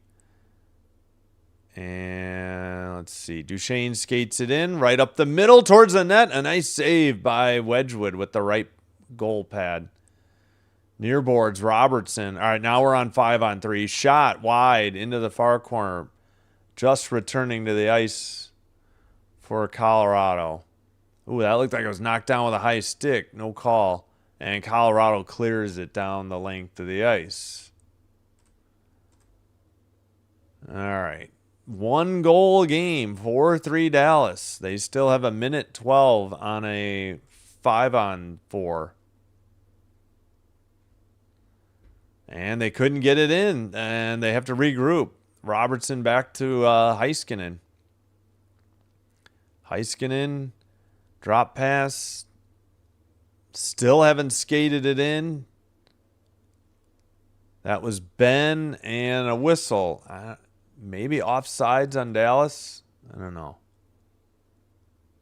And let's see. Duchesne skates it in right up the middle towards the net. A nice save by Wedgwood with the right goal pad. Near boards, Robertson. All right, now we're on 5-on-3. Shot wide into the far corner. Just returning to the ice for Colorado. Ooh, that looked like it was knocked down with a high stick. No call. And Colorado clears it down the length of the ice. All right. 1 goal game, 4-3 Dallas. They still have 1:12 on a 5-on-4. And they couldn't get it in, and they have to regroup. Robertson back to Heiskanen. Heiskanen, drop pass. Still haven't skated it in. That was Ben and a whistle. Maybe offsides on Dallas. I don't know.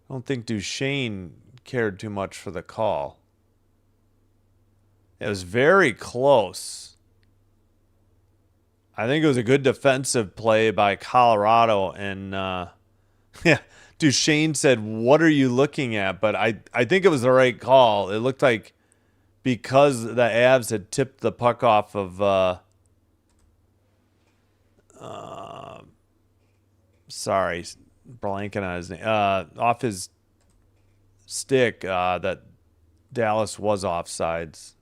I don't think Duchesne cared too much for the call. It was very close. I think it was a good defensive play by Colorado. And yeah, Duchesne said, "What are you looking at?" But I think it was the right call. It looked like because the Avs had tipped the puck off of sorry, blanking on his name. Off his stick, that Dallas was offsides.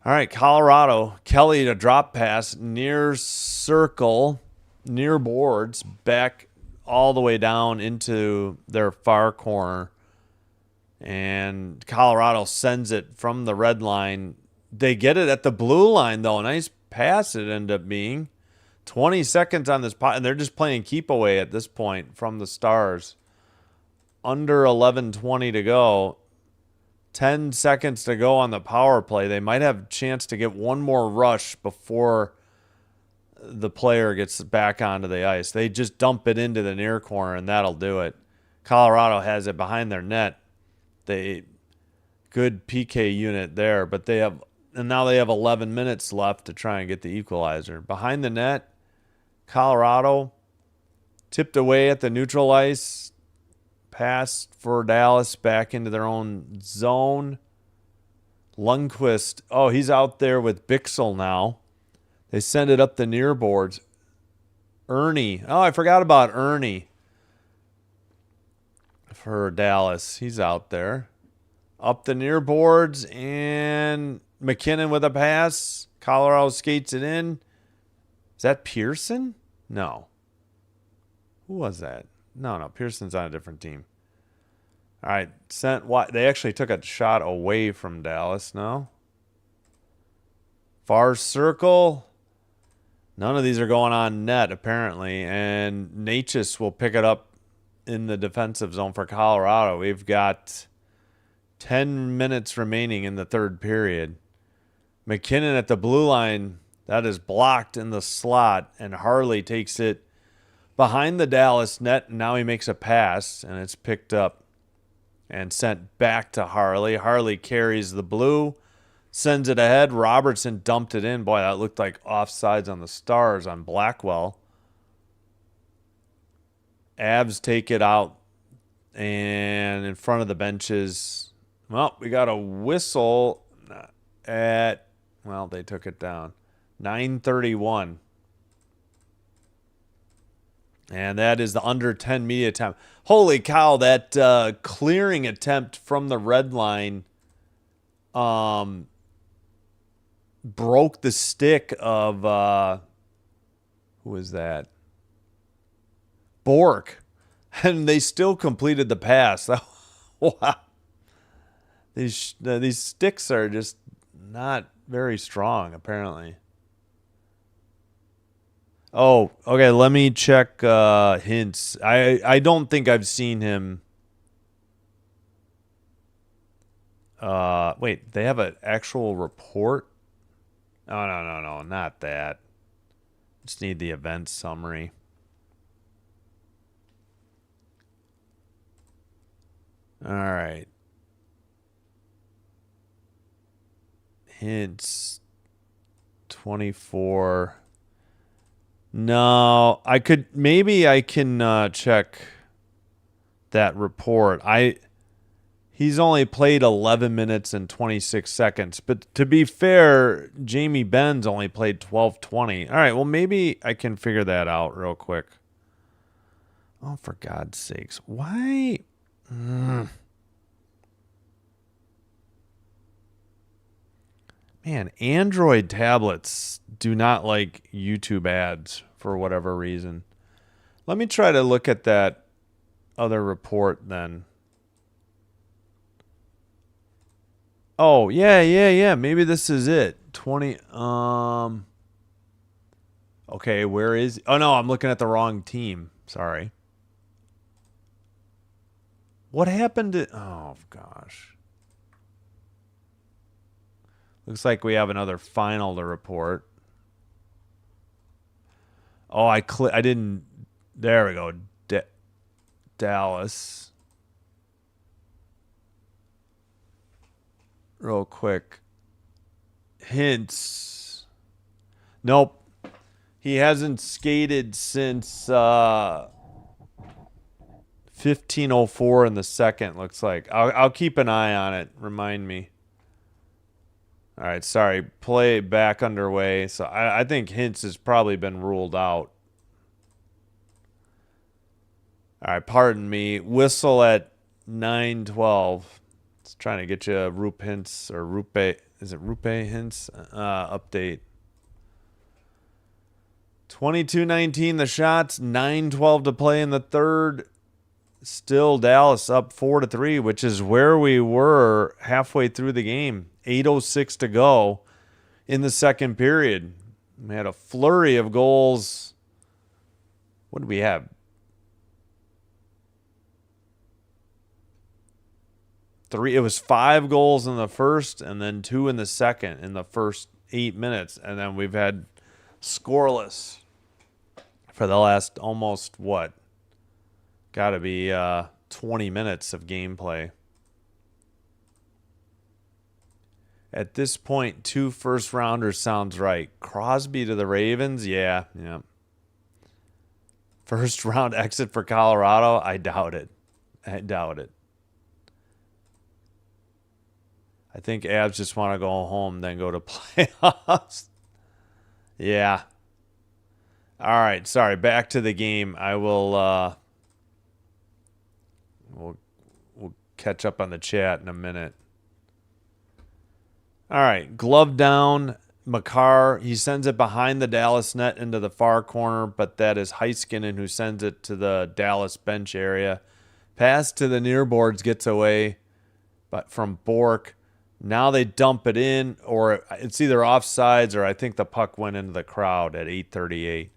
All right, Colorado. Kelly to drop pass near circle, near boards, back all the way down into their far corner. And Colorado sends it from the red line. They get it at the blue line, though. Nice pass it ended up being 20 seconds on this pot, and they're just playing keep away at this point from the Stars. Under 11:20 to go. 10 seconds to go on the power play. They might have a chance to get one more rush before the player gets back onto the ice. They just dump it into the near corner, and that'll do it. Colorado has it behind their net. Good PK unit there, but now they have 11 minutes left to try and get the equalizer. Behind the net, Colorado tipped away at the neutral ice. Pass for Dallas back into their own zone. Lundqvist, he's out there with Bixel now. They send it up the near boards. Ernie, I forgot about Ernie for Dallas. He's out there. Up the near boards, and McKinnon with a pass. Colorado skates it in. Is that Pearson? No. Who was that? No, Pearson's on a different team. All right, they actually took a shot away from Dallas, no? Far circle. None of these are going on net, apparently, and Natchez will pick it up in the defensive zone for Colorado. We've got 10 minutes remaining in the third period. McKinnon at the blue line. That is blocked in the slot, and Harley takes it behind the Dallas net. Now he makes a pass, and it's picked up and sent back to Harley. Harley carries the blue, sends it ahead. Robertson dumped it in. Boy, that looked like offsides on the Stars on Blackwell. Avs take it out, and in front of the benches. Well, we got a whistle at, they took it down. 9:31. And that is the under 10 media time. Holy cow, that clearing attempt from the red line broke the stick of, who was that? Bork. And they still completed the pass. Wow. These sticks are just not very strong, apparently. Oh, okay. Let me check Hintz. I don't think I've seen him. Wait, they have an actual report? Oh, no, not that. Just need the event summary. All right. Hintz 24. No, maybe I can check that report. He's only played 11 minutes and 26 seconds, but to be fair, Jamie Benz only played 12:20. All right, well maybe I can figure that out real quick. Oh, for God's sakes. Why? Man, Android tablets do not like YouTube ads for whatever reason. Let me try to look at that other report then. Oh, yeah. Maybe this is it. 20. Okay, where is... Oh, no, I'm looking at the wrong team. Sorry. What happened to... Oh, gosh. Looks like we have another final to report. Oh, I didn't... There we go. Dallas. Real quick. Hints. Nope. He hasn't skated since 15:04 in the second, looks like. I'll keep an eye on it. Remind me. All right, sorry. Play back underway. So I think Hintz has probably been ruled out. All right, pardon me. Whistle at 9:12. It's trying to get you a Rupe Hintz or Rupe. Is it Rupe Hintz update? 22-19 the shots. 9:12 to play in the third. Still Dallas up 4-3, which is where we were halfway through the game. 8:06 to go in the second period. We had a flurry of goals. What did we have? 3. It was 5 goals in the first and then 2 in the second in the first 8 minutes. And then we've had scoreless for the last almost, what? Got to be 20 minutes of gameplay. At this point, 2 first-rounders sounds right. Crosby to the Ravens? Yeah. First-round exit for Colorado? I doubt it. I think Avs just want to go home, then go to playoffs. Yeah. All right. Sorry. Back to the game. I will. We'll catch up on the chat in a minute. All right. Glove down. Makar. He sends it behind the Dallas net into the far corner, but that is Heiskanen who sends it to the Dallas bench area. Pass to the near boards gets away, but from Bork. Now they dump it in, or it's either offsides or I think the puck went into the crowd at 8:38.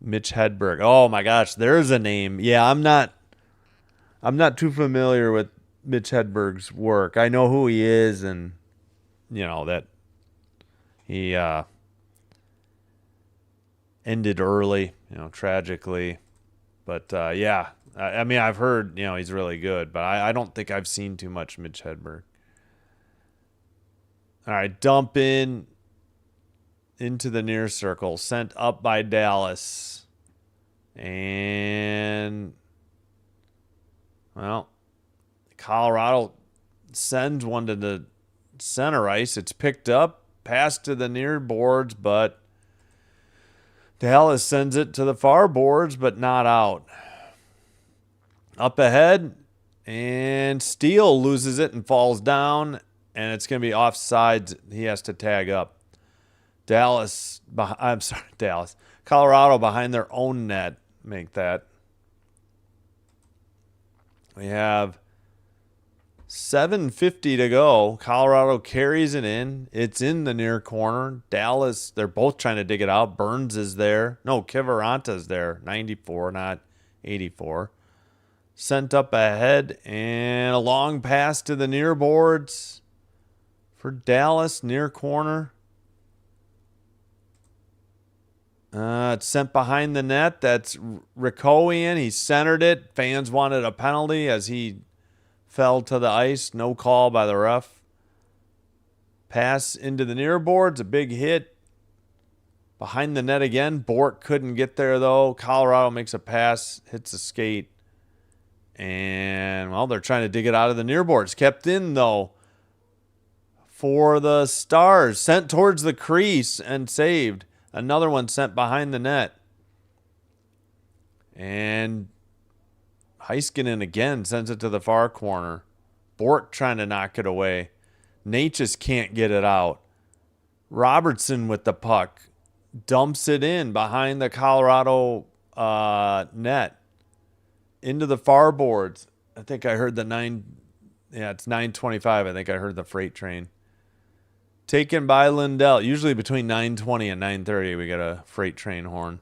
Mitch Hedberg. Oh my gosh, there's a name. Yeah, I'm not too familiar with Mitch Hedberg's work. I know who he is, and that he ended early, tragically. But yeah. I mean, I've heard, he's really good, but I don't think I've seen too much Mitch Hedberg. All right, dump into the near circle, sent up by Dallas. And, well, Colorado sends one to the center ice. It's picked up, passed to the near boards, but Dallas sends it to the far boards, but not out. Up ahead, and Steele loses it and falls down, and it's going to be offsides. He has to tag up. Colorado behind their own net make that. We have 7:50 to go. Colorado carries it in. It's in the near corner. Dallas, they're both trying to dig it out. Burns is there. No, Kivaranta's there. 94, not 84. Sent up ahead, and a long pass to the near boards for Dallas, near corner. It's sent behind the net. That's Rikoian. He centered it. Fans wanted a penalty as he fell to the ice. No call by the ref. Pass into the near boards. A big hit. Behind the net again. Bork couldn't get there, though. Colorado makes a pass. Hits a skate. And, well, they're trying to dig it out of the near boards. Kept in, though, for the Stars. Sent towards the crease and saved. Another one sent behind the net. And Heiskanen again sends it to the far corner. Bork trying to knock it away. Nate just can't get it out. Robertson with the puck. Dumps it in behind the Colorado net. Into the far boards. I think I heard it's 9:25. I think I heard the freight train. Taken by Lindell. Usually between 9:20 and 9:30, we get a freight train horn.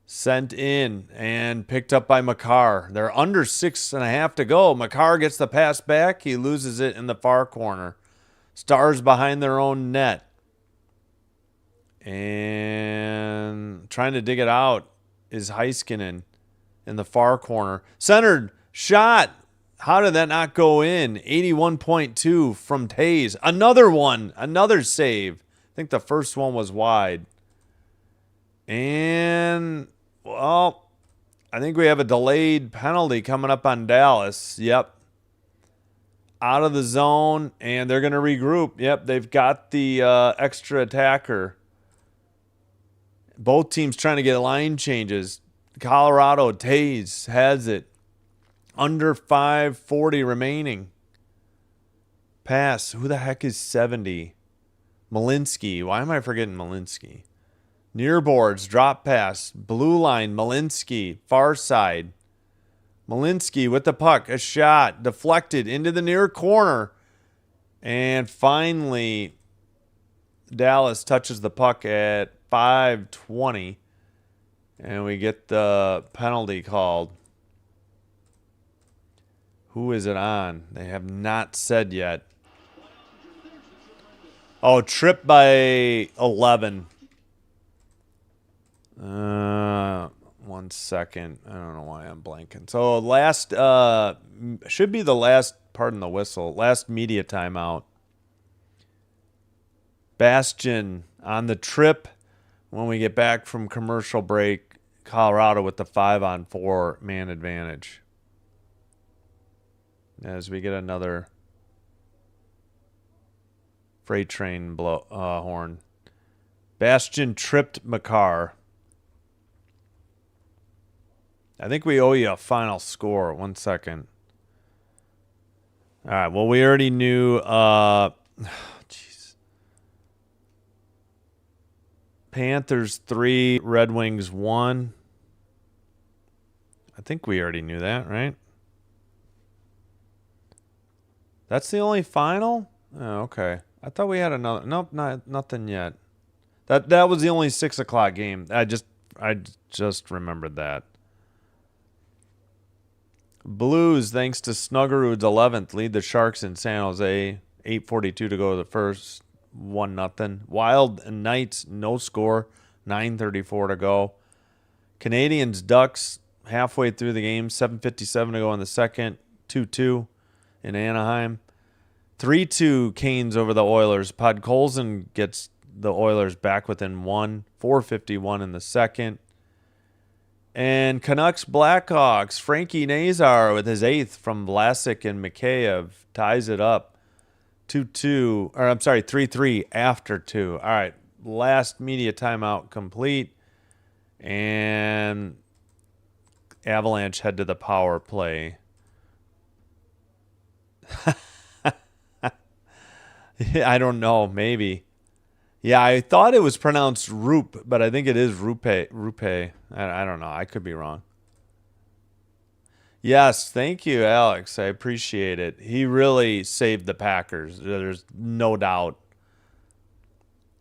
Sent in and picked up by Makar. They're under 6.5 to go. Makar gets the pass back. He loses it in the far corner. Stars behind their own net. And trying to dig it out is Heiskanen. In the far corner. Centered. Shot. How did that not go in? 81.2 from Taze. Another one. Another save. I think the first one was wide. And, well, I think we have a delayed penalty coming up on Dallas. Yep. Out of the zone, and they're going to regroup. Yep, they've got the extra attacker. Both teams trying to get line changes. Colorado, Taze has it. Under 5:40 remaining. Pass. Who the heck is 70? Malinsky. Why am I forgetting Malinsky? Near boards. Drop pass. Blue line. Malinsky. Far side. Malinsky with the puck. A shot. Deflected into the near corner. And finally, Dallas touches the puck at 5:20, and we get the penalty called. Who is it on? They have not said yet. Oh, trip by 11. 1 second. I don't know why I'm blanking. So last, should be the last, pardon the whistle, last media timeout. Bastion on the trip when we get back from commercial break. Colorado with the 5-on-4 man advantage. As we get another freight train horn. Bastion tripped Makar. I think we owe you a final score. 1 second. All right. Well, we already knew. Jeez. Panthers 3, Red Wings 1. I think we already knew that, right? That's the only final? Oh, okay. I thought we had another. Nope, nothing yet. That was the only 6 o'clock game. I just remembered that. Blues, thanks to Snuggerud's 11th, lead the Sharks in San Jose. 8:42 to go to the first. 1-0. Wild and Knights, no score. 9:34 to go. Canadians, Ducks, halfway through the game. 7:57 to go in the second. 2-2 in Anaheim. 3-2 Canes over the Oilers. Podkolzin gets the Oilers back within 1. 4:51 in the second. And Canucks Blackhawks, Frankie Nazar with his 8th from Vlasic and Mikheyev ties it up 2-2, or I'm sorry, 3-3 after 2. All right, last media timeout complete. And Avalanche head to the power play. I don't know, maybe. Yeah, I thought it was pronounced Roop, but I think it is Rupe. I don't know. I could be wrong. Yes, thank you, Alex. I appreciate it. He really saved the Packers. There's no doubt.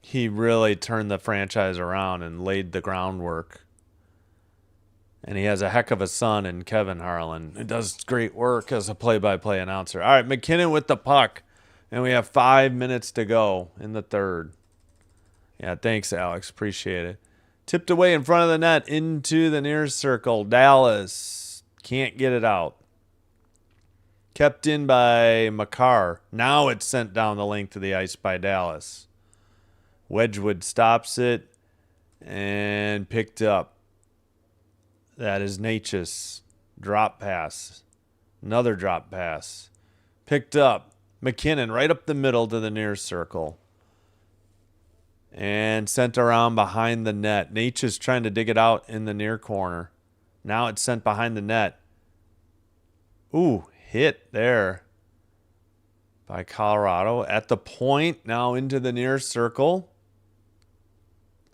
He really turned the franchise around and laid the groundwork. And he has a heck of a son in Kevin Harlan, who does great work as a play-by-play announcer. All right, McKinnon with the puck. And we have 5 minutes to go in the third. Yeah, thanks, Alex. Appreciate it. Tipped away in front of the net into the near circle. Dallas can't get it out. Kept in by Makar. Now it's sent down the length of the ice by Dallas. Wedgwood stops it and picked up. That is Natchez. Drop pass. Another drop pass. Picked up. McKinnon right up the middle to the near circle. And sent around behind the net. Natchez trying to dig it out in the near corner. Now it's sent behind the net. Ooh, hit there by Colorado. At the point, now into the near circle.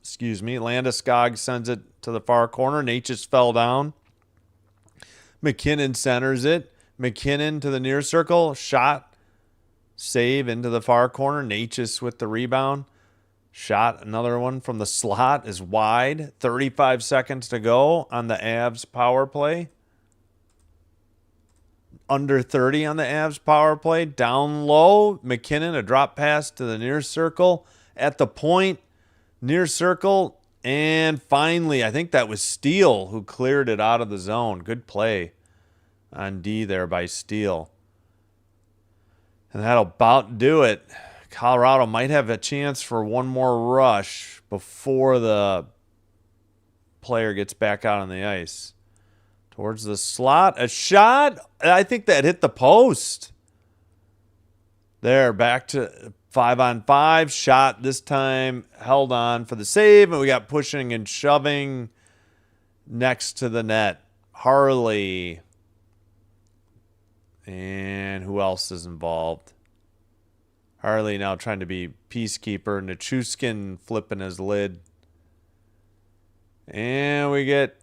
Excuse me. Landeskog sends it to the far corner. Natchez fell down. McKinnon centers it. McKinnon to the near circle. Shot. Save into the far corner. Natchez with the rebound. Shot, another one from the slot, is wide. 35 seconds to go on the Avs power play. Under 30 on the Avs power play. Down low, McKinnon, a drop pass to the near circle. At the point, near circle. And finally, I think that was Steele who cleared it out of the zone. Good play on D there by Steele. And that'll about do it. Colorado might have a chance for one more rush before the player gets back out on the ice. Towards the slot. A shot. I think that hit the post. There, back to 5-on-5. Shot this time held on for the save. And we got pushing and shoving next to the net. Harley. And who else is involved? Harley now trying to be peacekeeper. Nichushkin flipping his lid. And we get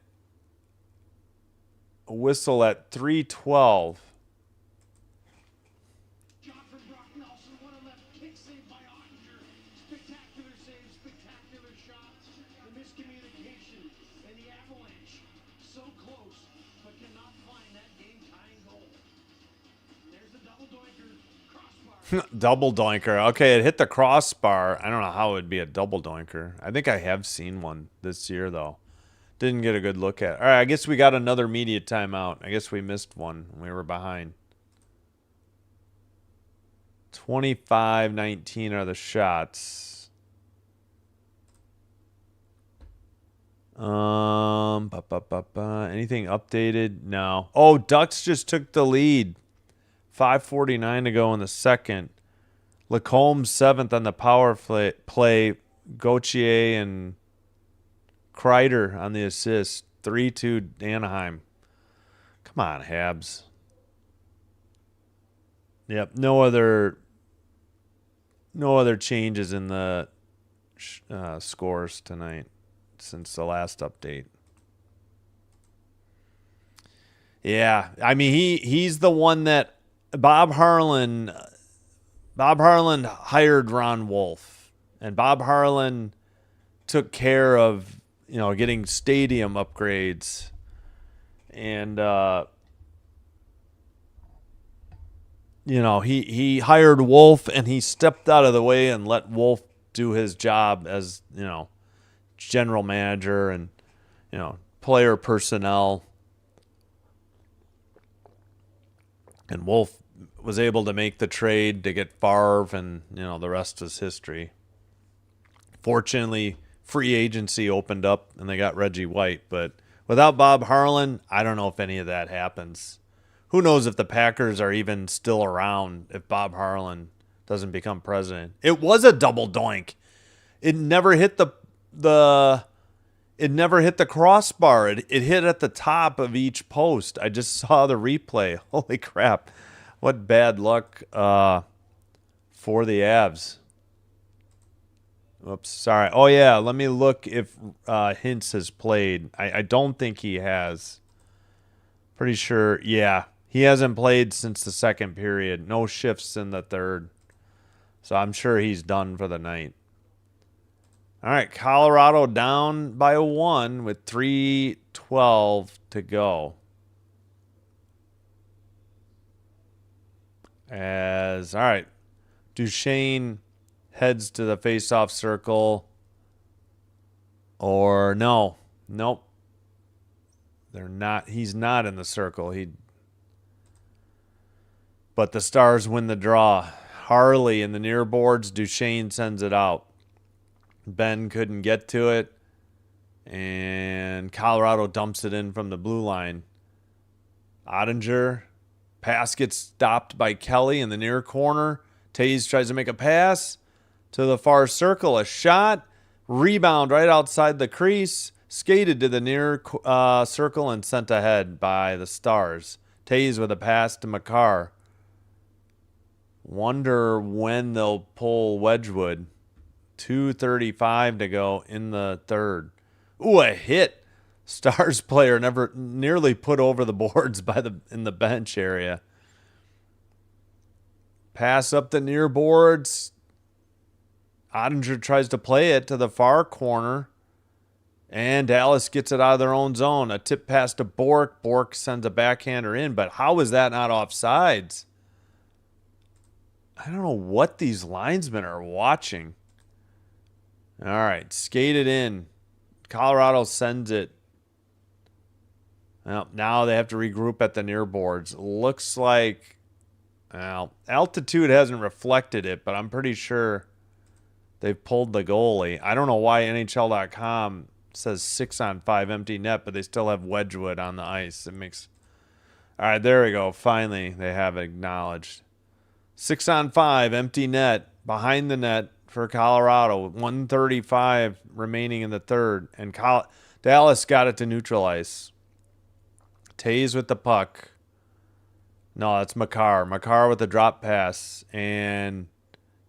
a whistle at 3:12. Double doinker. Okay, it hit the crossbar. I don't know how it would be a double doinker. I think I have seen one this year, though. Didn't get a good look at it. All right, I guess we got another media timeout. I guess we missed one. We were behind. 25-19 are the shots. Anything updated? No. Oh, Ducks just took the lead. 5:49 to go in the second. Lacombe 7th on the power play. Gauthier and Kreider on the assist. 3-2 Anaheim. Come on, Habs. Yep, no other changes in the scores tonight since the last update. Yeah, I mean he's the one that Bob Harlan hired Ron Wolf, and Bob Harlan took care of, getting stadium upgrades, and he hired Wolf, and he stepped out of the way and let Wolf do his job as, general manager and, player personnel. And Wolf was able to make the trade to get Favre, and, the rest is history. Fortunately, free agency opened up and they got Reggie White, but without Bob Harlan, I don't know if any of that happens. Who knows if the Packers are even still around if Bob Harlan doesn't become president. It was a double doink. It never hit the crossbar. It hit at the top of each post. I just saw the replay. Holy crap. What bad luck for the Avs. Oops, sorry. Oh, yeah, let me look if Hintz has played. I don't think he has. Pretty sure, yeah. He hasn't played since the second period. No shifts in the third. So I'm sure he's done for the night. All right, Colorado down by 1 with 3:12 to go. All right, Duchesne heads to the face-off circle. Or nope. They're not. He's not in the circle. But the Stars win the draw. Harley in the near boards. Duchesne sends it out. Ben couldn't get to it, and Colorado dumps it in from the blue line. Ottinger, pass gets stopped by Kelly in the near corner. Taves tries to make a pass to the far circle. A shot, rebound right outside the crease, skated to the near circle and sent ahead by the Stars. Taves with a pass to Makar. Wonder when they'll pull Wedgwood. 2:35 to go in the third. Ooh, a hit. Stars player nearly put over the boards in the bench area. Pass up the near boards. Ottinger tries to play it to the far corner. And Dallas gets it out of their own zone. A tip pass to Bork. Bork sends a backhander in. But how is that not offsides? I don't know what these linesmen are watching. All right, skated in. Colorado sends it. Well, now they have to regroup at the near boards. Looks like, altitude hasn't reflected it, but I'm pretty sure they've pulled the goalie. I don't know why NHL.com says 6-on-5 empty net, but they still have Wedgwood on the ice. All right, there we go. Finally, they have it acknowledged. 6-on-5 empty net behind the net for Colorado. 1:35 remaining in the third, and Dallas got it to neutral ice. Taves with the puck. No, that's Makar. Makar with the drop pass and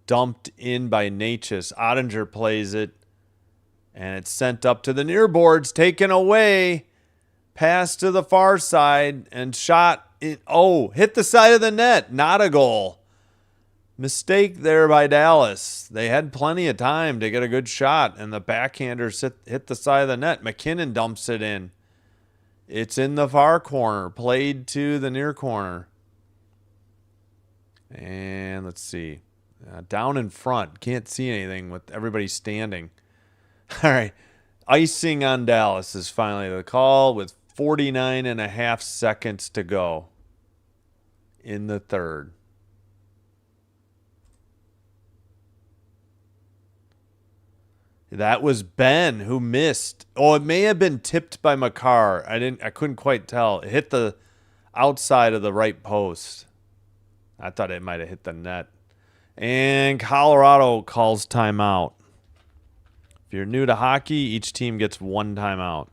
dumped in by Natchez. Ottinger plays it, and it's sent up to the near boards, taken away. Pass to the far side and shot. Hit the side of the net. Not a goal. Mistake there by Dallas. They had plenty of time to get a good shot, and the backhander hit the side of the net. McKinnon dumps it in. It's in the far corner, played to the near corner. And let's see. Down in front. Can't see anything with everybody standing. All right. Icing on Dallas is finally the call with 49 and a half seconds to go in the third. That was Ben who missed. Oh, it may have been tipped by Makar. I couldn't quite tell. It hit the outside of the right post. I thought it might have hit the net. And Colorado calls timeout. If you're new to hockey, each team gets one timeout.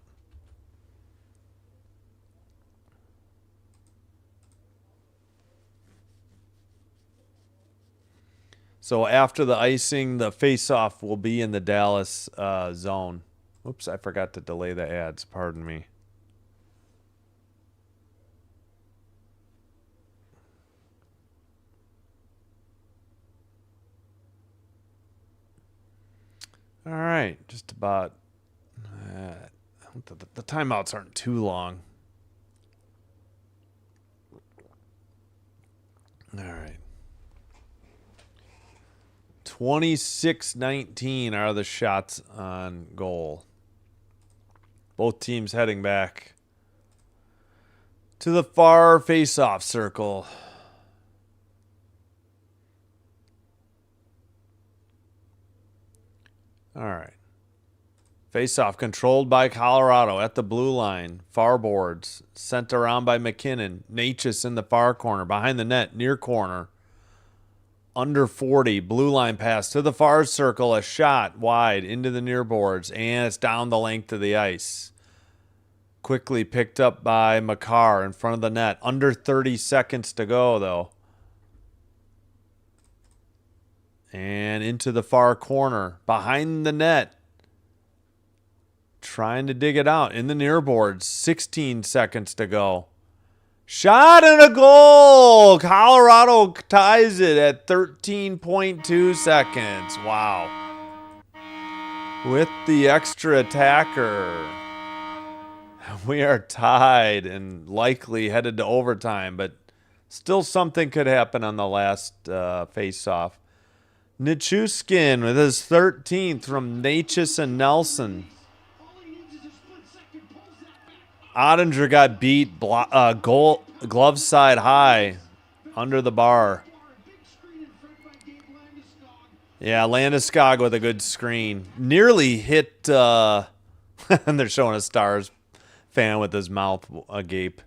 So after the icing, the face-off will be in the Dallas zone. Oops, I forgot to delay the ads. Pardon me. All right, just about. The timeouts aren't too long. All right. 26-19 are the shots on goal. Both teams heading back to the far face-off circle. All right. Face-off controlled by Colorado at the blue line. Far boards. Sent around by McKinnon. Natchez in the far corner. Behind the net. Near corner. Under 40. Blue line pass to the far circle. A shot wide into the near boards. And it's down the length of the ice. Quickly picked up by Makar in front of the net. Under 30 seconds to go, though. And into the far corner. Behind the net. Trying to dig it out. In the near boards. 16 seconds to go. Shot and a goal! Colorado ties it at 13.2 seconds. Wow. With the extra attacker. We are tied and likely headed to overtime, but still something could happen on the last face-off. Nichushkin with his 13th from Natchez and Nelson. Ottinger got beat glove side high under the bar. Yeah, Landeskog with a good screen. Nearly hit, and they're showing a Stars fan with his mouth agape.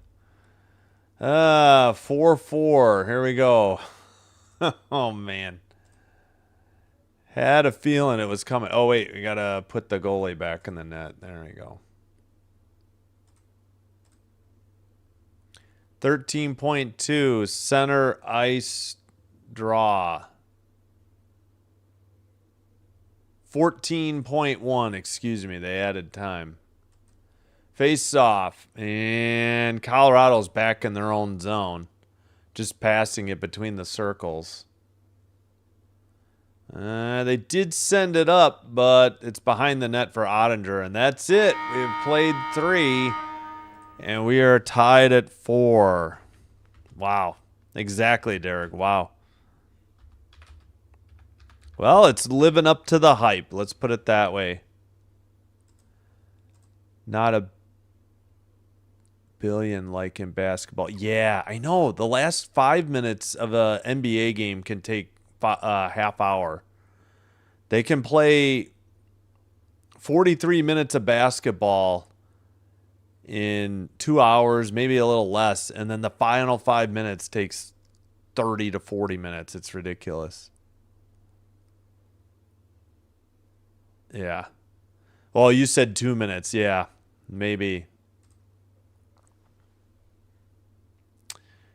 4-4. Here we go. Oh, man. Had a feeling it was coming. Oh, wait. We got to put the goalie back in the net. There we go. 13.2. Center ice draw. 14.1. Excuse me. They added time. Face off. And Colorado's back in their own zone. Just passing it between the circles. They did send it up, but it's behind the net for Ottinger. And that's it. We've played 3. And we are tied at 4. Wow. Exactly, Derek. Wow. Well, it's living up to the hype. Let's put it that way. Not a billion like in basketball. Yeah, I know. The last 5 minutes of a NBA game can take a half hour. They can play 43 minutes of basketball in 2 hours, maybe a little less, and then the final 5 minutes takes 30 to 40 minutes. It's ridiculous. Yeah. Well, you said 2 minutes. Yeah, maybe.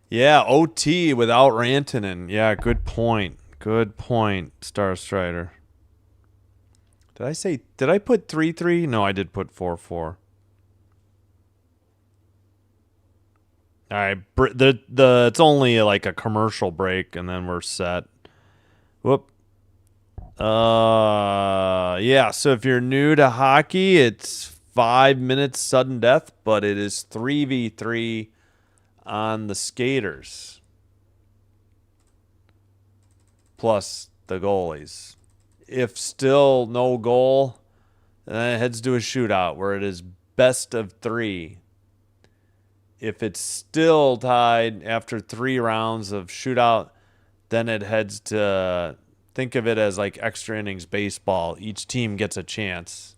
Yeah, OT without Rantanen. Yeah, good point. Good point, Star Strider. Did I put 3-3? No, I did put 4-4. All right, it's only like a commercial break, and then we're set. Whoop. Yeah. So if you're new to hockey, it's 5 minutes sudden death, but it is 3v3 on the skaters. plus the goalies. If still no goal, then it heads to a shootout where it is best of 3. If it's still tied after 3 rounds of shootout, then it heads to, think of it as like extra innings baseball. Each team gets a chance.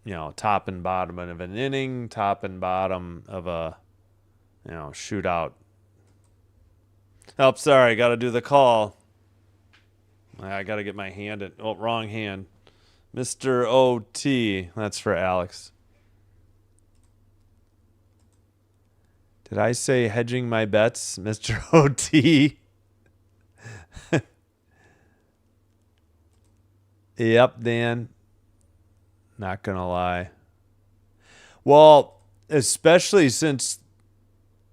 You know, top and bottom of an inning, top and bottom of a, you know, shootout. Oh, sorry, got to do the call. I got to get my hand in. Oh, wrong hand. Mr. OT. That's for Alex. Did I say hedging my bets, Mr. OT? Yep, Dan. Not going to lie. Well, especially since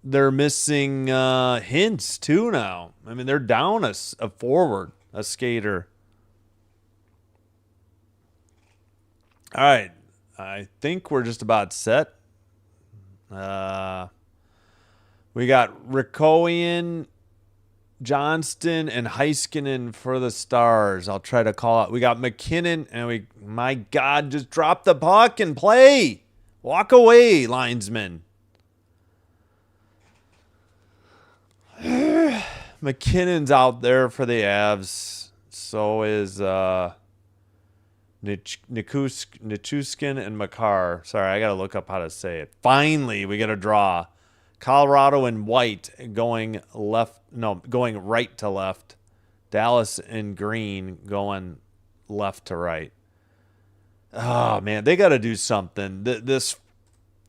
they're missing Hints too now. I mean, they're down a forward, a skater. All right. I think we're just about set. We got Rikoian, Johnston, and Heiskanen for the Stars. I'll try to call out. We got McKinnon, and my God, just drop the puck and play. Walk away, linesman. McKinnon's out there for the Avs. So is Nichushkin and Makar. Sorry, I got to look up how to say it. Finally, we get a draw. Colorado in white going right to left. Dallas in green going left to right. Oh, man, they got to do something. This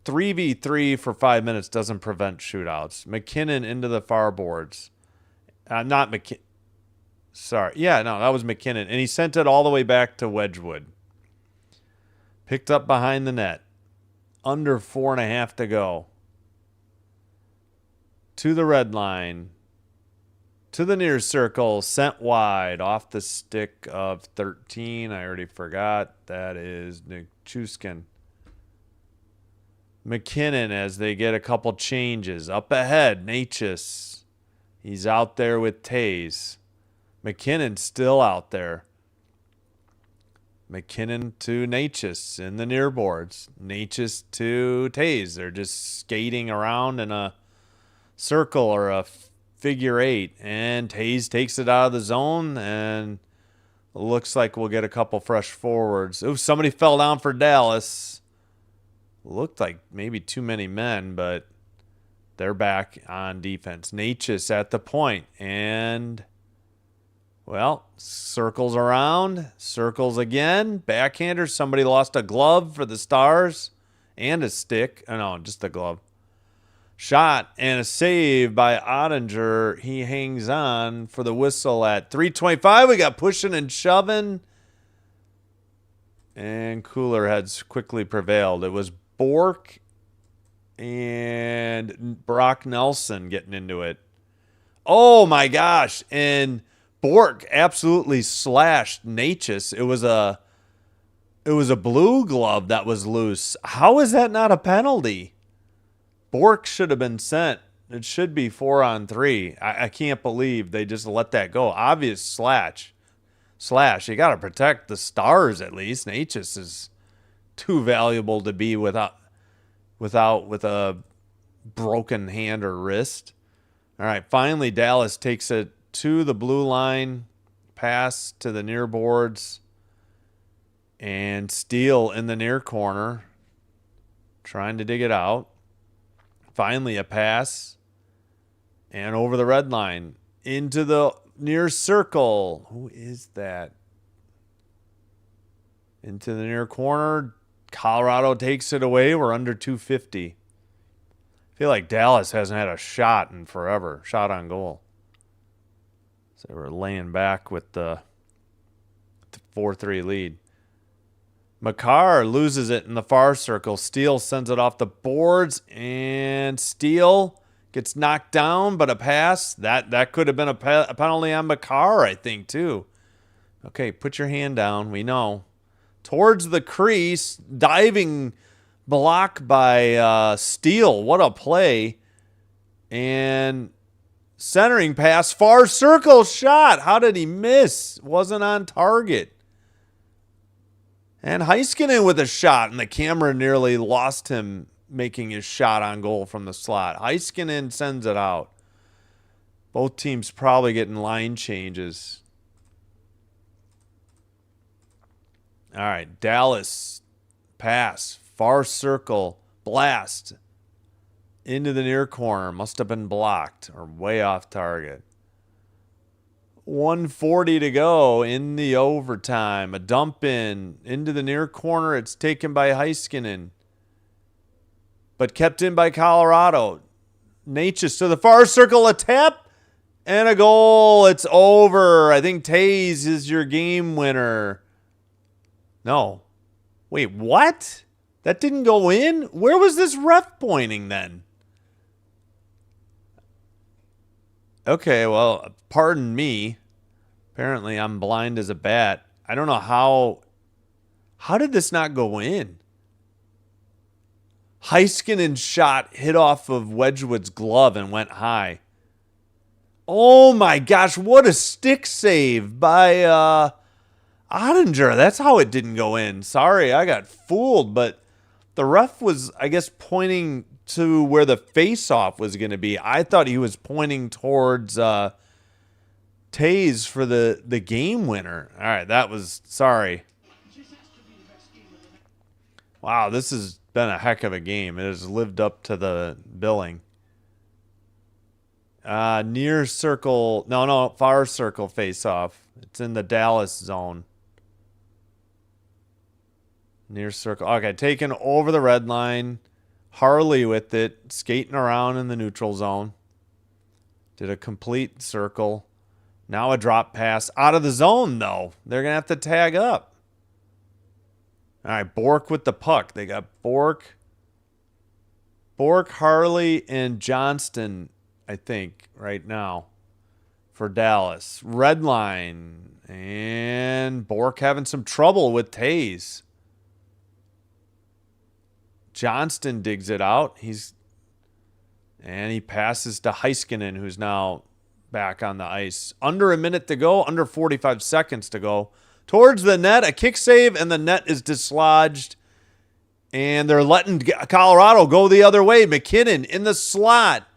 3v3 for 5 minutes doesn't prevent shootouts. McKinnon into the far boards. Not McKinnon. Sorry. Yeah, no, that was McKinnon. And he sent it all the way back to Wedgwood. Picked up behind the net. Under 4.5 to go. To the red line. To the near circle. Sent wide. Off the stick of 13. I already forgot. That is Nichushkin. McKinnon as they get a couple changes. Up ahead. Natchez. He's out there with Taze. McKinnon still out there. McKinnon to Natchez in the near boards. Natchez to Taze. They're just skating around in a circle or a figure 8. And Taze takes it out of the zone. And looks like we'll get a couple fresh forwards. Ooh, somebody fell down for Dallas. Looked like maybe too many men, but they're back on defense. Natchez at the point. And, well, circles around. Circles again. Backhander. Somebody lost a glove for the Stars. And a stick. Oh, no, just a glove. Shot and a save by Ottinger. He hangs on for the whistle at 3:25. We got pushing and shoving. And cooler heads quickly prevailed. It was Bork and Brock Nelson getting into it. Oh my gosh. And Bork absolutely slashed Natchez. It was a blue glove that was loose. How is that not a penalty? Bork should have been sent. It should be 4-on-3. I can't believe they just let that go. Obvious slash. You got to protect the Stars at least. Natchez is too valuable to be with a broken hand or wrist. All right, finally Dallas takes it to the blue line, pass to the near boards, and Steele in the near corner, trying to dig it out. Finally a pass, and over the red line, into the near circle. Who is that? Into the near corner. Colorado takes it away. We're under 250. I feel like Dallas hasn't had a shot in forever. Shot on goal. So we're laying back with the 4-3 lead. Makar loses it in the far circle. Steele sends it off the boards. And Steele gets knocked down, but a pass. That could have been a penalty on Makar, I think, too. Okay, put your hand down. We know. Towards the crease, diving block by Steele. What a play. And Centering pass, far circle shot. How did he miss? Wasn't on target. And Heiskanen with a shot, and the camera nearly lost him making his shot on goal from the slot. Heiskanen sends it out. Both teams probably getting line changes. All right, Dallas pass, far circle, blast into the near corner. Must have been blocked or way off target. 1:40 to go in the overtime. A dump in into the near corner. It's taken by Heiskanen, but kept in by Colorado. Natchez to the far circle, a tap, and a goal. It's over. I think Taze is your game winner. No. Wait, what? That didn't go in? Where was this ref pointing then? Okay, well, pardon me. Apparently, I'm blind as a bat. I don't know how... How did this not go in? Heiskanen's shot hit off of Wedgwood's glove and went high. Oh my gosh, what a stick save by Ottinger. That's how it didn't go in. Sorry, I got fooled, but the ref was, I guess, pointing to where the face-off was going to be. I thought he was pointing towards Taze for the game winner. All right, that was, sorry. Wow, this has been a heck of a game. It has lived up to the billing. Near circle, no, far circle face-off. It's in the Dallas zone. Near circle. Okay, taken over the red line. Harley with it, skating around in the neutral zone. Did a complete circle. Now a drop pass out of the zone, though. They're going to have to tag up. All right, Bork with the puck. They got Bork, Harley, and Johnston, I think, right now for Dallas. Red line. And Bork having some trouble with Taze. Johnston digs it out. And he passes to Heiskanen, who's now back on the ice. Under a minute to go, under 45 seconds to go. Towards the net, a kick save, and the net is dislodged. And they're letting Colorado go the other way. McKinnon in the slot.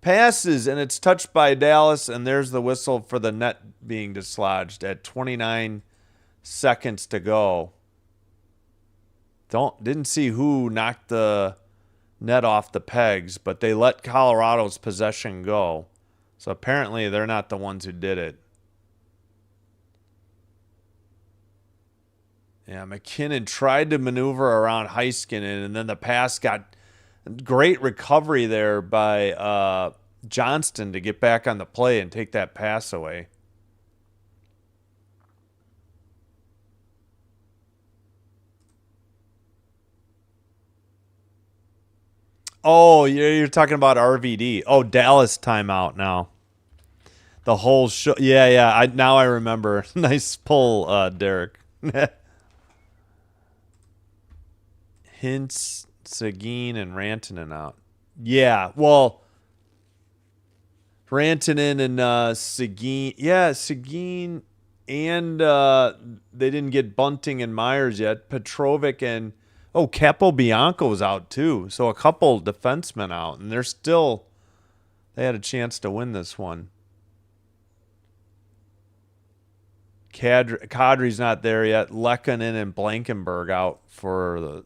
Passes, and it's touched by Dallas, and there's the whistle for the net being dislodged at 29 seconds to go. Didn't see who knocked the net off the pegs, but they let Colorado's possession go. So apparently they're not the ones who did it. Yeah, McKinnon tried to maneuver around Heiskanen, and then the pass got great recovery there by Johnston to get back on the play and take that pass away. Oh, you're talking about RVD. Oh, Dallas timeout now. The whole show. Yeah. Now I remember. Nice pull, Derek. Hintz, Seguin, and Rantanen out. Yeah, well, Rantanen and Seguin. Yeah, Seguin, and they didn't get Bunting and Myers yet. Petrovic and Capobianco's out too. So a couple defensemen out, and they had a chance to win this one. Kadri's not there yet. Lehkonen and Blankenberg out for the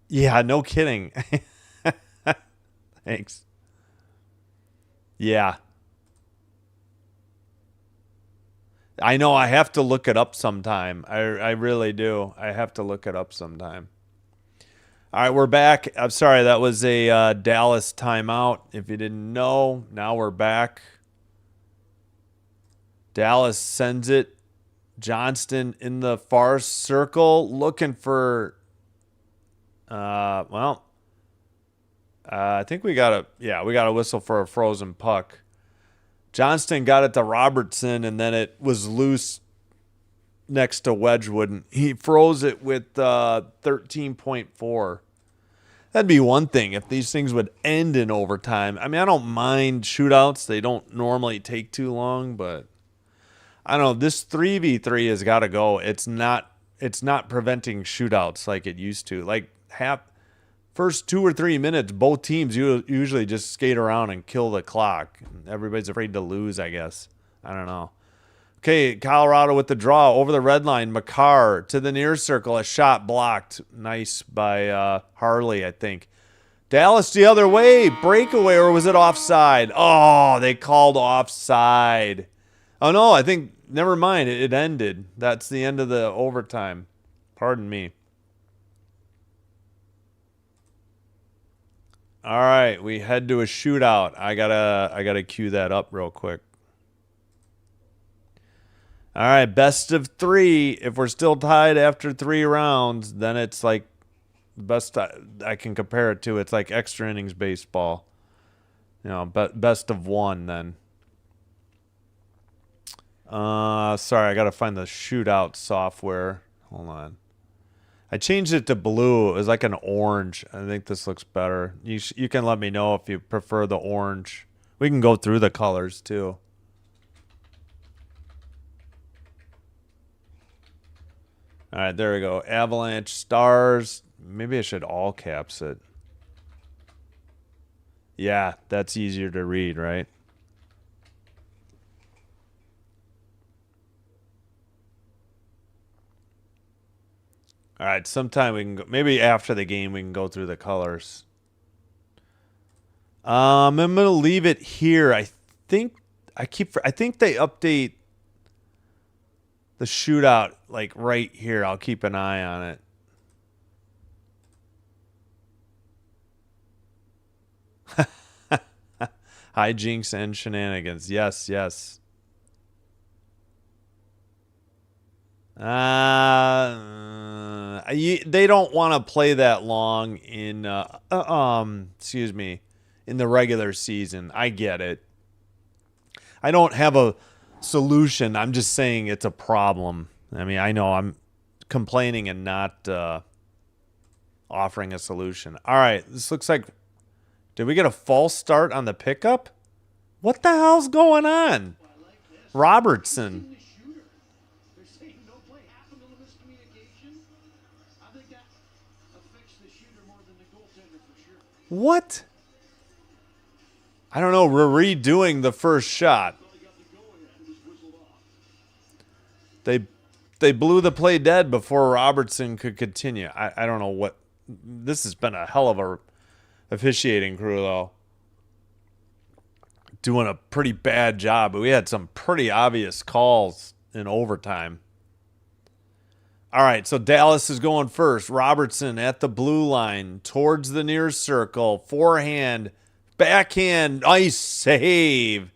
Yeah, no kidding. Thanks. Yeah. I know, I have to look it up sometime. I really do. I have to look it up sometime. All right, we're back. I'm sorry, that was a Dallas timeout. If you didn't know, now we're back. Dallas sends it. Johnston in the far circle looking for, I think we got a whistle for a frozen puck. Johnston got it to Robertson, and then it was loose next to Wedgwood, and he froze it with 13.4. That'd be one thing if these things would end in overtime. I mean, I don't mind shootouts. They don't normally take too long, but I don't know. This 3v3 has got to go. It's not preventing shootouts like it used to. Like first 2 or 3 minutes, both teams usually just skate around and kill the clock. Everybody's afraid to lose, I guess. I don't know. Okay, Colorado with the draw over the red line. Makar to the near circle. A shot blocked. Nice by Harley, I think. Dallas the other way. Breakaway, or was it offside? Oh, they called offside. Oh, no, I think, never mind. It ended. That's the end of the overtime. Pardon me. All right, we head to a shootout. I gotta cue that up real quick. All right, best of 3. If we're still tied after 3 rounds, then it's like the best I can compare it to. It's like extra innings baseball. You know, best of 1 then. Sorry, I got to find the shootout software. Hold on. I changed it to blue. It was like an orange. I think this looks better. You can let me know if you prefer the orange. We can go through the colors too. All right, there we go. Avalanche, Stars. Maybe I should all caps it. Yeah, that's easier to read, right? All right, sometime we can go, maybe after the game we can go through the colors. I'm gonna leave it here. I think they update the shootout like right here. I'll keep an eye on it. Hijinks and shenanigans. Yes, yes. They don't want to play that long in excuse me, in the regular season. I get it. I don't have a solution. I'm just saying it's a problem. I mean, I know I'm complaining and not offering a solution. All right, this looks like, did we get a false start on the pickup? What the hell's going on? Robertson. What? I don't know. We're redoing the first shot. They blew the play dead before Robertson could continue. I don't know what. This has been a hell of a officiating crew, though. Doing a pretty bad job. But we had some pretty obvious calls in overtime. All right, so Dallas is going first. Robertson at the blue line towards the near circle. Forehand, backhand, nice save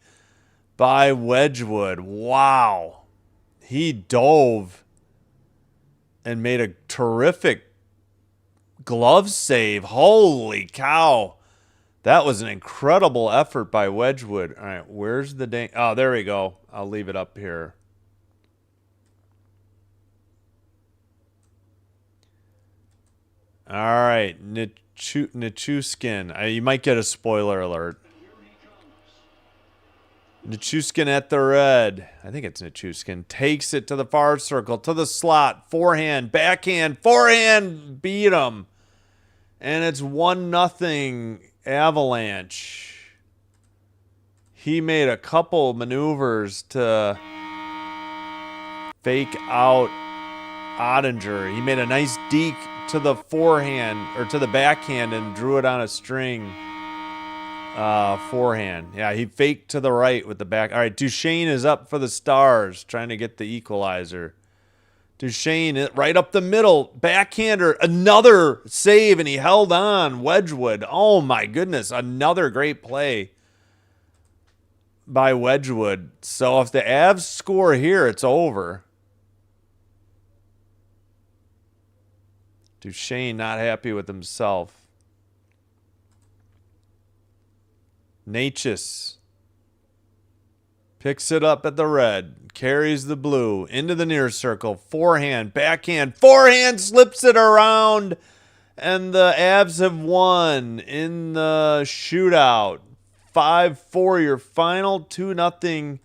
by Wedgwood. Wow. He dove and made a terrific glove save. Holy cow. That was an incredible effort by Wedgwood. All right, where's the dang? Oh, there we go. I'll leave it up here. All right, Nichushkin. You might get a spoiler alert. Nichushkin at the red. I think it's Nichushkin. Takes it to the far circle, to the slot. Forehand, backhand, forehand. Beat him. And it's 1-0 Avalanche. He made a couple maneuvers to fake out Ottinger. He made a nice deke to the forehand, or to the backhand, and drew it on a string. Forehand. Yeah, he faked to the right with the back. All right, Duchesne is up for the Stars, trying to get the equalizer. Duchesne right up the middle. Backhander, another save, and he held on. Wedgwood. Oh, my goodness. Another great play by Wedgwood. So if the Avs score here, it's over. Duchesne not happy with himself. Natchez picks it up at the red, carries the blue into the near circle, forehand, backhand, forehand, slips it around, And the Avs have won in the shootout. 5-4 your final, 2-0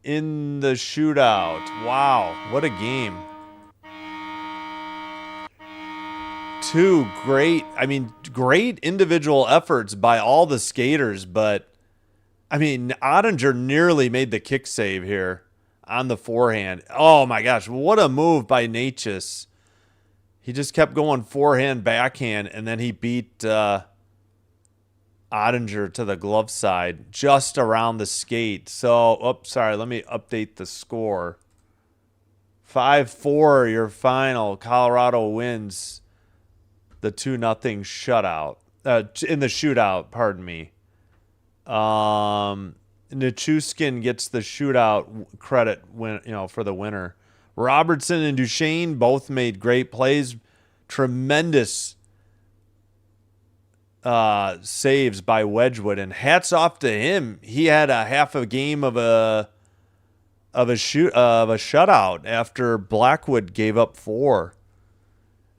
in the shootout. Wow, what a game. Two great individual efforts by all the skaters, but I mean, Ottinger nearly made the kick save here on the forehand. Oh my gosh, what a move by Natchez. He just kept going forehand, backhand, and then he beat Ottinger to the glove side just around the skate. So, sorry, let me update the score. 5-4 your final. Colorado wins the 2-0 shutout. In the shootout, pardon me. Nichushkin gets the shootout credit for the winner. Robertson and Duchesne both made great plays. Tremendous saves by Wedgwood, and hats off to him. He had a half a game of a shutout after Blackwood gave up 4.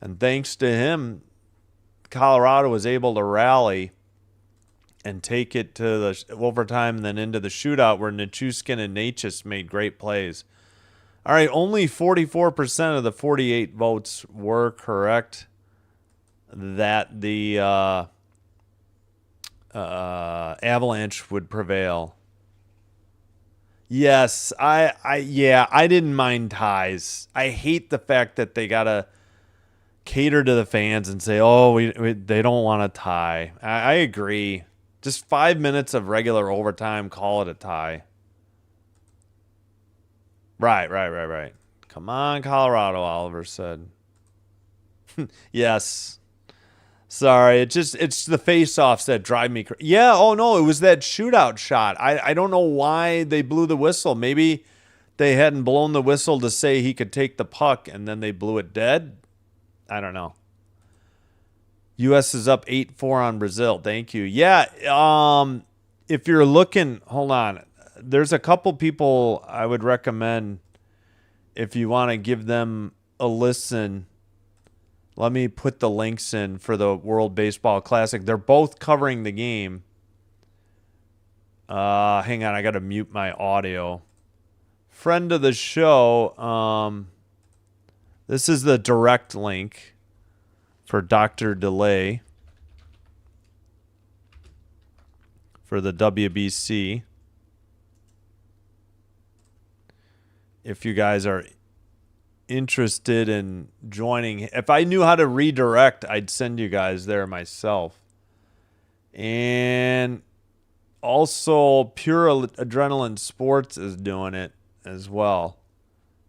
And thanks to him, Colorado was able to rally and take it to the overtime and then into the shootout where Nichushkin and Natchez made great plays. All right, only 44% of the 48 votes were correct that the Avalanche would prevail. Yes, I didn't mind ties. I hate the fact that they gotta cater to the fans and say, "Oh, they don't want a tie." I agree. Just 5 minutes of regular overtime, call it a tie. Right. Come on, Colorado, Oliver said. Yes. Sorry, it's the face-offs that drive me crazy. Yeah, oh no, it was that shootout shot. I don't know why they blew the whistle. Maybe they hadn't blown the whistle to say he could take the puck, and then they blew it dead. I don't know. U.S. is up 8-4 on Brazil. Thank you. Yeah, if you're looking, hold on. There's a couple people I would recommend if you want to give them a listen. Let me put the links in for the World Baseball Classic. They're both covering the game. Hang on, I got to mute my audio. Friend of the show, this is the direct link for Dr. Delay for the WBC. If you guys are interested in joining, if I knew how to redirect, I'd send you guys there myself. And also Pure Adrenaline Sports is doing it as well.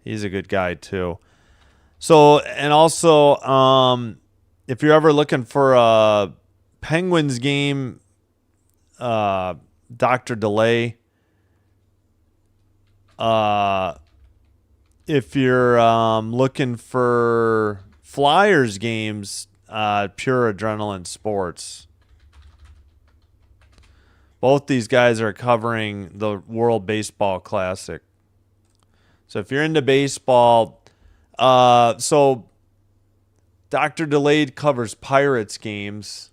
He's a good guy too. So, and also, if you're ever looking for a Penguins game, Dr. Delay, if you're looking for Flyers games, Pure Adrenaline Sports. Both these guys are covering the World Baseball Classic. So if you're into baseball, so Dr. Delayed covers Pirates games,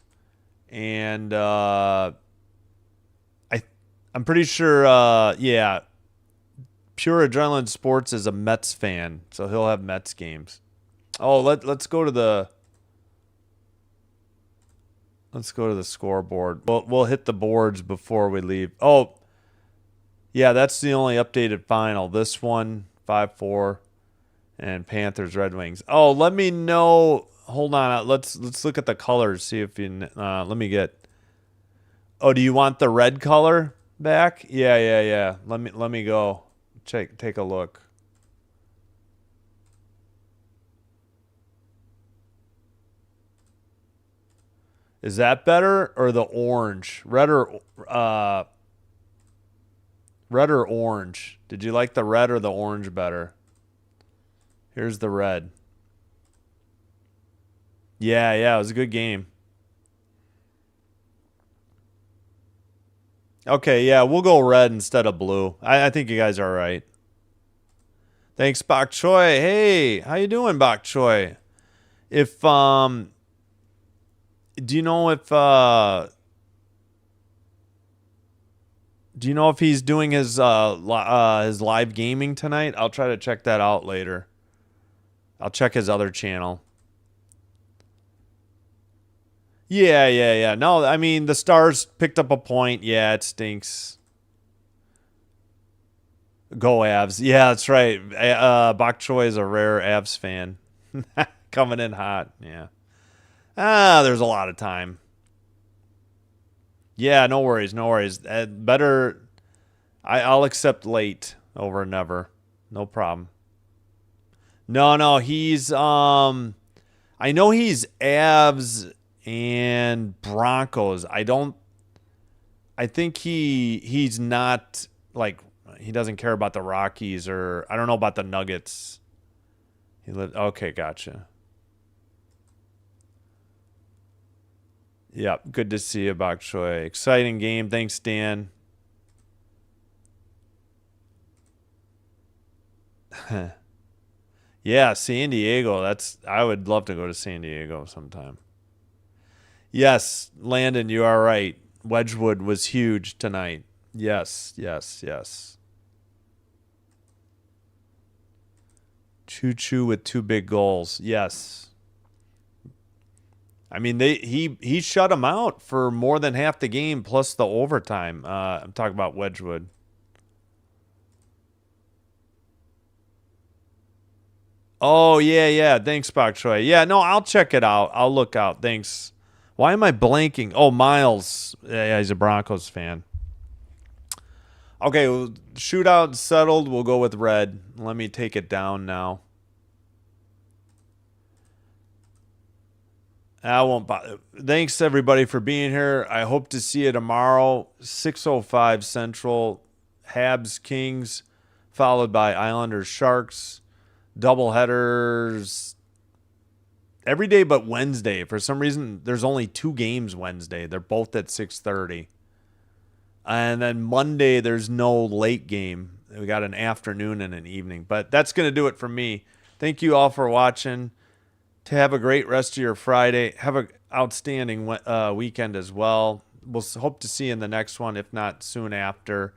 and I'm pretty sure, yeah, Pure Adrenaline Sports is a Mets fan, so he'll have Mets games. Oh, let's go to the scoreboard. We'll hit the boards before we leave. Oh, yeah, that's the only updated final. This one, 5-4, and Panthers Red Wings. Oh, let me know. Hold on. Let's look at the colors. See if you. Let me get. Oh, do you want the red color back? Yeah. Let me go. Take a look. Is that better or the orange? Red or orange? Did you like the red or the orange better? Here's the red. Yeah, it was a good game. Okay, yeah, we'll go red instead of blue. I think you guys are right. Thanks, Bok Choy. Hey, how you doing, Bok Choy? If Do you know if he's doing his live gaming tonight? I'll try to check that out later. I'll check his other channel. Yeah. No, I mean, the Stars picked up a point. Yeah, it stinks. Go Avs. Yeah, that's right. Bok Choy is a rare Avs fan. Coming in hot. Yeah. There's a lot of time. Yeah, no worries. Better. I'll accept late over never. No problem. No. He's I know he's Avs and Broncos. I think he's not like he doesn't care about the Rockies or I don't know about the Nuggets. Okay, gotcha. Yep, good to see you, Bok Choy. Exciting game. Thanks, Dan. Yeah, San Diego. I would love to go to San Diego sometime. Yes, Landon, you are right. Wedgwood was huge tonight. Yes. Choo with 2 big goals. Yes. I mean, he shut him out for more than half the game plus the overtime. I'm talking about Wedgwood. Oh, yeah. Thanks, Bok Choy. Yeah, no, I'll check it out. I'll look out. Thanks. Why am I blanking? Oh, Miles. Yeah, he's a Broncos fan. Okay, well, shootout settled. We'll go with red. Let me take it down now. I won't bother. Thanks, everybody, for being here. I hope to see you tomorrow, 6:05 Central. Habs Kings, followed by Islanders Sharks. Double headers every day but Wednesday. For some reason, there's only 2 games Wednesday. They're both at 6:30. And then Monday, there's no late game. We got an afternoon and an evening. But that's going to do it for me. Thank you all for watching. To have a great rest of your Friday. Have an outstanding weekend as well. We'll hope to see you in the next one, if not soon after.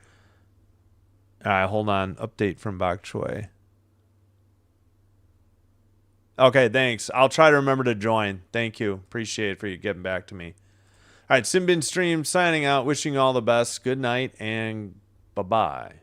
All right, hold on. Update from Bok Choy. Okay, thanks. I'll try to remember to join. Thank you. Appreciate it for you getting back to me. All right, Simbin Stream signing out. Wishing you all the best. Good night and bye-bye.